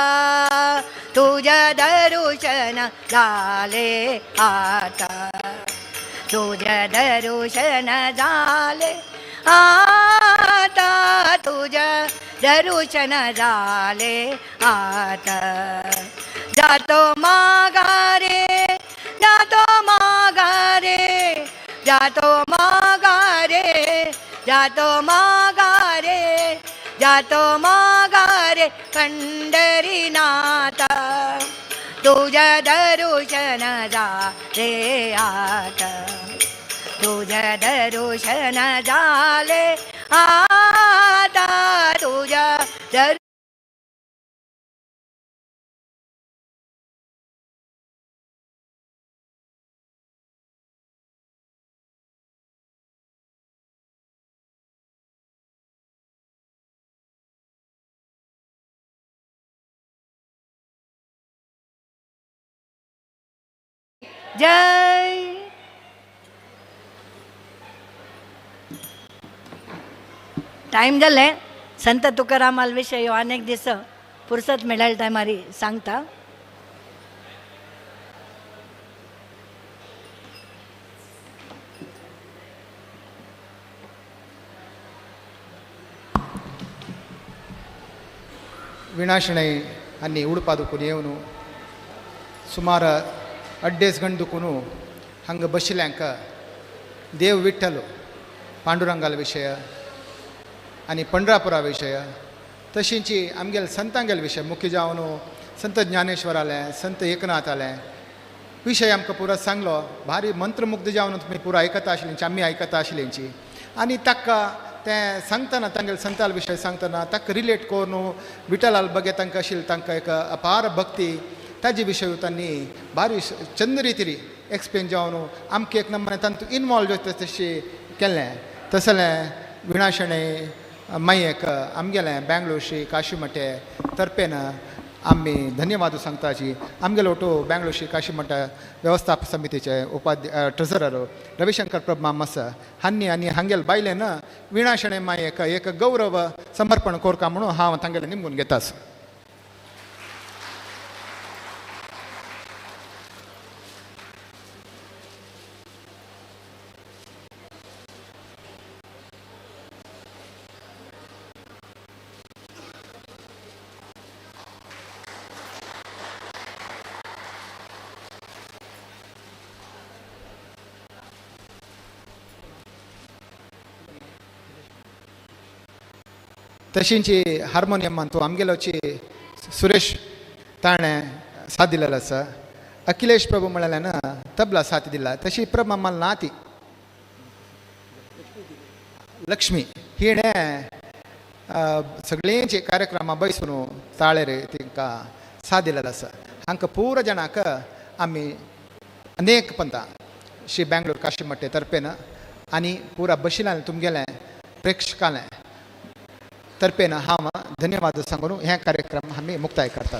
तुझ्या दर्शन झाले आता. तुझ्या दर्शन झाले आता, तुझ्या दर्शन झाले आता. जातो माघारे, जातो माघारे, जातो माघारे, जातो माघारे, जातो माघारे पंढरीनाथा, तुझ्या दर्शन झाले आता. तुझ्या दर्शन झाले आता, तुझ्या जय. टाईम जालें. संत तुकारामाल विशयी अनेक दिस फुरसत मेळ्ळ्या टायमार सांगता. ವಿಣಾಶಣೈ ಅನ್ನಿ ಉಡುಪಾದುಕುನು ಏವನು ಸುಮಾರು ಅಡ್ಡೇಸ್ ಗಂಡುಕುನು ಹಂಗೆ ಬಶಿಲ್ಯಾಂಕ ದೇವ್ ವಿಠ್ಠಲು पांडुरंगाल विशय आणि पंढरापुरा विशय तशींची आमगेल संतांगेल विशय मुख्य जावन संत ज्ञानेश्वराले संत एकनाथ आले विशय आमकां पुरो सांगलो. भारी मंत्रमुग्ध जावन तुमी पुरो आयकता आशिल्लींची, आमी आयकता आशिल्लींची. आनी ताका तें सांगतना तांगेल संताल विशय सांगतना ताका रिलेट करून विठ्ठलाल बगे तांकां आशिल्ली तांकां एक अपार भक्ती ताजे विशय तांणी भारी चंद रितीरी एक्सप्लेन जावन आमकां एक नंबर तांतूं इनवॉल्व जाता तशी केल्लें. तसलें विणाशणे मायेक आमगेलें बेंगलोर श्री काशीमठ तर्फेन आमी धन्यवाद सांगताची. आमगेलो ओटो बेंगलोर श्री काशीमठ वेवस्थापक समितीचे ट्रेझरर रविशंकर प्रभ मामस हांनी आनी हांगेल बायलेन विणाशणे मायेक एक गौरव समर्पण कोरता म्हणून हांव तांगेले निमगून घेतास. तशींची हार्मोनियम तूं आमगेलोची सुरेश ताणें साथ दिलेलो आसा. अखिलेश प्रभू म्हळ्यान तबला साथ दिला. तशी प्रभ मामाल ना ती लक्ष्मी हिणें सगळींची कार्यक्रमां बसून ताळेर तांकां साथ दिलेलो आसा. हांकां पुरो जाणांक आमी अनेक पंथां श्री बेंगलोर काशीमठ तर्फेन आनी पुरा बशिलांनी तुमगेलें प्रेक्षकालें तर्फेन हांव धन्यवाद सांगून हे कार्यक्रम आमी मुक्ताय करता.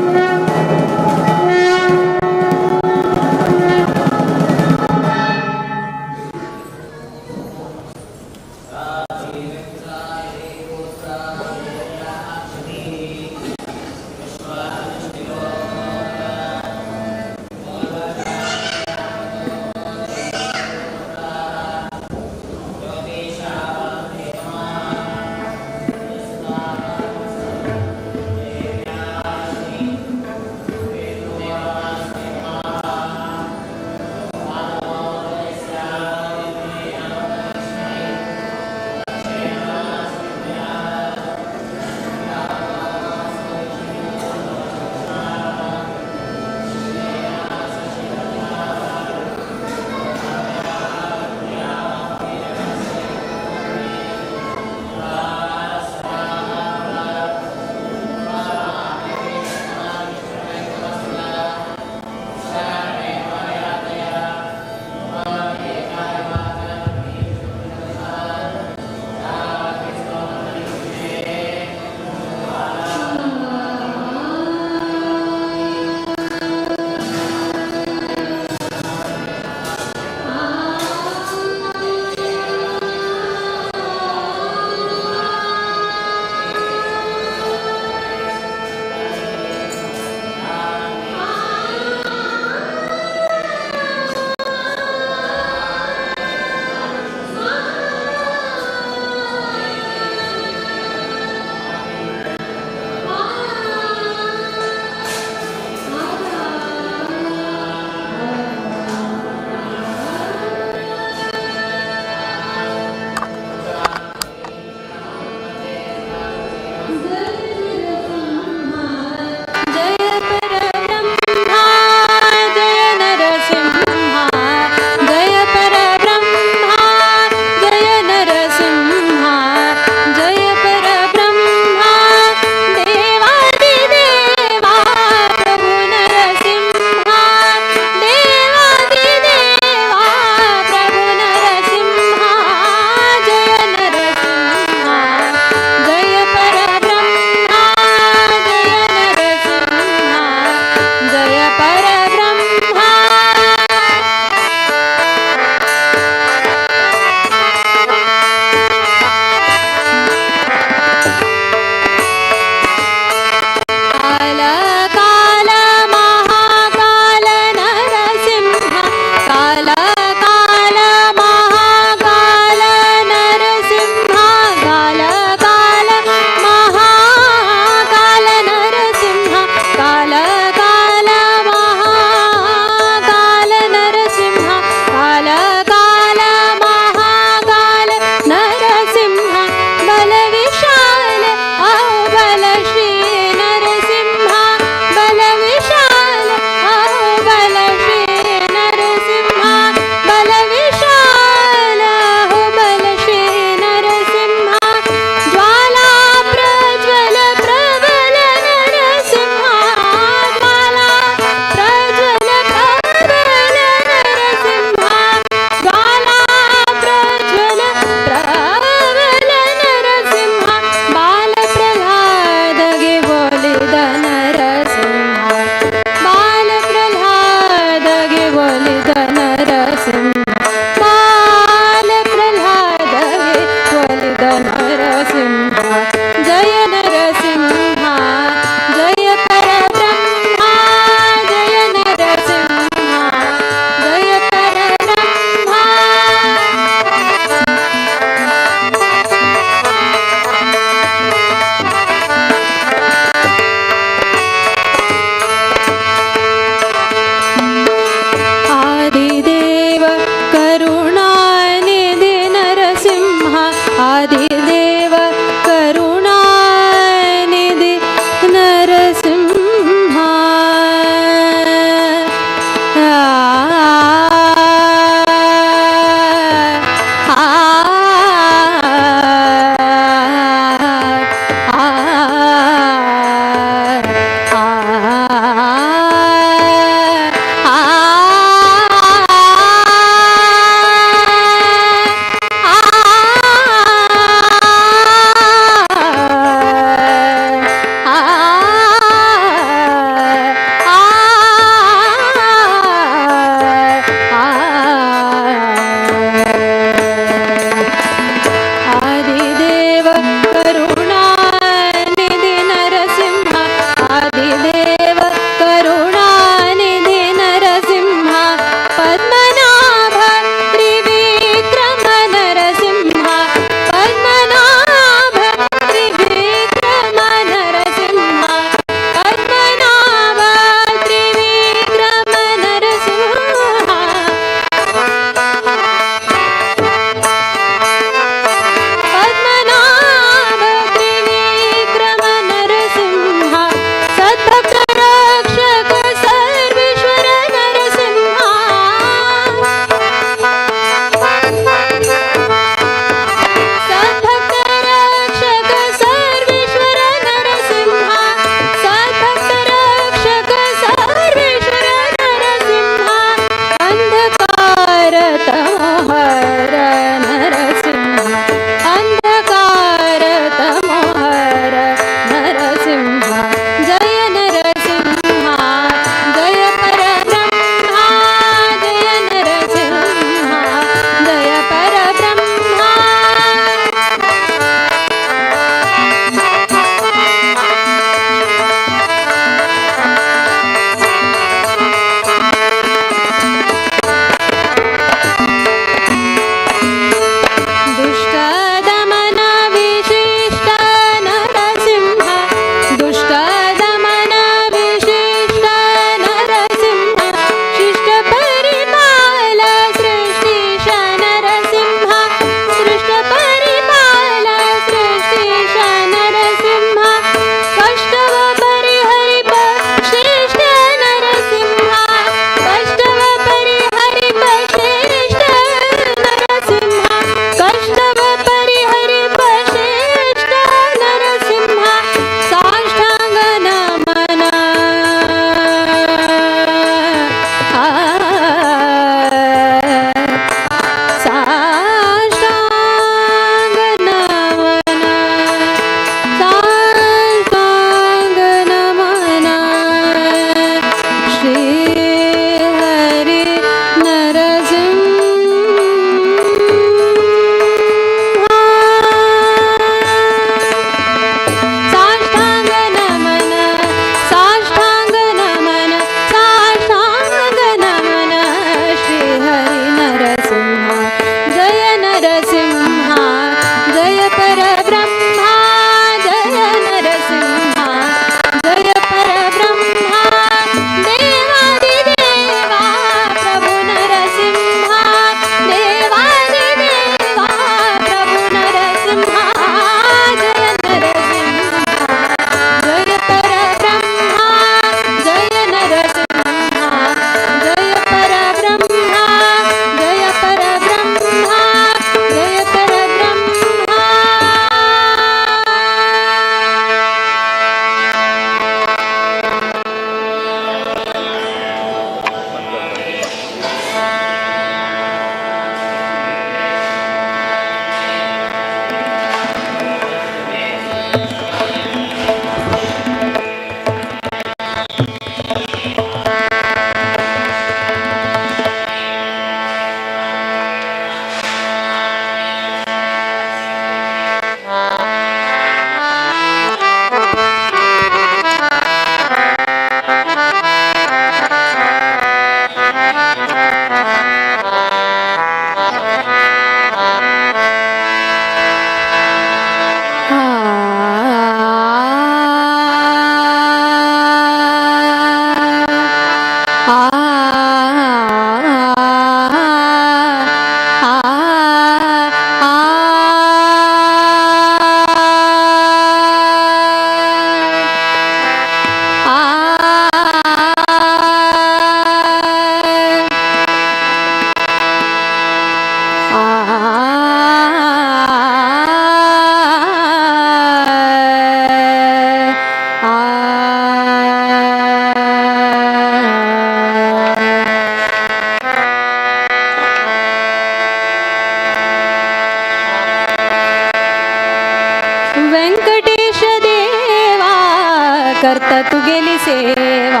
करता तू गेली सेवा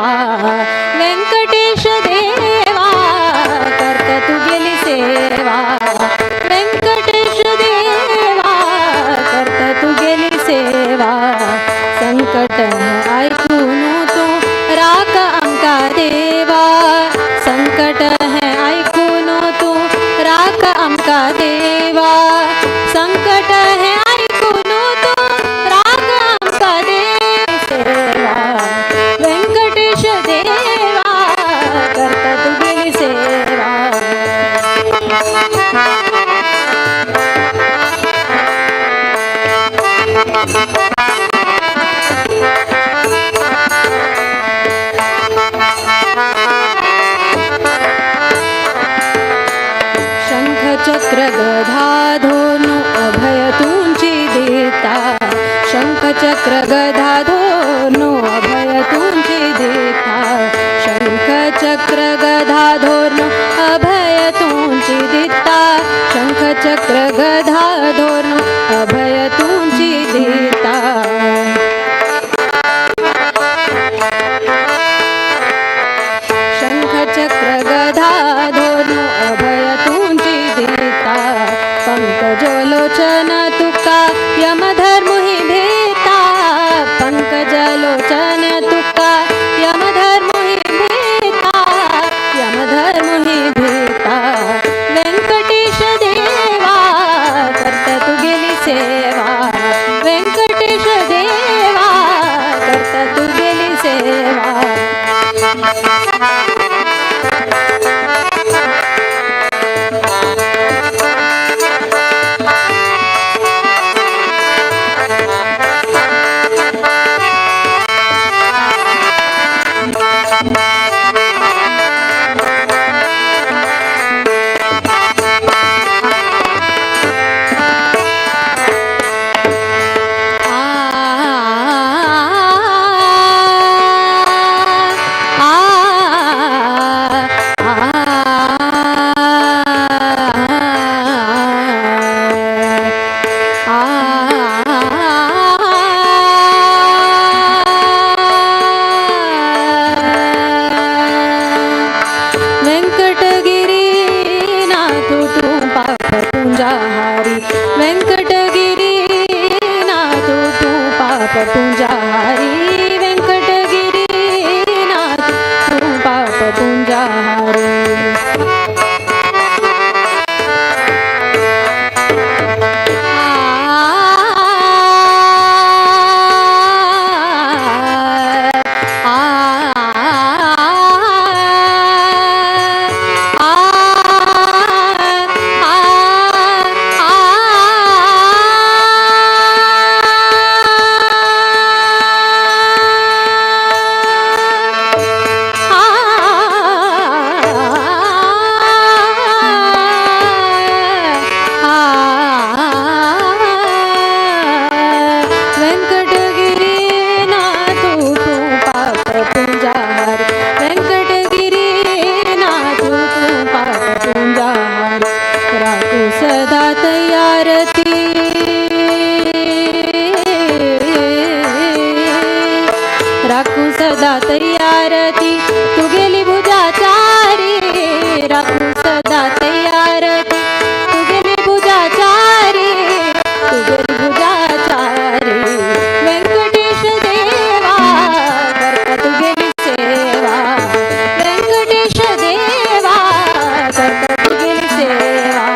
व्यंकटेश देवा करता तू गेली सेवा व्यंकटेश देवा करता तू गेली सेवा संकट ऐकून तू राख आमका देवा संकट है ऐकून तू राख आमका देवा संकट है ऐकून तू राख आमका देवा व्यंकटेश देवा करता तू गेली सेवा शंख चक्र गदा धोनु अभय तुमची देता शंख चक्र गदा धोनु अभय तुमची देता शंख चक्र गदा धोनु अभय तुमची देता शंख चक्र गदा धोनु अभय तुमची देता शंख चक्र गदा धोनु अभय तुमची देता पंकजलोचन तुका यमधर्मुहि भेता पंकजलोचन तुका यमधर्मुहि भेता यमधर्मुहि भेता व्यंकटेश देवा करता तू गेली सेवा व्यंकटेश देवा करता तू गेली सेवा व्यंकटगिरी नाथ तू पाप पुंजारी व्यंकटगिरी नाथ तू पाप पुंजारी सदा तयारती राखू सदा तयारती तू गेली भुजाचारी राखू सदा तयारती तू गेली भुजाचारी तू गेली भुजाचारी व्यंकटेश देवा करता तू गेली सेवा व्यंकटेश देवा करता तू गेली सेवा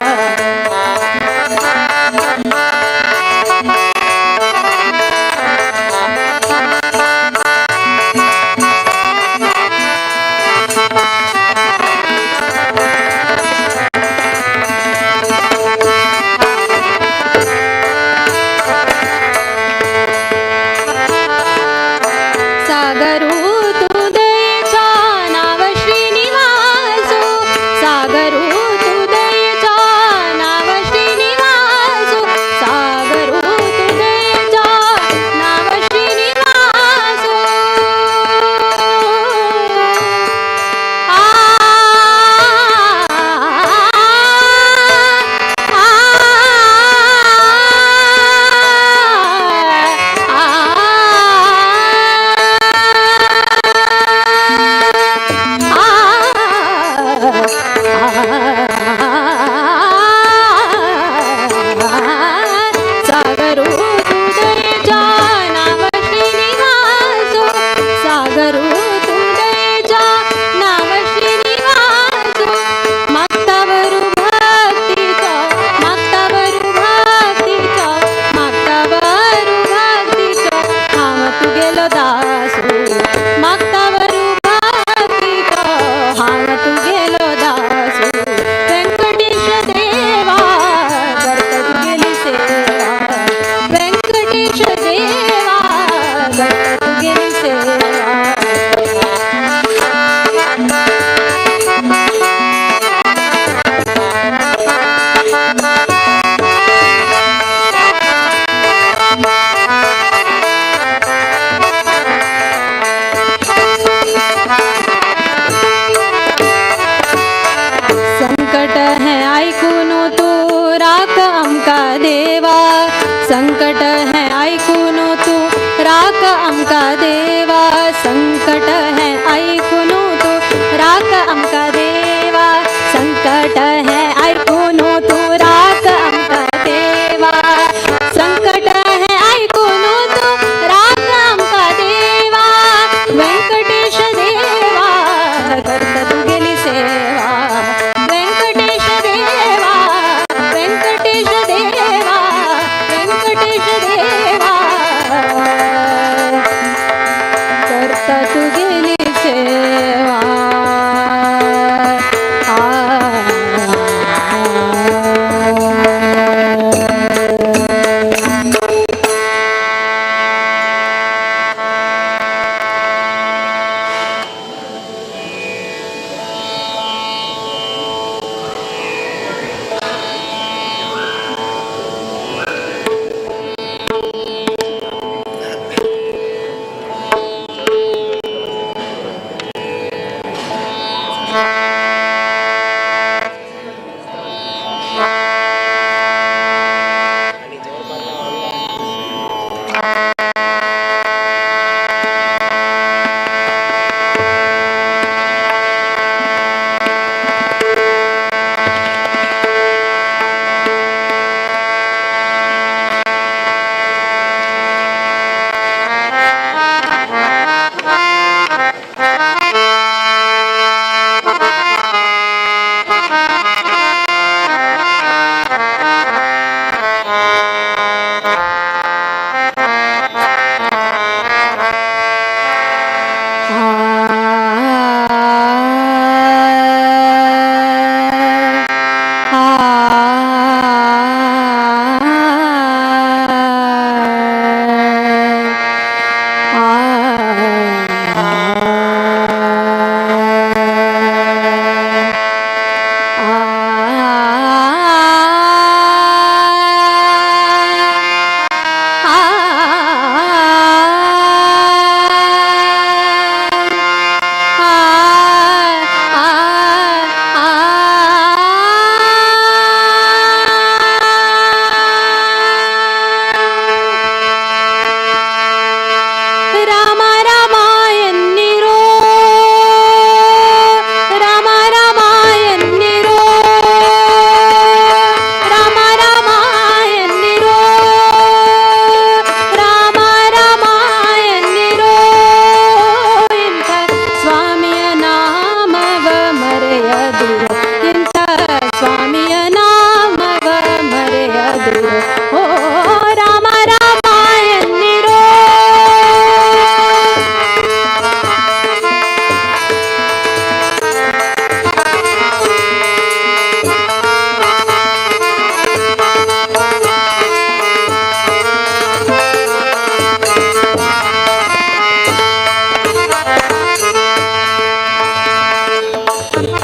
आमका देवा संकट है ऐकून तू राख आमका देवा संकट है ऐकून तू राख आमका देवा संकट है ऐकून तू राख आमका देवा व्यंकटेश देवा करता तू गेली सेवा व्यंकटेश देवा व्यंकटेश देवा व्यंकटेश देवा करता तू गेली सेवा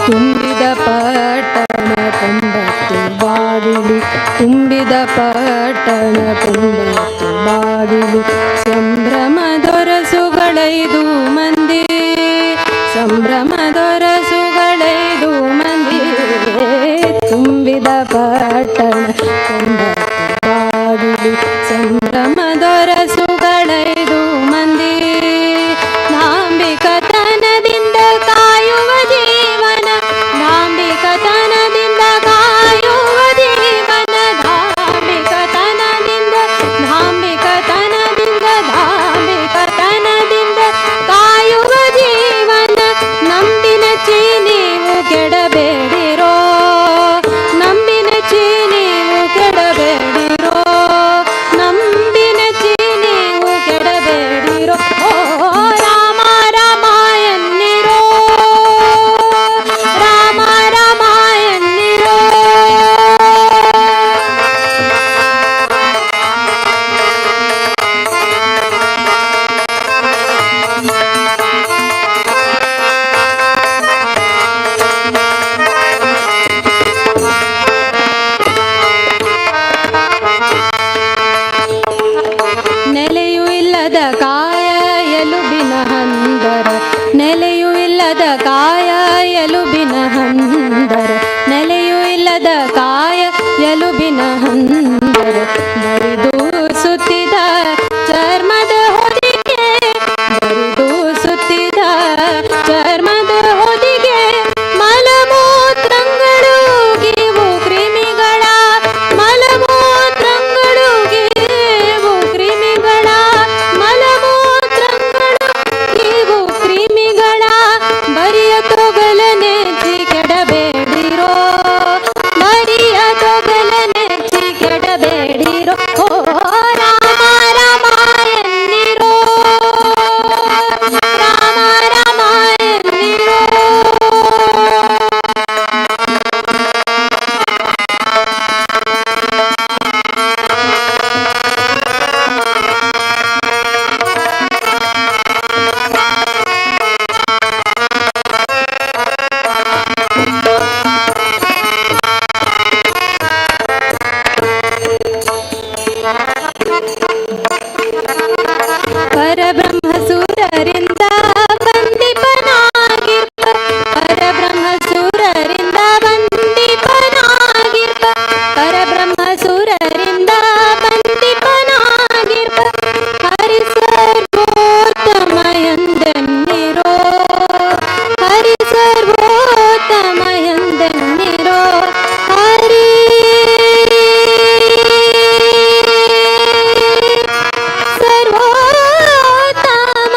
ತುಂಬಿದ ಪಟ್ಟಣ ತೊಂಬತ್ತು ಬಾಗಿಲು ತುಂಬಿದ ಪಟ್ಟಣ ತೊಂಬತ್ತು ಬಾಗಿಲು ಸಂಭ್ರಮದೊರಸುಗಳೈದು ಮಂದಿ ಸಂಭ್ರಮದೊರಸುಗಳೈದು ಮಂದಿ ತುಂಬಿದ ಪಟ್ಟಣ ತೊಂಬತ್ತು ಬಾಗಿಲು ಸಂಭ್ರಮದೊರಸುಗಳೈದು ಮಂದಿ ನಾಂಬಿಕತನದಿಂದ ಕಾಯುವ ಜೀವನ ನಾಂಬಿಕತನದಿಂದ ಕಾಯುವ ಜೀವನ ಧಾಂಬಿಕತನದಿಂದ ಧಾಂಬಿಕತನದಿಂದ ಧಾಂಬಿಕತನದಿಂದ ಕಾಯುವ ಜೀವನ ನಂಬಿನ ಚೀ ನೀವು ಕೆಡಬೇಡಿರೋ ನಂಬಿನ ಚೀ ನೀವು ಕೆಡಬೇಡಿರೋ ನಂಬಿನ ಚೀ ನೀವು ಕೆಡಬೇಡಿರೋ ಓ ರಾಮ ರಾಮ ಎನ್ನಿರೋ ರಾಮ ರಾಮ ಎನ್ನಿರೋ ನೆಲೆಯೂ ಇಲ್ಲದ ಕಾಯ ಎಲುಬಿನ ಹಂದರ ನೆಲೆಯೂ ಇಲ್ಲದ ಕಾಯ ಎಲುಬಿನ ಹಂದರ ನೆಲೆಯೂ ಇಲ್ಲದ ಕಾಯ ಎಲುಬಿನ ಹಂದರ ಬರಿದು ಸುತ್ತಿದ ಚರ್ಮದ ಹೊದಿಕೆ ಸುರರಿಂದ ಬಂದಿಪನಾಗಿರ್ಪ ಪರಬ್ರಹ್ಮ ಸುರರಿಂದ ಬಂದಿಪನಾಗಿರ್ಪ ಪರಬ್ರಹ್ಮ ಸುರರಿಂದ ಬಂದಿಪನಾಗಿರ್ಪ ಹರಿ ಸರ್ವೋತ್ತಮಯಂದೆನ್ನಿರೋ ಹರಿ ಸರ್ವೋತ್ತಮಯಂದೆನ್ನಿರೋ ಹರಿ ಸರ್ವೋತ್ತಮ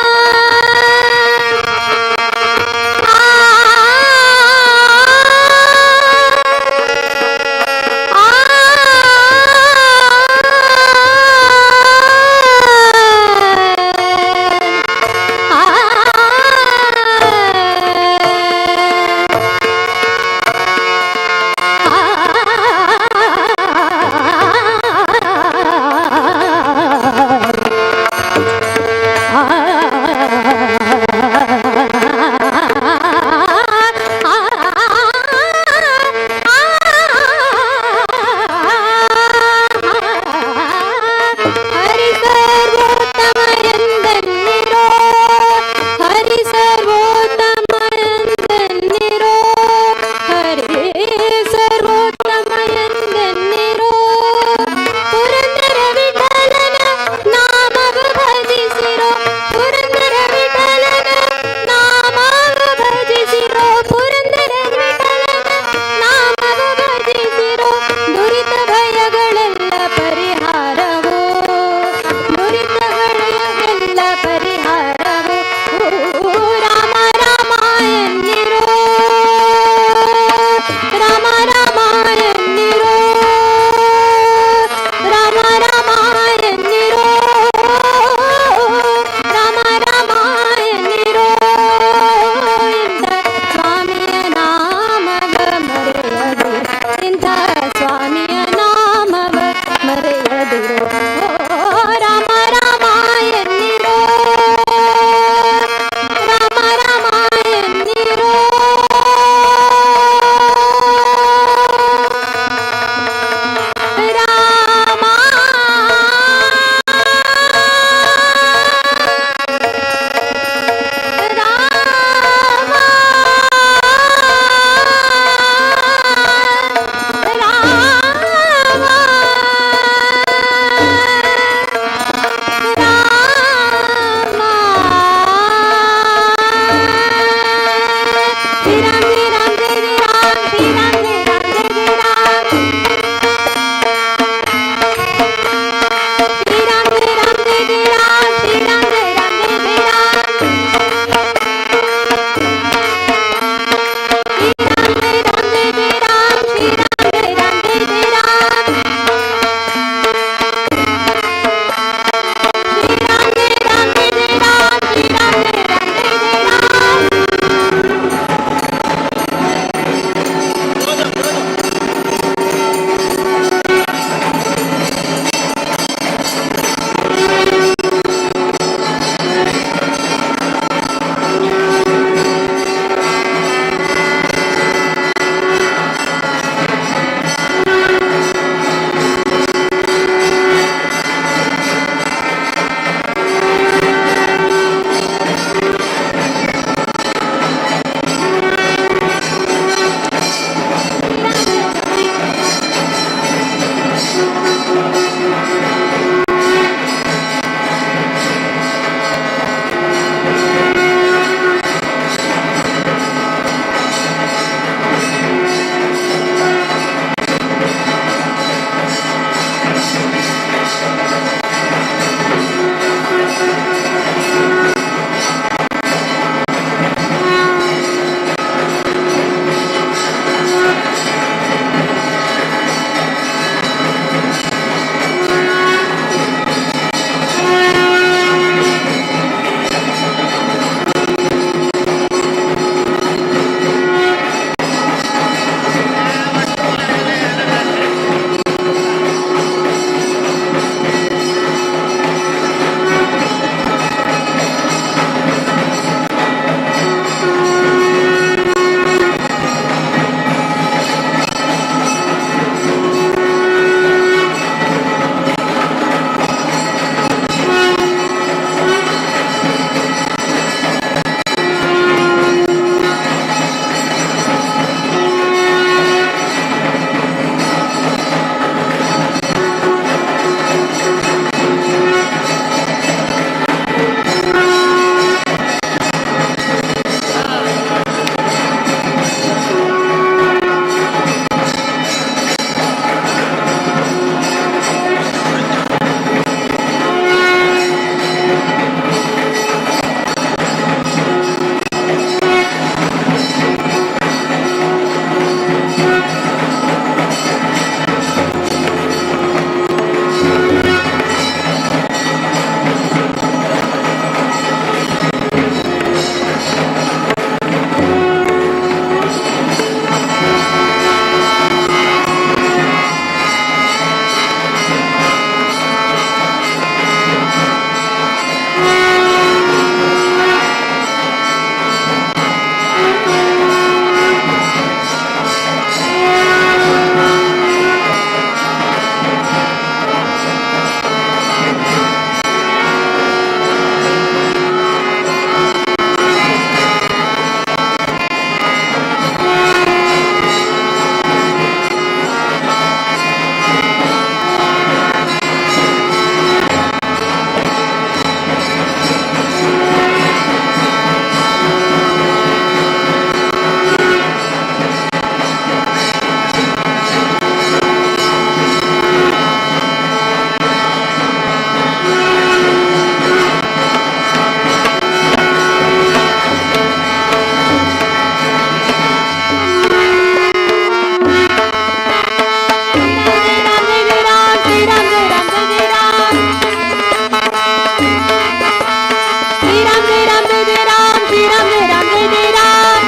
राम जय राम श्री राम जय राम जय जय राम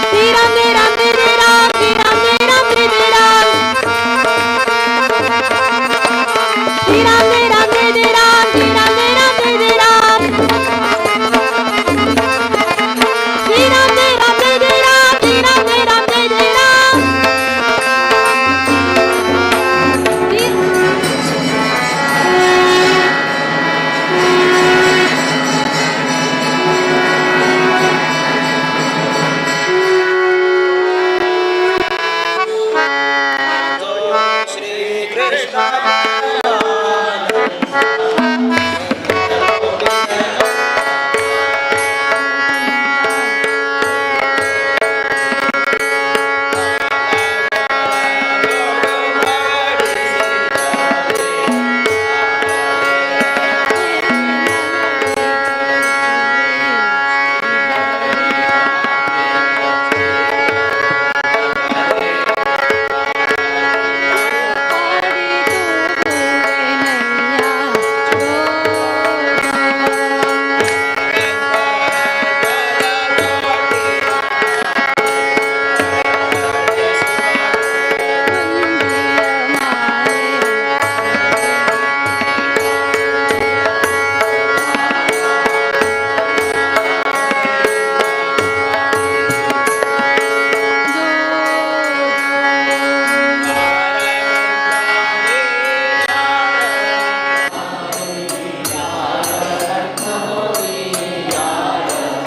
श्री राम जय राम जय जय राम श्री राम जय राम जय जय राम श्री राम जय राम जय जय राम श्री राम जय राम जय जय राम श्री राम जय राम जय जय राम श्री राम जय राम जय जय राम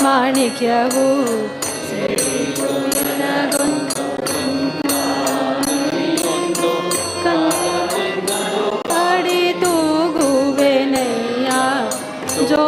ಮಾಣಿಕ್ಯವು ಕಡಿ ತೂಗುವೆನಯ್ಯ ಜೋ